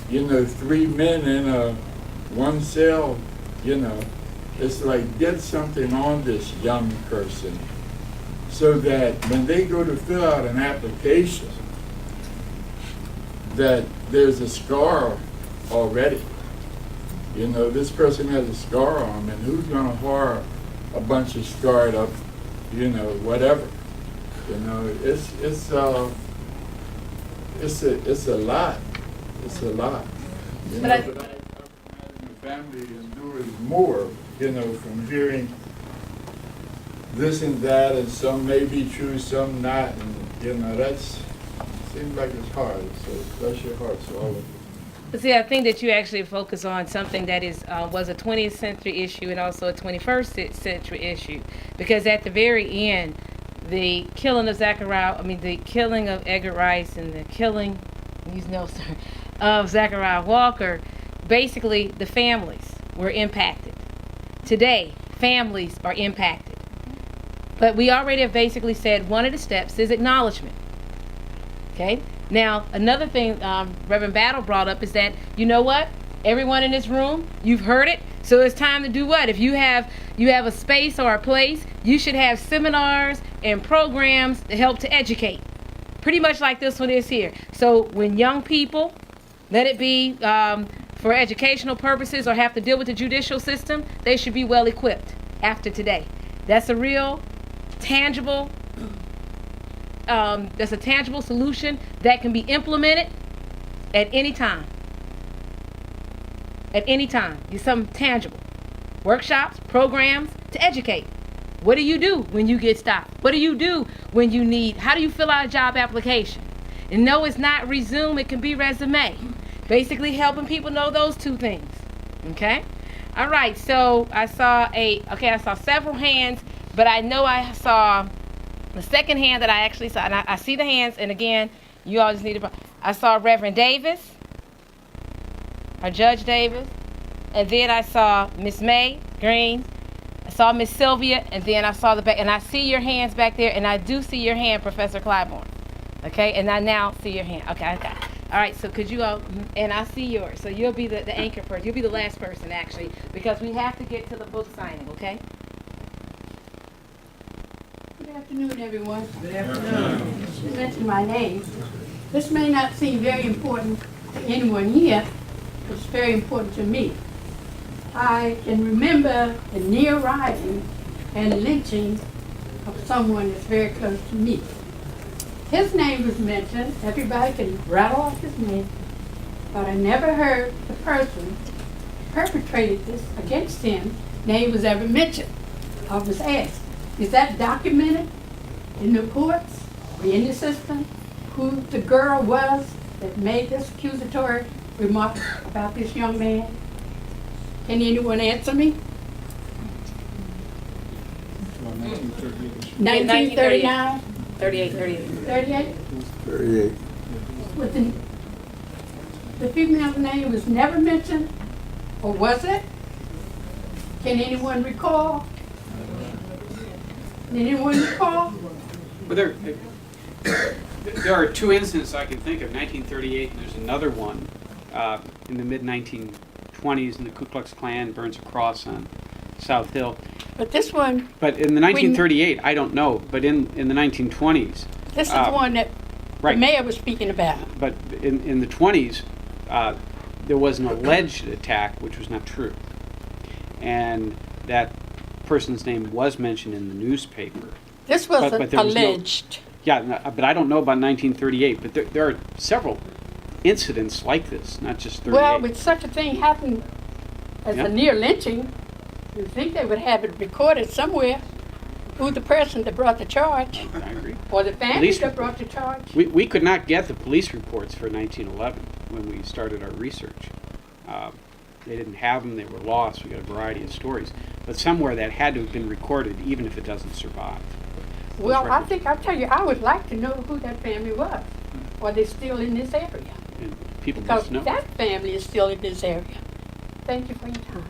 you know, 3 men in one cell. You know, it's like, get something on this young person so that when they go to fill out an application, that there's a scar already. You know, this person has a scar on them, and who's going to hire a bunch of scarred up, you know, whatever. You know, it's a lot. It's a lot. You know, but the family endures more, you know, from hearing this and that, and some may be true, some not, and you know, that's seems like it's hard. So bless your hearts, all of you. But see, I think that you actually focus on something that is was a 20th century issue and also a 21st century issue, because at the very end, the killing of the killing of Edgar Rice and the killing, of Zachariah Walker, basically the families were impacted. Today, families are impacted. But we already have basically said one of the steps is acknowledgement. Okay? Now, another thing Reverend Battle brought up is that, you know what? Everyone in this room, you've heard it. So it's time to do what? If you have a space or a place, you should have seminars and programs to help to educate. Pretty much like this one is here. So when young people, let it be for educational purposes or have to deal with the judicial system, they should be well equipped after today. That's a real tangible that's a tangible solution that can be implemented at any time. At any time. It's something tangible. Workshops, programs to educate. What do you do when you get stopped? What do you do when you need, how do you fill out a job application? And no, it's not resume, it can be resume. Basically helping people know those two things. Okay? All right, so I saw several hands, but I know I saw the second hand that I actually saw, and I see the hands, and again, you all just need to, I saw Reverend Davis, or Judge Davis, and then I saw Miss May Green, I saw Miss Sylvia, and then I saw the back, and I see your hands back there, and I do see your hand, Professor Clybourne. Okay, and I now see your hand. Okay. All right, so could you all, and I see yours, so you'll be the anchor person. You'll be the last person, actually, because we have to get to the book signing, okay? Good afternoon, everyone. Good afternoon. You mentioned my name. This may not seem very important to anyone here, but it's very important to me. I can remember the near rising and lynching of someone that's very close to me. His name was mentioned. Everybody can rattle off his name, but I never heard the person who perpetrated this against him name was ever mentioned. I was asked, is that documented in the courts or in the system, who the girl was that made this accusatory remark about this young man? Can anyone answer me? 1939? 38? With the female's name was never mentioned, or was it? Can anyone recall? Can anyone recall? Well, there are two incidents I can think of, 1938, and there's another one in the mid-1920s, in the Ku Klux Klan burns a cross on South Hill. But this one... But in the 1938, I don't know, but in the 1920s... This is the one that the mayor was speaking about. But in the 20s, there was an alleged attack, which was not true. And that person's name was mentioned in the newspaper. This wasn't alleged. But I don't know about 1938, but there are several incidents like this, not just 38. Well, with such a thing happened as a near lynching, you'd think they would have it recorded somewhere, who the person that brought the charge. I agree. Or the family that brought the charge. We could not get the police reports for 1911 when we started our research. They didn't have them, they were lost, we got a variety of stories. But somewhere that had to have been recorded, even if it doesn't survive. Well, I'll tell you, I would like to know who that family was. Are they still in this area? And people because must know. That family is still in this area. Thank you for your time.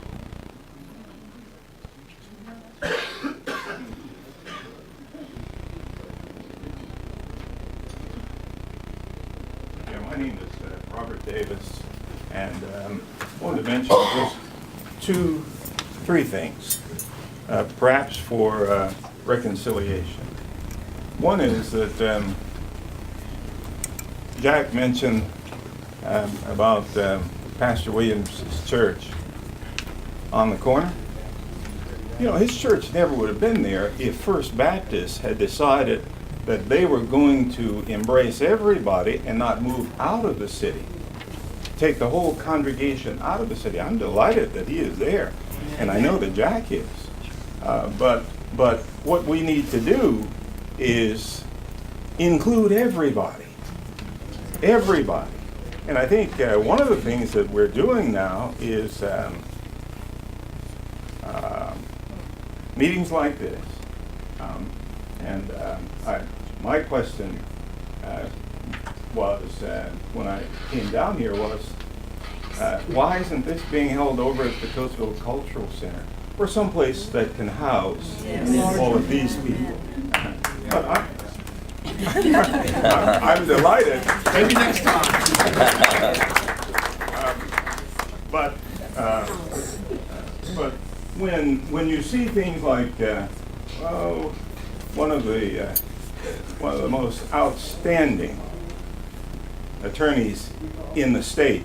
My name is Robert Davis, and I wanted to mention just three things, perhaps for reconciliation. One is that Jack mentioned about Pastor Williams' church on the corner. You know, his church never would have been there if First Baptist had decided that they were going to embrace everybody and not move out of the city, take the whole congregation out of the city. I'm delighted that he is there, and I know that Jack is. But what we need to do is include everybody. Everybody. And I think one of the things that we're doing now is meetings like this. My question was, when I came down here, was why isn't this being held over at the Coatesville Cultural Center, or someplace that can house all of these people? But I'm delighted. Maybe next time. But when you see things like one of the most outstanding attorneys in the state,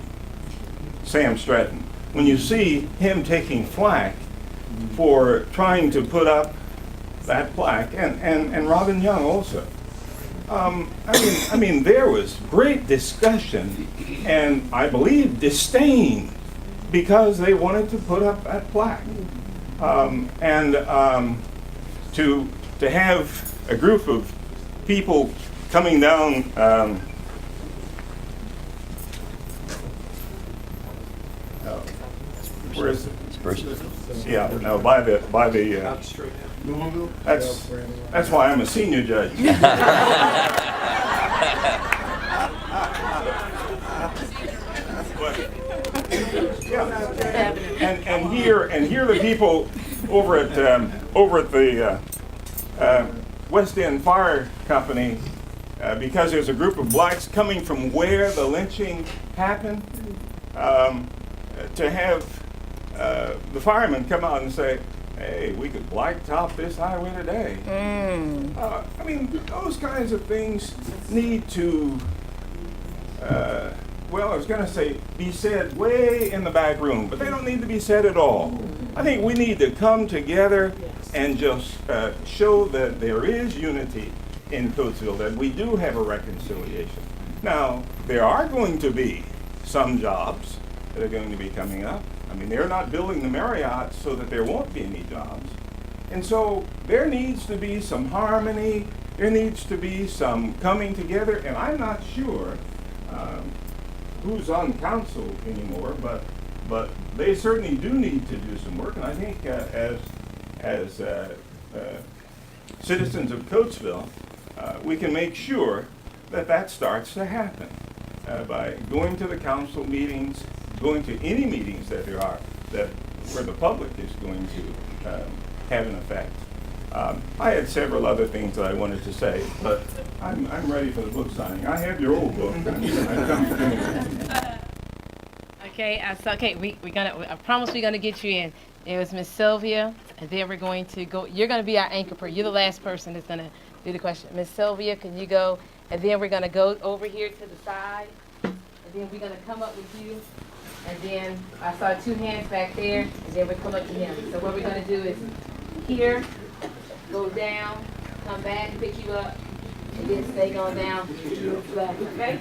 Sam Stratton, when you see him taking flack for trying to put up that plaque, and Robin Young also. I mean, there was great discussion and I believe disdain because they wanted to put up that plaque. To have a group of people coming down Where is it? First. Yeah, no, by the. That's why I'm a senior judge. And here the people over at the West End Fire Company, because there's a group of blacks coming from where the lynching happened, to have the firemen come out and say, hey, we could blacktop this highway today. I mean, those kinds of things need to, well, I was going to say be said way in the back room, but they don't need to be said at all. I think we need to come together and just show that there is unity in Coatesville, that we do have a reconciliation. Now, there are going to be some jobs that are going to be coming up. I mean, they're not building the Marriott so that there won't be any jobs. And so there needs to be some harmony, there needs to be some coming together, and I'm not sure who's on council anymore, but they certainly do need to do some work, and I think as citizens of Coatesville, we can make sure that that starts to happen by going to the council meetings, going to any meetings that there are where the public is going to have an effect. I had several other things that I wanted to say, but I'm ready for the book signing. I have your old book. Okay, I promise we're gonna get you in. It was Miss Sylvia, and then we're going to go. You're gonna be our anchor person. You're the last person that's gonna do the question. Miss Sylvia, can you go? And then we're gonna go over here to the side, and then we're gonna come up with you. And then I saw 2 hands back there, and then we come up to him. So what we're gonna do is here, go down, come back, pick you up, and then stay going down. Okay?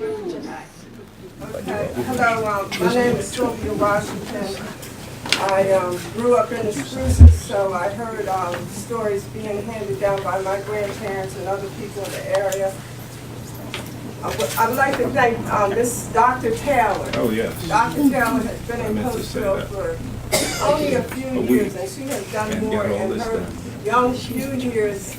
Okay. Hello, my name is Sylvia Washington. I grew up in the Spruces, so I heard stories being handed down by my grandparents and other people in the area. I would like to thank Miss Dr. Taylor. Oh, yes. Dr. Taylor has been in Coatesville for only a few years, and she has done more in her young few years,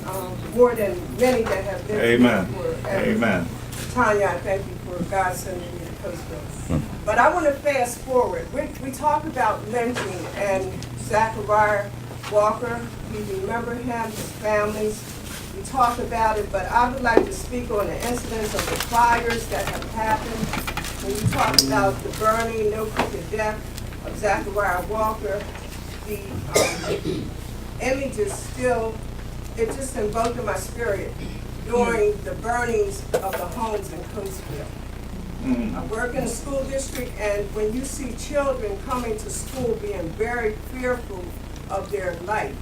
more than many that have been Amen. For Amen. Tanya, I thank you for God sending me to Coatesville. But I want to fast forward. We talk about lynching and Zachariah Walker. We remember him, his families. We talk about it, but I would like to speak on the incidents of the fires that have happened. When you talk about the burning, no crooked death of Zachariah Walker, the image is still, it just invoked in my spirit during the burnings of the homes in Coatesville. I work in a school district, and when you see children coming to school being very fearful of their life,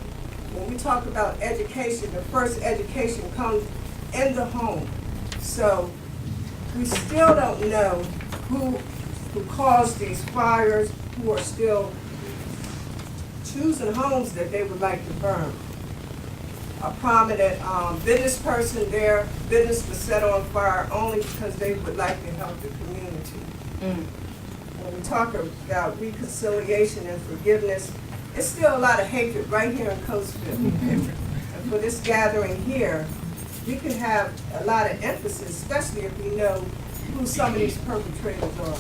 when we talk about education, the first education comes in the home. So we still don't know who caused these fires, who are still choosing homes that they would like to burn. A prominent business person, their business was set on fire only because they would like to help the community. When we talk about reconciliation and forgiveness, there's still a lot of hatred right here in Coatesville. And for this gathering here, we can have a lot of emphasis, especially if we know who some of these perpetrators are.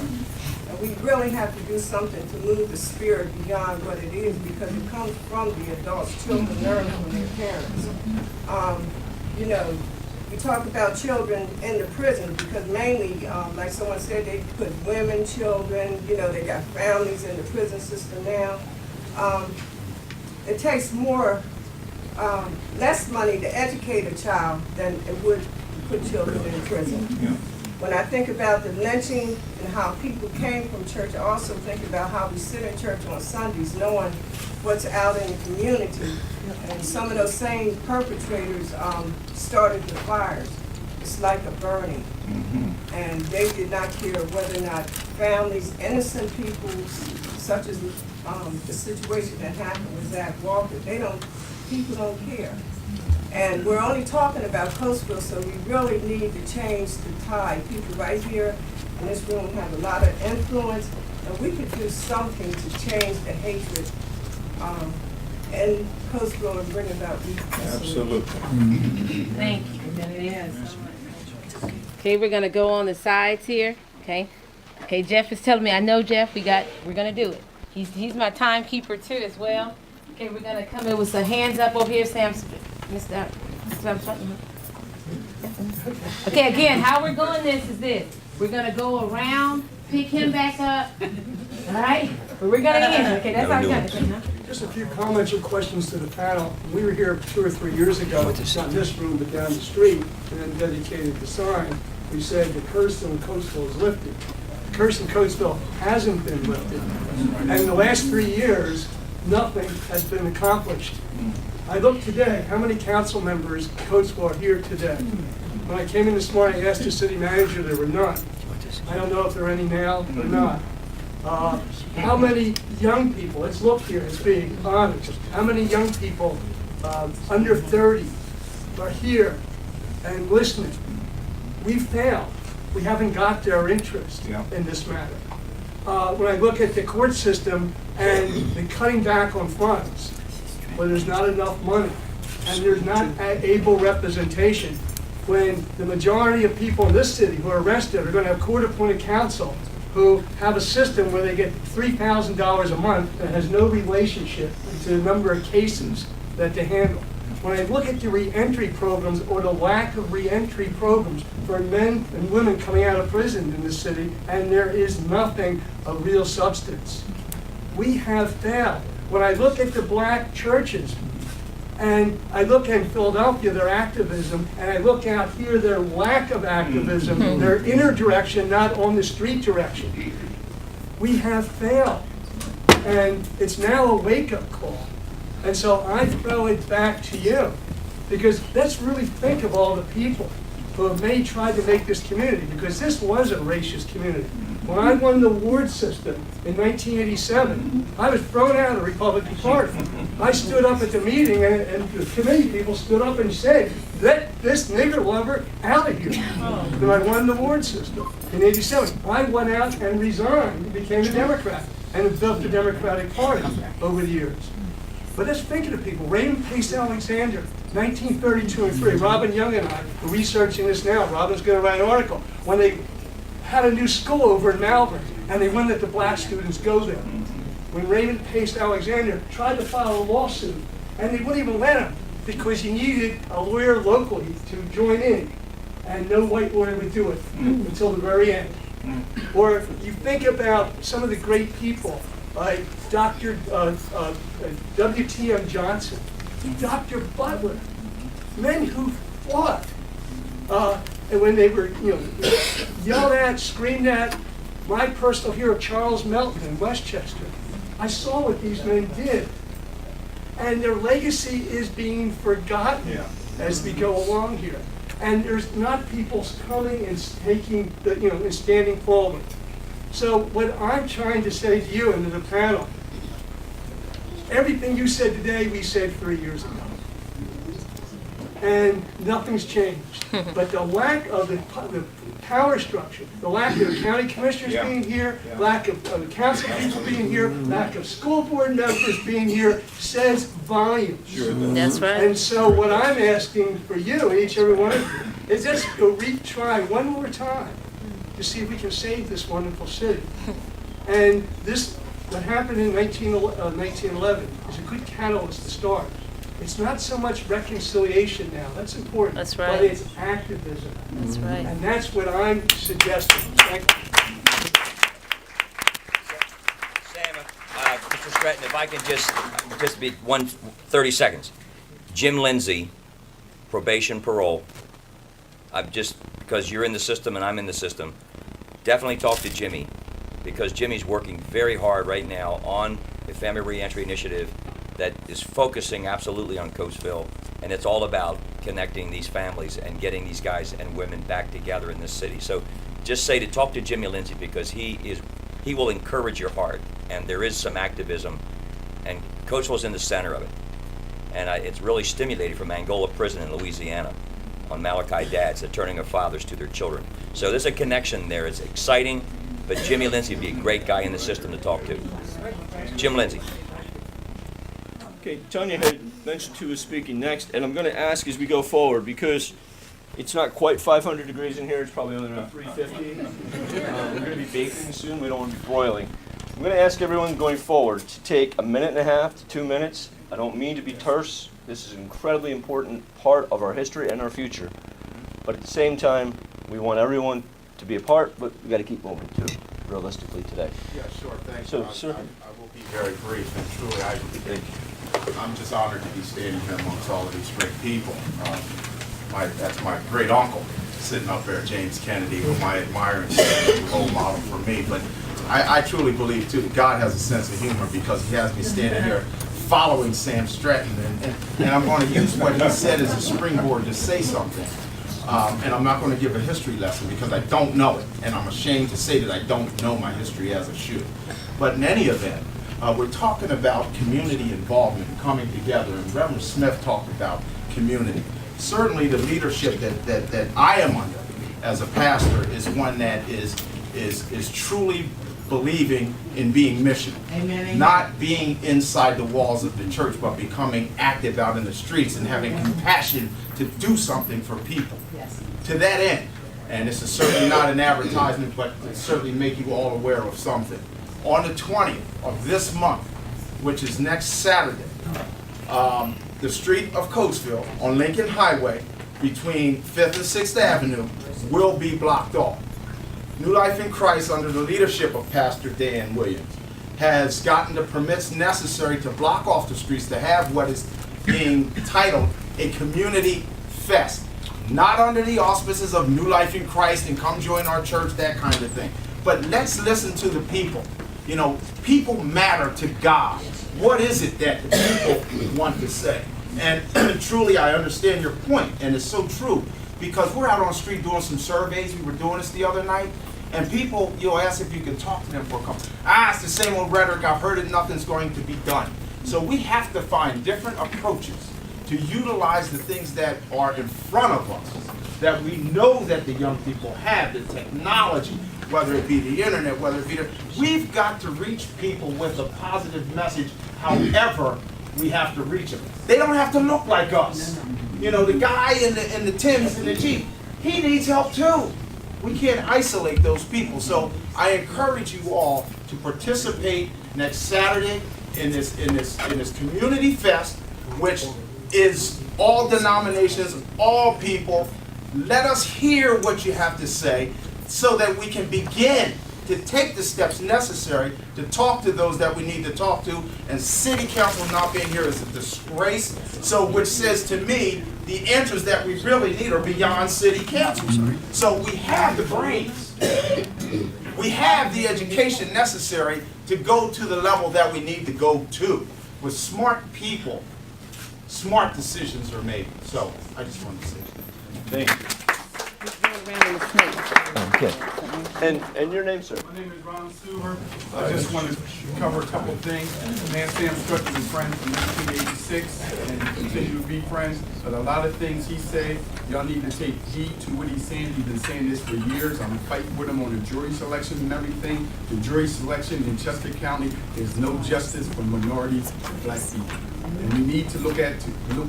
And we really have to do something to move the spirit beyond what it is, because it comes from the adults. Children learn from their parents. You know, we talk about children in the prison because mainly, like someone said, they put women, children, you know, they got families in the prison system now. It takes less money to educate a child than it would put children in prison. When I think about the lynching and how people came from church, I also think about how we sit in church on Sundays knowing what's out in the community. And some of those same perpetrators started the fires. It's like a burning. And they did not care whether or not families, innocent people, such as the situation that happened with Zach Walker, people don't care. And we're only talking about Coatesville, so we really need to change the tide. People right here in this room have a lot of influence, and we could do something to change the hatred in Coatesville and bring about reconciliation. Absolutely. Thank you. Okay, we're gonna go on the sides here. Okay. Okay, Jeff is telling me. I know Jeff. We're gonna do it. He's my timekeeper too as well. Okay, we're gonna come in with some hands up over here, Sam. Mr. Okay, again, how we're going this is this. We're gonna go around, pick him back up. All right? But we're gonna end. Okay, that's how we're gonna. Just a few comments or questions to the panel. We were here 2 or 3 years ago, not in this room, but down the street, and then dedicated the sign. We said the curse on Coatesville is lifted. The curse in Coatesville hasn't been lifted. And in the last 3 years, nothing has been accomplished. I looked today, how many council members in Coatesville are here today? When I came in this morning, I asked the city manager, there were none. I don't know if there are any now or not. How many young people, let's look here, let's be honest, how many young people under 30 are here and listening? We failed. We haven't got their interest in this matter. When I look at the court system and the cutting back on funds, where there's not enough money and there's not able representation, when the majority of people in this city who are arrested are going to have court-appointed counsel who have a system where they get $3,000 a month that has no relationship to the number of cases that they handle. When I look at the reentry programs or the lack of reentry programs for men and women coming out of prison in this city, and there is nothing of real substance. We have failed. When I look at the black churches, and I look in Philadelphia, their activism, and I look out here, their lack of activism, their inner direction, not on the street direction. We have failed. And it's now a wake-up call. And so I throw it back to you, because let's really think of all the people who have tried to make this community, because this was a racist community. When I won the ward system in 1987, I was thrown out of the Republican Party. I stood up at the meeting, and the committee people stood up and said, "Let this nigger lover out of here." When I won the ward system in '87, I went out and resigned and became a Democrat and have built the Democratic Party over the years. But let's think of the people. Raymond Pace Alexander, 1932 and 3. Robin Young and I are researching this now. Robin's going to write an article. When they had a new school over in Malvern, and they wouldn't let the black students go there. When Raymond Pace Alexander tried to file a lawsuit, and they wouldn't even let him, because he needed a lawyer locally to join in, and no white lawyer would do it until the very end. Or you think about some of the great people, like Dr. W.T.M. Johnson, Dr. Butler, men who fought. And when they were, yelled at, screamed at, my personal hero, Charles Melton in Westchester, I saw what these men did. And their legacy is being forgotten as we go along here. And there's not people coming and taking the, and standing forward. So what I'm trying to say to you and to the panel, everything you said today, we said 3 years ago. And nothing's changed. But the lack of the power structure, the lack of the county commissioners being here, lack of the council people being here, lack of school board members being here, says volumes. That's right. And so what I'm asking for you, each and every one of you, is just go retry one more time to see if we can save this wonderful city. And this, what happened in 1911 is a good catalyst to start. It's not so much reconciliation now, that's important. That's right. But it's activism. That's right. And that's what I'm suggesting. Thank you. Sam, Mr. Stratton, if I can just be 30 seconds. Jim Lindsay, probation, parole. Because you're in the system and I'm in the system, definitely talk to Jimmy, because Jimmy's working very hard right now on the Family Reentry Initiative that is focusing absolutely on Coatesville, and it's all about connecting these families and getting these guys and women back together in this city. So just say to talk to Jimmy Lindsay, because he will encourage your heart, and there is some activism, and Coatesville's in the center of it. And it's really stimulated from Angola Prison in Louisiana on Malachi dads, the turning of fathers to their children. So there's a connection there. It's exciting. but Jimmy Lindsay would be a great guy in the system to talk to. Jim Lindsay. Okay, Tanya had mentioned who was speaking next, and I'm going to ask as we go forward, because it's not quite 500 degrees in here, it's probably only around 350. We're going to be baking soon, we don't want to be broiling. I'm going to ask everyone going forward to take 1.5 minutes to 2 minutes. I don't mean to be terse, this is an incredibly important part of our history and our future. But at the same time, we want everyone to be a part, but we got to keep moving too, realistically today. Yeah, sure, thanks. So, sir. I will be very brief, and truly I think I'm just honored to be standing here amongst all of these great people. That's my great uncle sitting up there, James Kennedy, whom I admire and is a role model for me. But I truly believe too that God has a sense of humor, because he has me standing here following Sam Stratton, and I'm going to use what he said as a springboard to say something. And I'm not going to give a history lesson because I don't know it, and I'm ashamed to say that I don't know my history as I should. But in any event, we're talking about community involvement, coming together, and Reverend Smith talked about community. Certainly the leadership that I am under as a pastor is one that is truly believing in being missional. Amen. Not being inside the walls of the church, but becoming active out in the streets and having compassion to do something for people. Yes. To that end, and this is certainly not an advertisement, but it certainly make you all aware of something. On the 20th of this month, which is next Saturday, the street of Coatesville on Lincoln Highway between 5th and 6th Avenue will be blocked off. New Life in Christ, under the leadership of Pastor Dan Williams, has gotten the permits necessary to block off the streets to have what is being titled a community fest. Not under the auspices of New Life in Christ and come join our church, that kind of thing. But let's listen to the people. You know, people matter to God. What is it that the people want to say? And truly, I understand your point, and it's so true, because we're out on the street doing some surveys. We were doing this the other night, and people, you'll ask if you can talk to them for a couple. It's the same old rhetoric. I've heard it. Nothing's going to be done. So we have to find different approaches to utilize the things that are in front of us, that we know that the young people have, the technology, whether it be the internet, whether it be we've got to reach people with a positive message, however we have to reach them. They don't have to look like us. You know, the guy in the Timbs and the Jeep, he needs help too. We can't isolate those people. So I encourage you all to participate next Saturday in this community fest, which is all denominations, all people. Let us hear what you have to say so that we can begin to take the steps necessary to talk to those that we need to talk to. And city council not being here is a disgrace. So which says to me, the answers that we really need are beyond city councils. So we have the brains. We have the education necessary to go to the level that we need to go to. With smart people, smart decisions are made. So I just wanted to say that. Thank you. Okay. And your name, sir? My name is Ron Stewart. I just want to cover a couple of things. Man, Sam Stratton has been friends from 1986 and continue to be friends. But a lot of things he said, y'all need to take heed to what he's saying. He's been saying this for years. I'm fighting with him on the jury selection and everything. The jury selection in Chester County, there's no justice for minorities, black people. And we need to look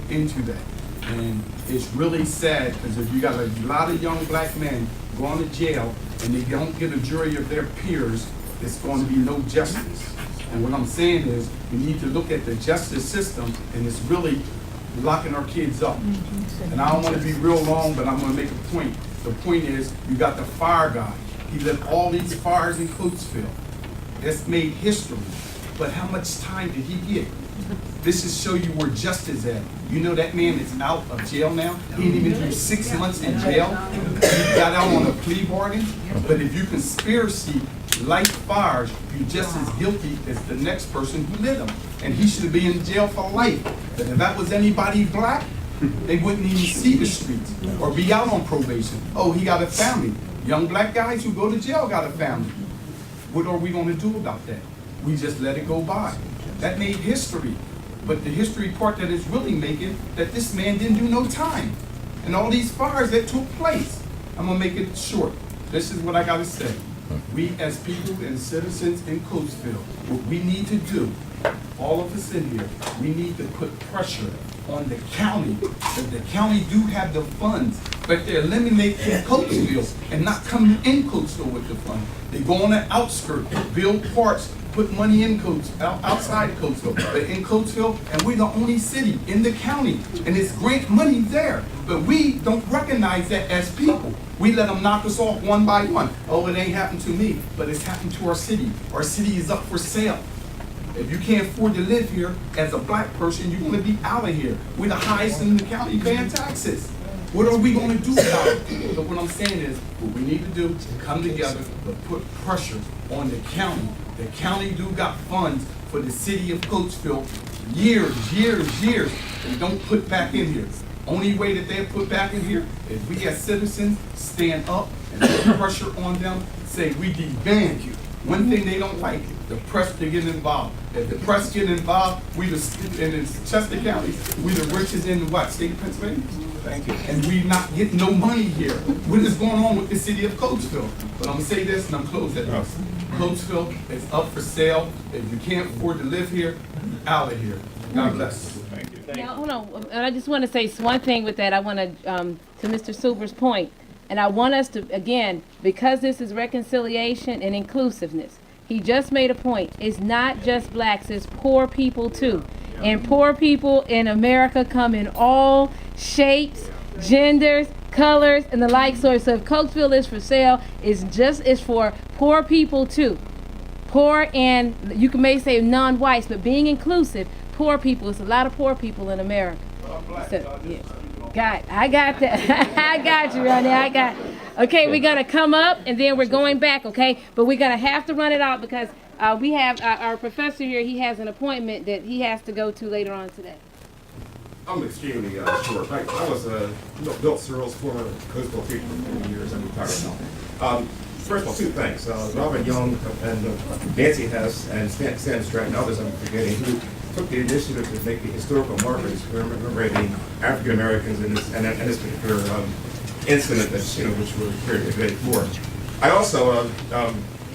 into that. And it's really sad because if you got a lot of young black men going to jail and they don't get a jury of their peers, there's going to be no justice. And what I'm saying is we need to look at the justice system, and it's really locking our kids up. And I don't want to be real long, but I'm going to make a point. The point is you got the fire guy. He lit all these fires in Coatesville. That's made history. But how much time did he get? This is show you where justice is at. You know that man is out of jail now. He didn't even do 6 months in jail. He got out on a plea bargain. But if you conspiracy light fires, you're just as guilty as the next person who lit them. And he should be in jail for life. But if that was anybody black, they wouldn't even see the streets or be out on probation. Oh, he got a family. Young black guys who go to jail got a family. What are we going to do about that? We just let it go by. That made history. But the history part that is really making that this man didn't do no time. And all these fires that took place. I'm going to make it short. This is what I got to say. We as people and citizens in Coatesville, what we need to do, all of us in here, we need to put pressure on the county, that the county do have the funds, but they eliminate in Coatesville and not coming in Coatesville with the fund. They go on the outskirts, build parks, put money in outside Coatesville, but in Coatesville, and we're the only city in the county, and there's grant money there, but we don't recognize that as people. We let them knock us off one by one. Oh, it ain't happened to me, but it's happened to our city. Our city is up for sale. If you can't afford to live here as a black person, you're gonna be out of here. We're the highest in the county paying taxes. What are we gonna do about it? But what I'm saying is, what we need to do is come together, but put pressure on the county. The county do got funds for the city of Coatesville years, and don't put back in here. Only way that they put back in here is we as citizens stand up and put pressure on them, say we demand you. One thing they don't like, the press to get involved. If the press get involved, we the, and in Chester County, we the richest in the what, state of Pennsylvania? Thank you. And we not getting no money here. What is going on with the city of Coatesville? But I'm gonna say this and I'm closed at this. Coatesville is up for sale. If you can't afford to live here, out of here. God bless. Thank you. Now, hold on. And I just want to say one thing with that. I want to Mr. Silver's point. And I want us to, again, because this is reconciliation and inclusiveness, he just made a point. It's not just blacks, it's poor people too. And poor people in America come in all shapes, genders, colors, and the like. So if Coatesville is for sale, it's for poor people too. Poor, and you may say non-whites, but being inclusive, poor people. It's a lot of poor people in America. So, yeah. I got that. I got you, Ronnie. I got. Okay, we're gonna come up and then we're going back. Okay, but we're gonna have to run it out because we have our professor here. He has an appointment that he has to go to later on today. I'm extremely short. I was Bill Searle's former Coatesville teacher for many years. I'm retired now. First of all, two things. Robin Young and Nancy Hess and Stan Stratton and others I'm forgetting who took the initiative to make the historical markers commemorating African Americans in this particular incident that's which we're here today for. I also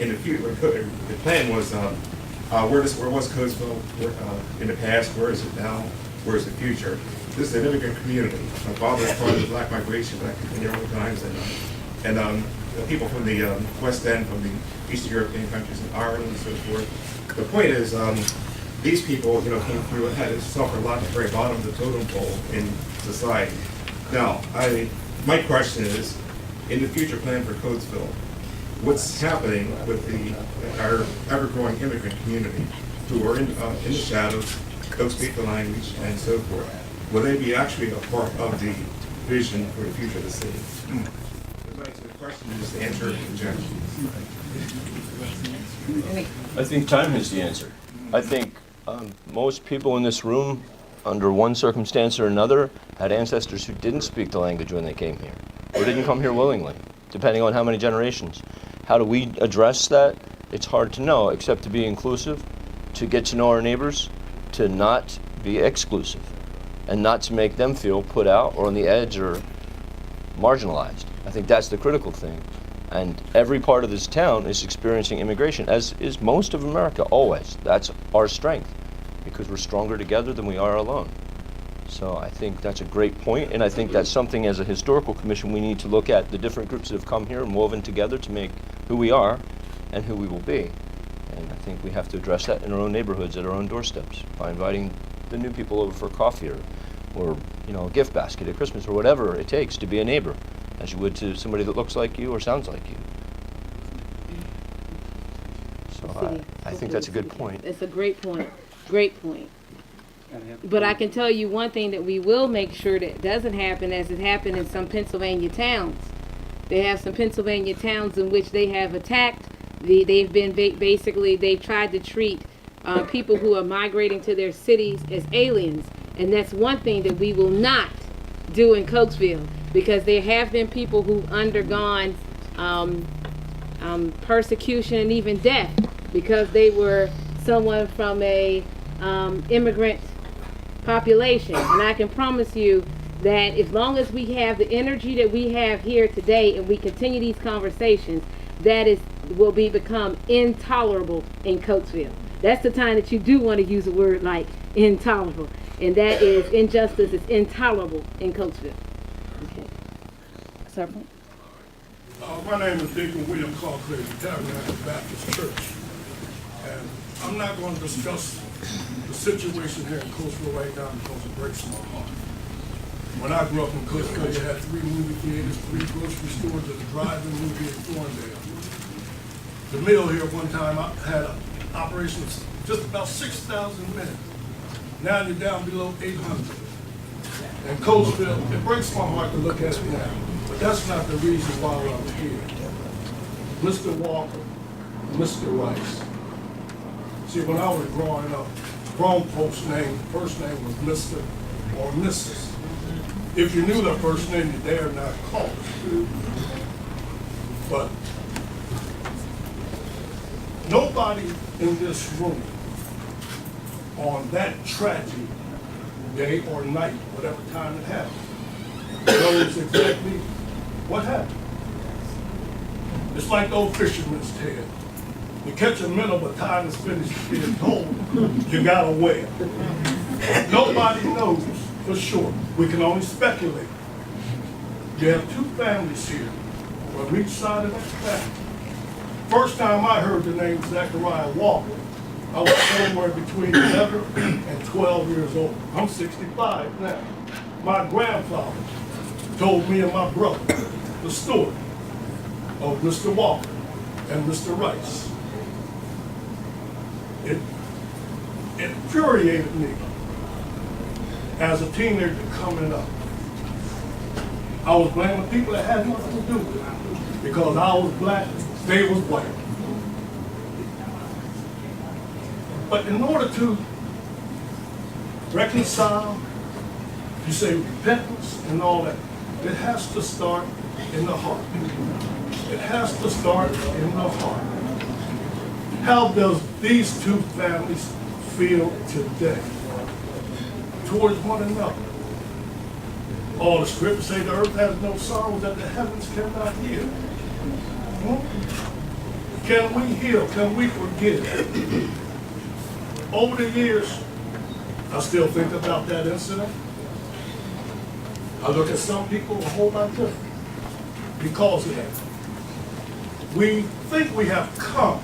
in the future the plan was where was Coatesville in the past, where is it now, where is the future? This is an immigrant community. My father was part of the Black migration back in the early times, and the people from the West End, from the Eastern European countries, and Ireland and so forth. The point is, these people, came through and had to suffer a lot at the very bottom of the totem pole in society. Now, my question is, in the future plan for Coatesville, what's happening with our ever-growing immigrant community who are in the shadows, don't speak the language, and so forth? Will they be actually a part of the vision for the future of the city? The question is the answer in general. I think time is the answer. I think most people in this room, under one circumstance or another, had ancestors who didn't speak the language when they came here, or didn't come here willingly, depending on how many generations. How do we address that? It's hard to know, except to be inclusive, to get to know our neighbors, to not be exclusive, and not to make them feel put out or on the edge or marginalized. I think that's the critical thing. And every part of this town is experiencing immigration, as is most of America, always. That's our strength, because we're stronger together than we are alone. So I think that's a great point, and I think that's something as a historical commission we need to look at the different groups that have come here and woven together to make who we are and who we will be. And I think we have to address that in our own neighborhoods, at our own doorsteps, by inviting the new people over for coffee or a gift basket at Christmas, or whatever it takes to be a neighbor, as you would to somebody that looks like you or sounds like you. So I think that's a good point. It's a great point. Great point. But I can tell you one thing that we will make sure that doesn't happen, as it happened in some Pennsylvania towns. They have some Pennsylvania towns in which they have attacked. They've been basically, they've tried to treat people who are migrating to their cities as aliens. And that's one thing that we will not do in Coatesville, because there have been people who've undergone persecution and even death because they were someone from a immigrant population. And I can promise you that as long as we have the energy that we have here today and we continue these conversations, that is will become intolerable in Coatesville. That's the time that you do want to use a word like intolerable. And that is injustice is intolerable in Coatesville. Okay. Sergeant? My name is Deacon William Clark, the Tabernacle Baptist Church. And I'm not going to discuss the situation here in Coatesville right now because it breaks my heart. When I grew up in Coatesville, you had 3 movie theaters, 3 grocery stores, and a drive-in movie in Thorndale. The mill here one time had an operation of just about 6,000 men. Now you're down below 800. And Coatesville, it breaks my heart to look at it now. But that's not the reason why I'm here. Mr. Walker, Mr. Rice. See, when I was growing up, grown folks' name, first name was Mr. or Mrs. If you knew their first name, you dared not call it. But nobody in this room on that tragic day or night, whatever time it happened, knows exactly what happened. It's like the old fisherman's tale. You catch a minnow, but time is finished being told. You got away. Nobody knows for sure. We can only speculate. You have 2 families here from each side of that family. First time I heard the name Zachariah Walker, I was somewhere between 11 and 12 years old. I'm 65 now. My grandfather told me and my brother the story of Mr. Walker and Mr. Rice. It infuriated me as a teenager coming up. I was blaming people that had nothing to do with it because I was black, they was white. But in order to reconcile, you say repentance and all that, it has to start in the heart. It has to start in the heart. How does these 2 families feel today towards one another? All the scriptures say the earth has no sorrow that the heavens cannot heal. Can we heal? Can we forgive? Over the years, I still think about that incident. I look at some people a whole lot different because of that. We think we have come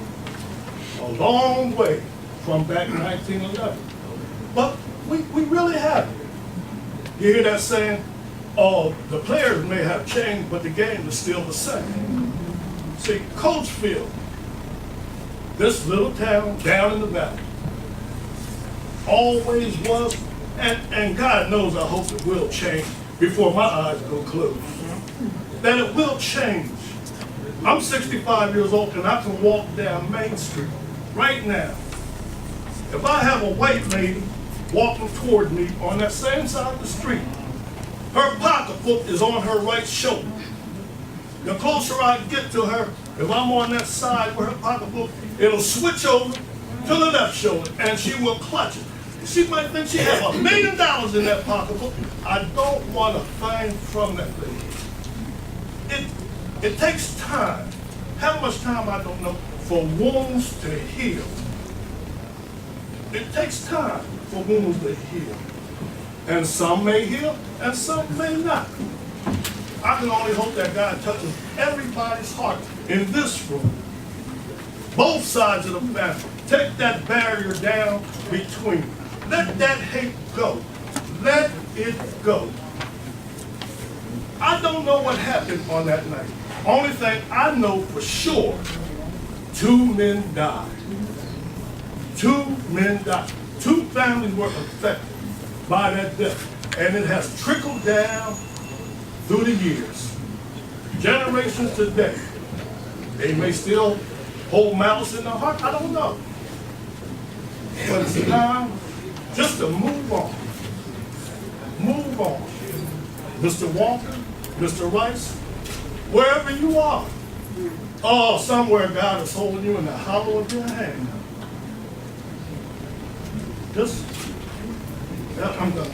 a long way from back in 1911, but we really haven't. You hear that saying, oh, the players may have changed, but the game is still the same. See, Coatesville, this little town down in the valley, always was, and God knows I hope it will change before my eyes go closed. That it will change. I'm 65 years old and I can walk down Main Street right now. If I have a white lady walking toward me on that same side of the street, her pocketbook is on her right shoulder. The closer I get to her, if I'm on that side where her pocketbook, it'll switch over to the left shoulder and she will clutch it. She might think she has $1 million in that pocketbook. I don't want a thing from that lady. It takes time. How much time, I don't know, for wounds to heal. It takes time for wounds to heal. And some may heal, and some may not. I can only hope that God touches everybody's heart in this room. Both sides of the family. Take that barrier down between. Let that hate go. Let it go. I don't know what happened on that night. Only thing I know for sure, 2 men died. 2 men died. 2 families were affected by that death. And it has trickled down through the years. Generations today, they may still hold malice in their heart. I don't know. But it's time just to move on. Move on. Mr. Walker, Mr. Rice, wherever you are. Oh, somewhere God is holding you in the hollow of your hand. Just, I'm done.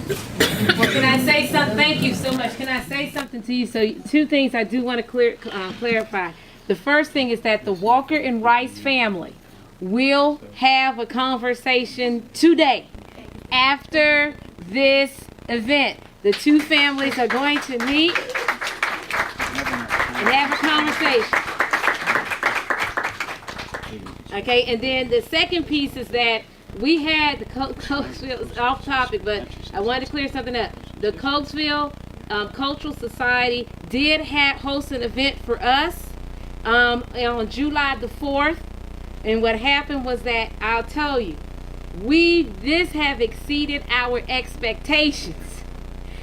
Well, can I say something? Thank you so much. Can I say something to you? So 2 things I do want to clarify. The first thing is that the Walker and Rice family will have a conversation today after this event. The two families are going to meet and have a conversation. Okay, and then the second piece is that we had the Coatesville, off topic, but I wanted to clear something up. The Coatesville Cultural Society did host an event for us on July the 4th. And what happened was that, I'll tell you, this have exceeded our expectations.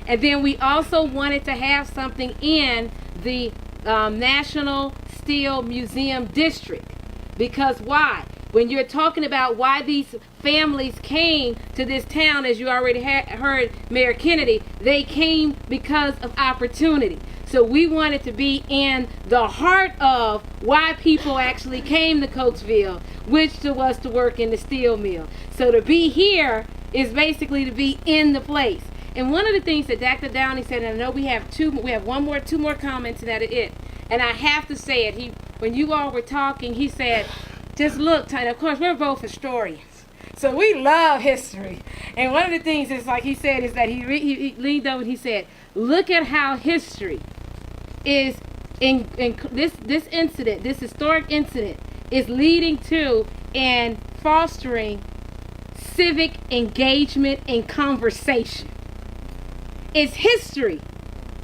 And then we also wanted to have something in the National Steel Museum District. Because why? When you're talking about why these families came to this town, as you already heard Mayor Kennedy, they came because of opportunity. So we wanted to be in the heart of why people actually came to Coatesville, which was to work in the steel mill. So to be here is basically to be in the place. And one of the things that Dr. Downey said, and I know we have two more comments, and that is it. And I have to say it. When you all were talking, he said, just look, Tanya, of course, we're both historians. So we love history. And one of the things is, like he said, is that he leaned over and he said, look at how history is in this incident, this historic incident, is leading to and fostering civic engagement and conversation. It's history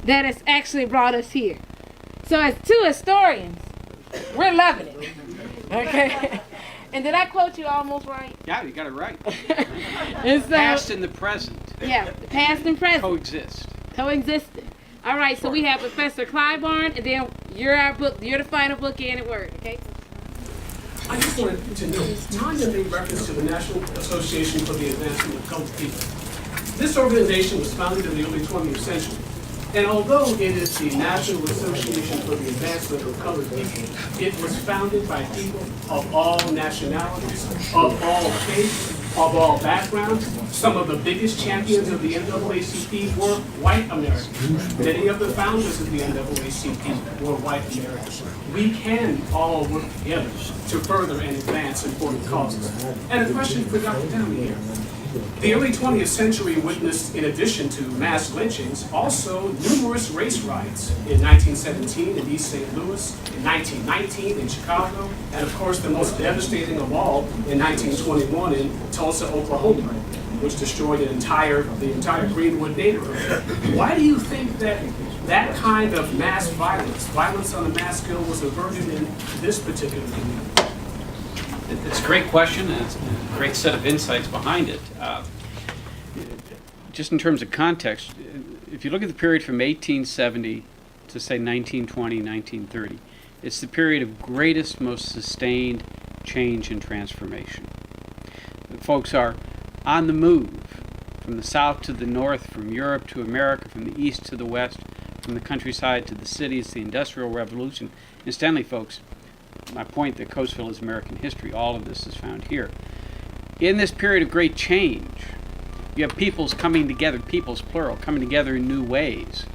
that has actually brought us here. So as two historians, we're loving it. Okay. And did I quote you almost right? Yeah, you got it right. And so, past and the present. Yeah, the past and present. Coexisting. All right, so we have Professor Clyburn, and then you're the final bookend and word, okay? I just wanted to know, Tanya made reference to the National Association for the Advancement of Colored People. This organization was founded in the early 20th century. And although it is the National Association for the Advancement of Colored People, it was founded by people of all nationalities, of all faiths, of all backgrounds. Some of the biggest champions of the NAACP were white Americans. Many of the founders of the NAACP were white Americans. We can all work together to further and advance important causes. And a question for Dr. Downey here. The early 20th century witnessed, in addition to mass lynchings, also numerous race riots in 1917 in East St. Louis, in 1919 in Chicago, and of course the most devastating of all in 1921 in Tulsa, Oklahoma, which destroyed the entire Greenwood neighborhood. Why do you think that kind of mass violence on a mass scale, was averted in this particular community? It's a great question, and it's a great set of insights behind it. Just in terms of context, if you look at the period from 1870 to say 1920, 1930, it's the period of greatest, most sustained change and transformation. The folks are on the move, from the south to the north, from Europe to America, from the east to the west, from the countryside to the cities, the Industrial Revolution. Incidentally, folks, my point that Coatesville is American history, all of this is found here. In this period of great change, you have peoples coming together, peoples plural, coming together in new ways.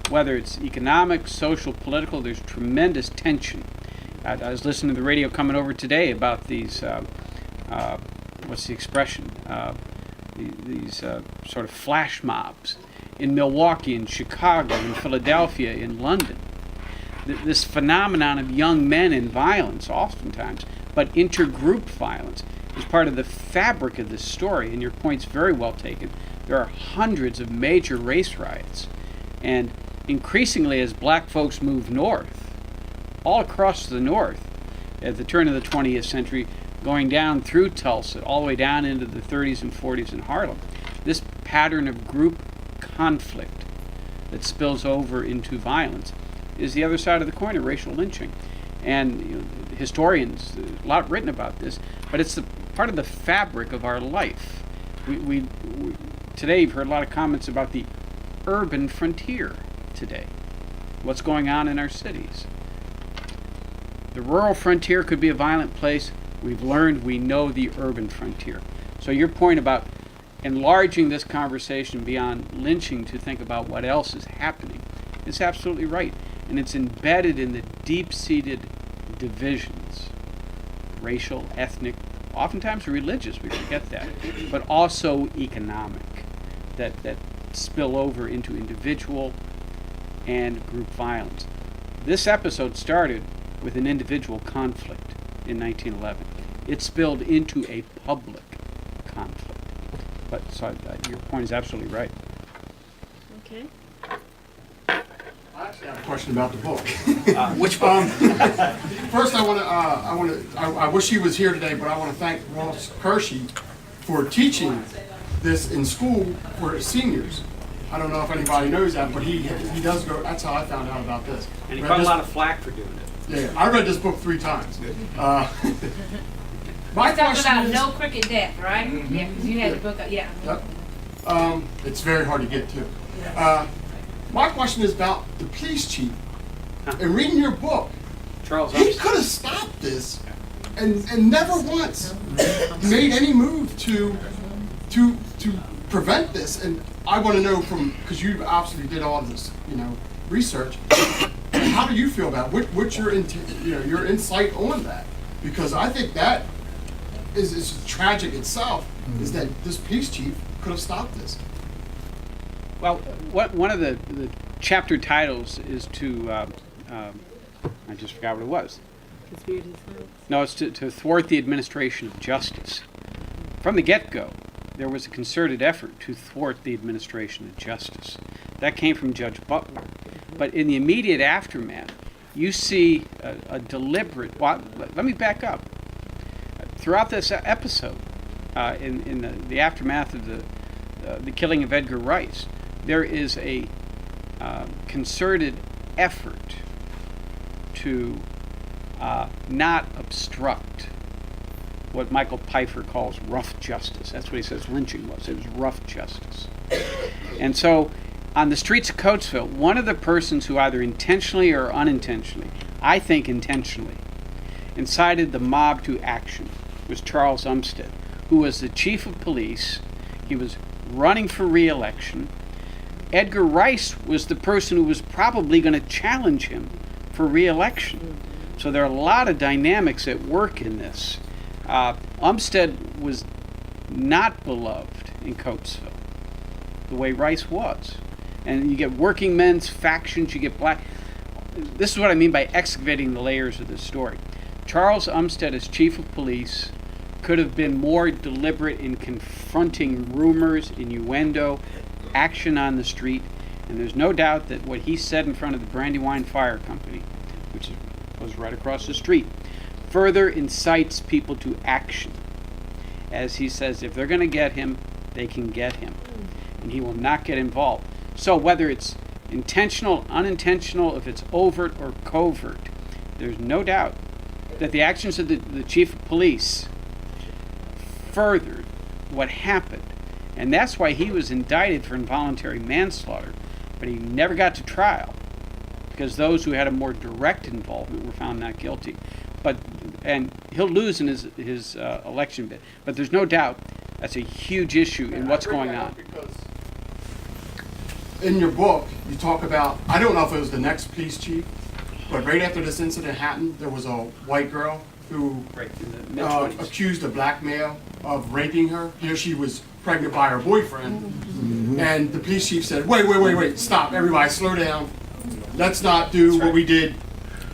Whether it's economic, social, political, there's tremendous tension. I was listening to the radio coming over today about these, what's the expression? These sort of flash mobs in Milwaukee, in Chicago, in Philadelphia, in London. This phenomenon of young men in violence, oftentimes, but intergroup violence, is part of the fabric of this story, and your point's very well taken. There are hundreds of major race riots, and increasingly as black folks move north, all across the north, at the turn of the 20th century, going down through Tulsa, all the way down into the 30s and 40s in Harlem, this pattern of group conflict that spills over into violence is the other side of the coin of racial lynching. And historians, a lot written about this, but it's part of the fabric of our life. We today you've heard a lot of comments about the urban frontier today, what's going on in our cities. The rural frontier could be a violent place. We've learned, we know the urban frontier. So your point about enlarging this conversation beyond lynching to think about what else is happening is absolutely right. and it's embedded in the deep-seated divisions, racial, ethnic, oftentimes religious, we forget that, but also economic, that spill over into individual and group violence. This episode started with an individual conflict in 1911. It spilled into a public conflict. But so your point is absolutely right. Okay. I actually have a question about the book. Which one? First, I wish he was here today, but I want to thank Ross Hershey for teaching this in school for his seniors. I don't know if anybody knows that, but he does go. That's how I found out about this. And he got a lot of flack for doing it. Yeah, I read this book 3 times. My question about no cricket death, right? Yeah, because you had the book. Yeah. Yep. It's very hard to get to. My question is about the police chief. In reading your book, Charles, he could have stopped this and never once made any move to prevent this. And I want to know because you obviously did all this, research. How do you feel about it? What's your your insight on that? Because I think that is tragic itself. Is that this police chief could have stopped this? Well, one of the chapter titles is to I just forgot what it was. No, it's to thwart the administration of justice. From the get-go, there was a concerted effort to thwart the administration of justice. That came from Judge Butler. But in the immediate aftermath, you see a deliberate... Well, let me back up. Throughout this episode, in the aftermath of the killing of Edgar Rice, there is a concerted effort to not obstruct what Michael Pfeiffer calls rough justice. That's what he says lynching was. It was rough justice. And so on the streets of Coatesville, one of the persons who either intentionally or unintentionally, I think intentionally, incited the mob to action was Charles Umstead, who was the chief of police. He was running for re-election. Edgar Rice was the person who was probably going to challenge him for re-election. So there are a lot of dynamics at work in this. Umstead was not beloved in Coatesville the way Rice was. And you get working men's factions, you get black. This is what I mean by excavating the layers of this story. Charles Umstead, as chief of police, could have been more deliberate in confronting rumors, innuendo, action on the street, and there's no doubt that what he said in front of the Brandywine Fire Company, which was right across the street, further incites people to action. As he says, if they're going to get him, they can get him, and he will not get involved. So whether it's intentional, unintentional, if it's overt or covert, there's no doubt that the actions of the chief of police furthered what happened. And that's why he was indicted for involuntary manslaughter, but he never got to trial because those who had a more direct involvement were found not guilty. And he'll lose in his election bid. But there's no doubt that's a huge issue in what's going on. Because in your book, you talk about, I don't know if it was the next police chief, but right after this incident happened, there was a white girl who accused a black male of raping her. Here she was pregnant by her boyfriend. And the police chief said, wait, stop, everybody slow down. Let's not do what we did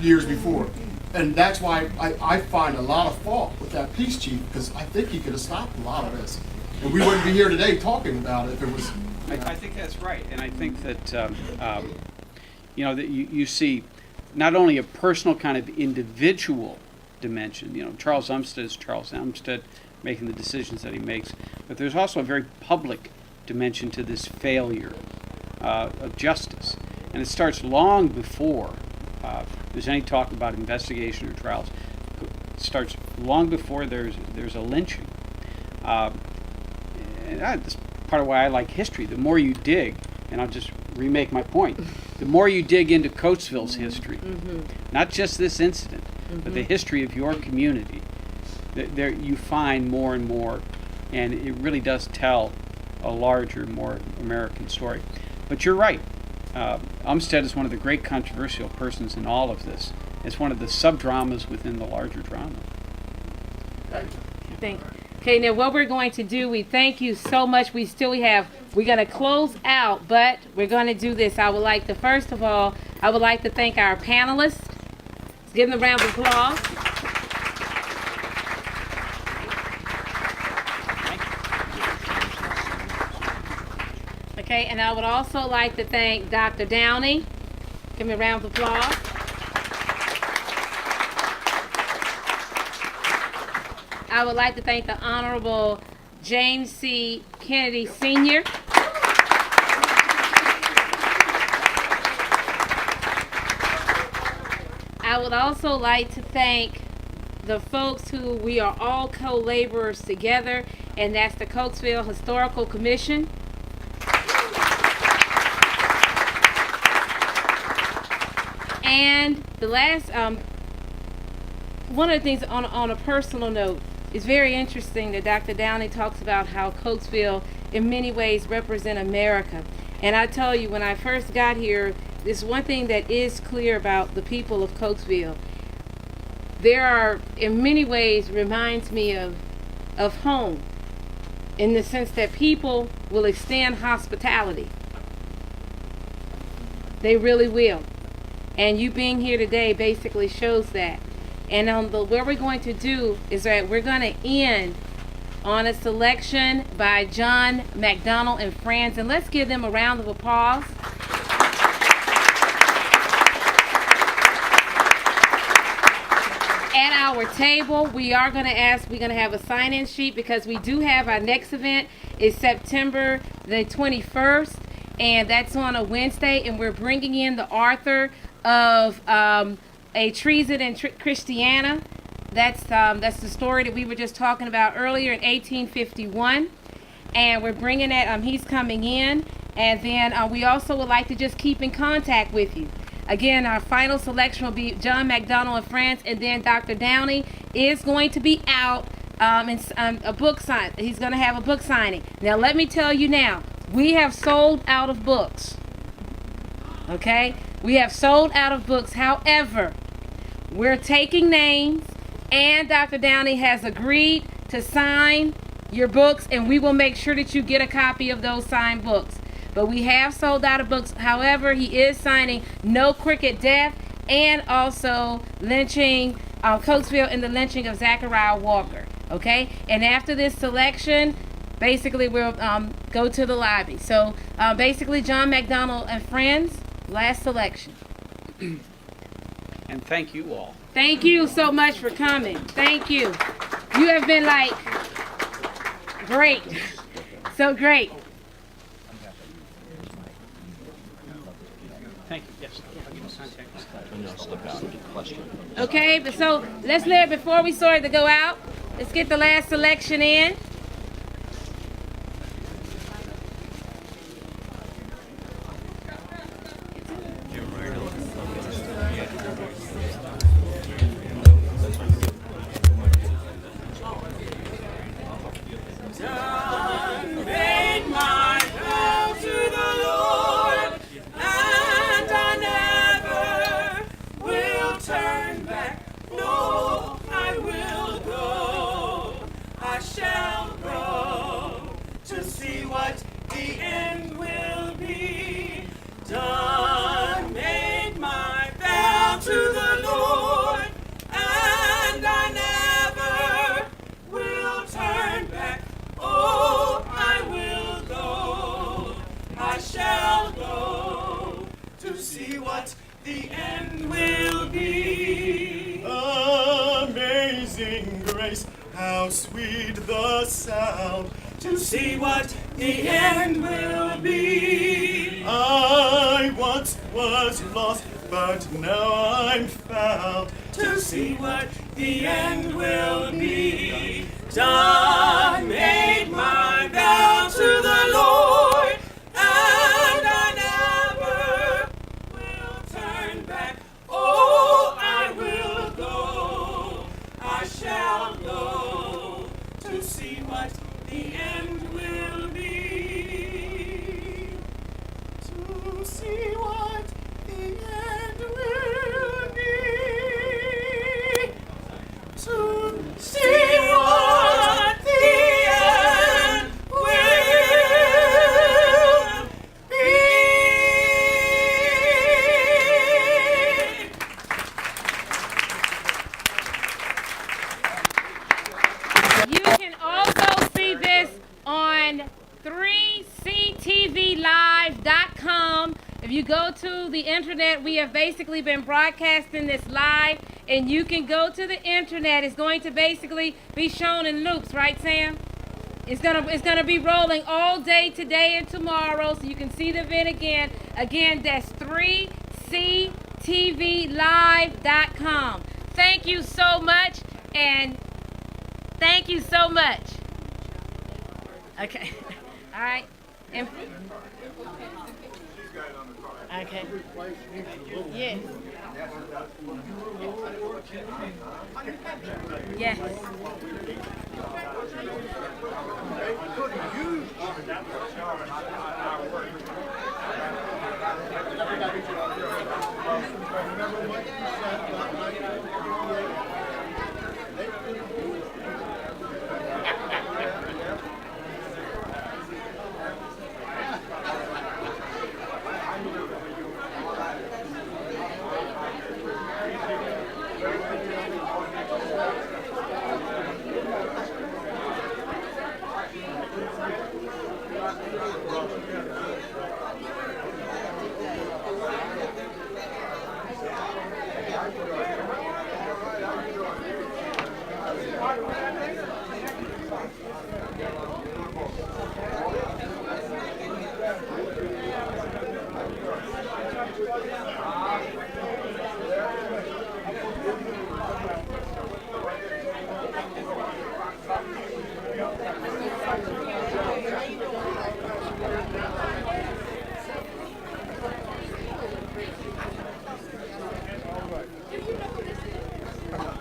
years before. And that's why I find a lot of fault with that police chief, because I think he could have stopped a lot of this. And we wouldn't be here today talking about it if it was... I think that's right. And I think that, that you see not only a personal kind of individual dimension, Charles Umstead is Charles Umstead making the decisions that he makes, but there's also a very public dimension to this failure of justice. And it starts long before there's any talk about investigation or trials. It starts long before there's a lynching. And that's part of why I like history. The more you dig, and I'll just remake my point, the more you dig into Coatesville's history, not just this incident, but the history of your community, there you find more and more, and it really does tell a larger, more American story. But you're right. Umstead is one of the great controversial persons in all of this. It's one of the sub-dramas within the larger drama. Thank you. Okay, now what we're going to do, we thank you so much. We're going to close out, but we're going to do this. I would like to, first of all, I would like to thank our panelists. Let's give them a round of applause. Okay, and I would also like to thank Dr. Downey. Give me a round of applause. I would like to thank the Honorable James C. Kennedy, Sr. I would also like to thank the folks who we are all co-laborers together, and that's the Coatesville Historical Commission. And the last, one of the things on a personal note, it's very interesting that Dr. Downey talks about how Coatesville in many ways represent America. And I tell you, when I first got here, there's one thing that is clear about the people of Coatesville. There are, in many ways, reminds me of home, in the sense that people will extend hospitality. They really will. And you being here today basically shows that. And what we're going to do is that we're going to end on a selection by John McDonald and Friends. And let's give them a round of applause. At our table, we're going to have a sign-in sheet, because we do have our next event is September the 21st, and that's on a Wednesday, and we're bringing in the author of A Treason in Christiana. That's the story that we were just talking about earlier in 1851, and we're bringing that. He's coming in, and then we also would like to just keep in contact with you. Again, our final selection will be John McDonald and Friends, and then Dr. Downey is going to be out in a book sign. He's going to have a book signing. Now, let me tell you now, we have sold out of books. Okay? We have sold out of books. However, we're taking names, and Dr. Downey has agreed to sign your books, and we will make sure that you get a copy of those signed books. But we have sold out of books. However, he is signing No Cricket Death and also lynching, Coatesville and the lynching of Zachariah Walker. Okay? And after this selection, basically we'll go to the lobby. So basically, John McDonald and Friends, last selection. And thank you all. Thank you so much for coming. Thank you. You have been like great. So great. Thank you. Yes. Okay, but so before we start to go out, let's get the last selection in. The end will be. Amazing grace, how sweet the sound, to see what the end will be. I once was lost, but now I'm found, to see what the end will be. Done made my vow to the Lord, and I never will turn back. Oh, I will go, I shall go, to see what the end will be. To see what 3ctvlive.com. If you go to the internet, we have basically been broadcasting this live, and you can go to the internet. It's going to basically be shown in loops, right, Sam? It's gonna be rolling all day today and tomorrow, so you can see the event again. Again, that's 3ctvlive.com. Thank you so much, and thank you so much. Okay. All right. And, okay. Yes. Yes.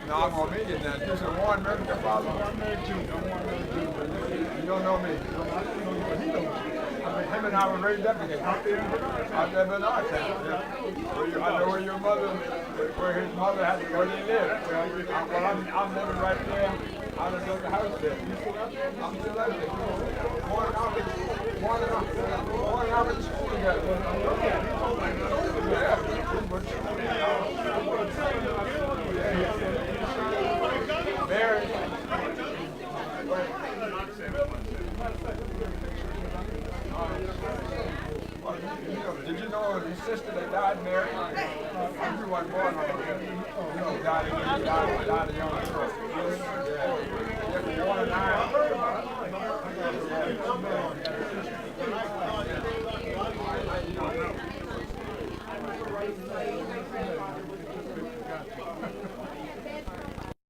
No, I'm gonna meet you now. This is Warren Murphy, the father. I'm married too. You don't know me. He knows me. I mean, him and I were raised up together. Out there in our town. Yeah. I know where your mother, where his mother had to go to live. Well, I'm living right there. I don't know the house there. You still up there? I'm still up there. Warren and I went to school together. Mary. Did you know his sister that died, Mary? You weren't born on her. Died a young girl. Yeah, 1 and 9.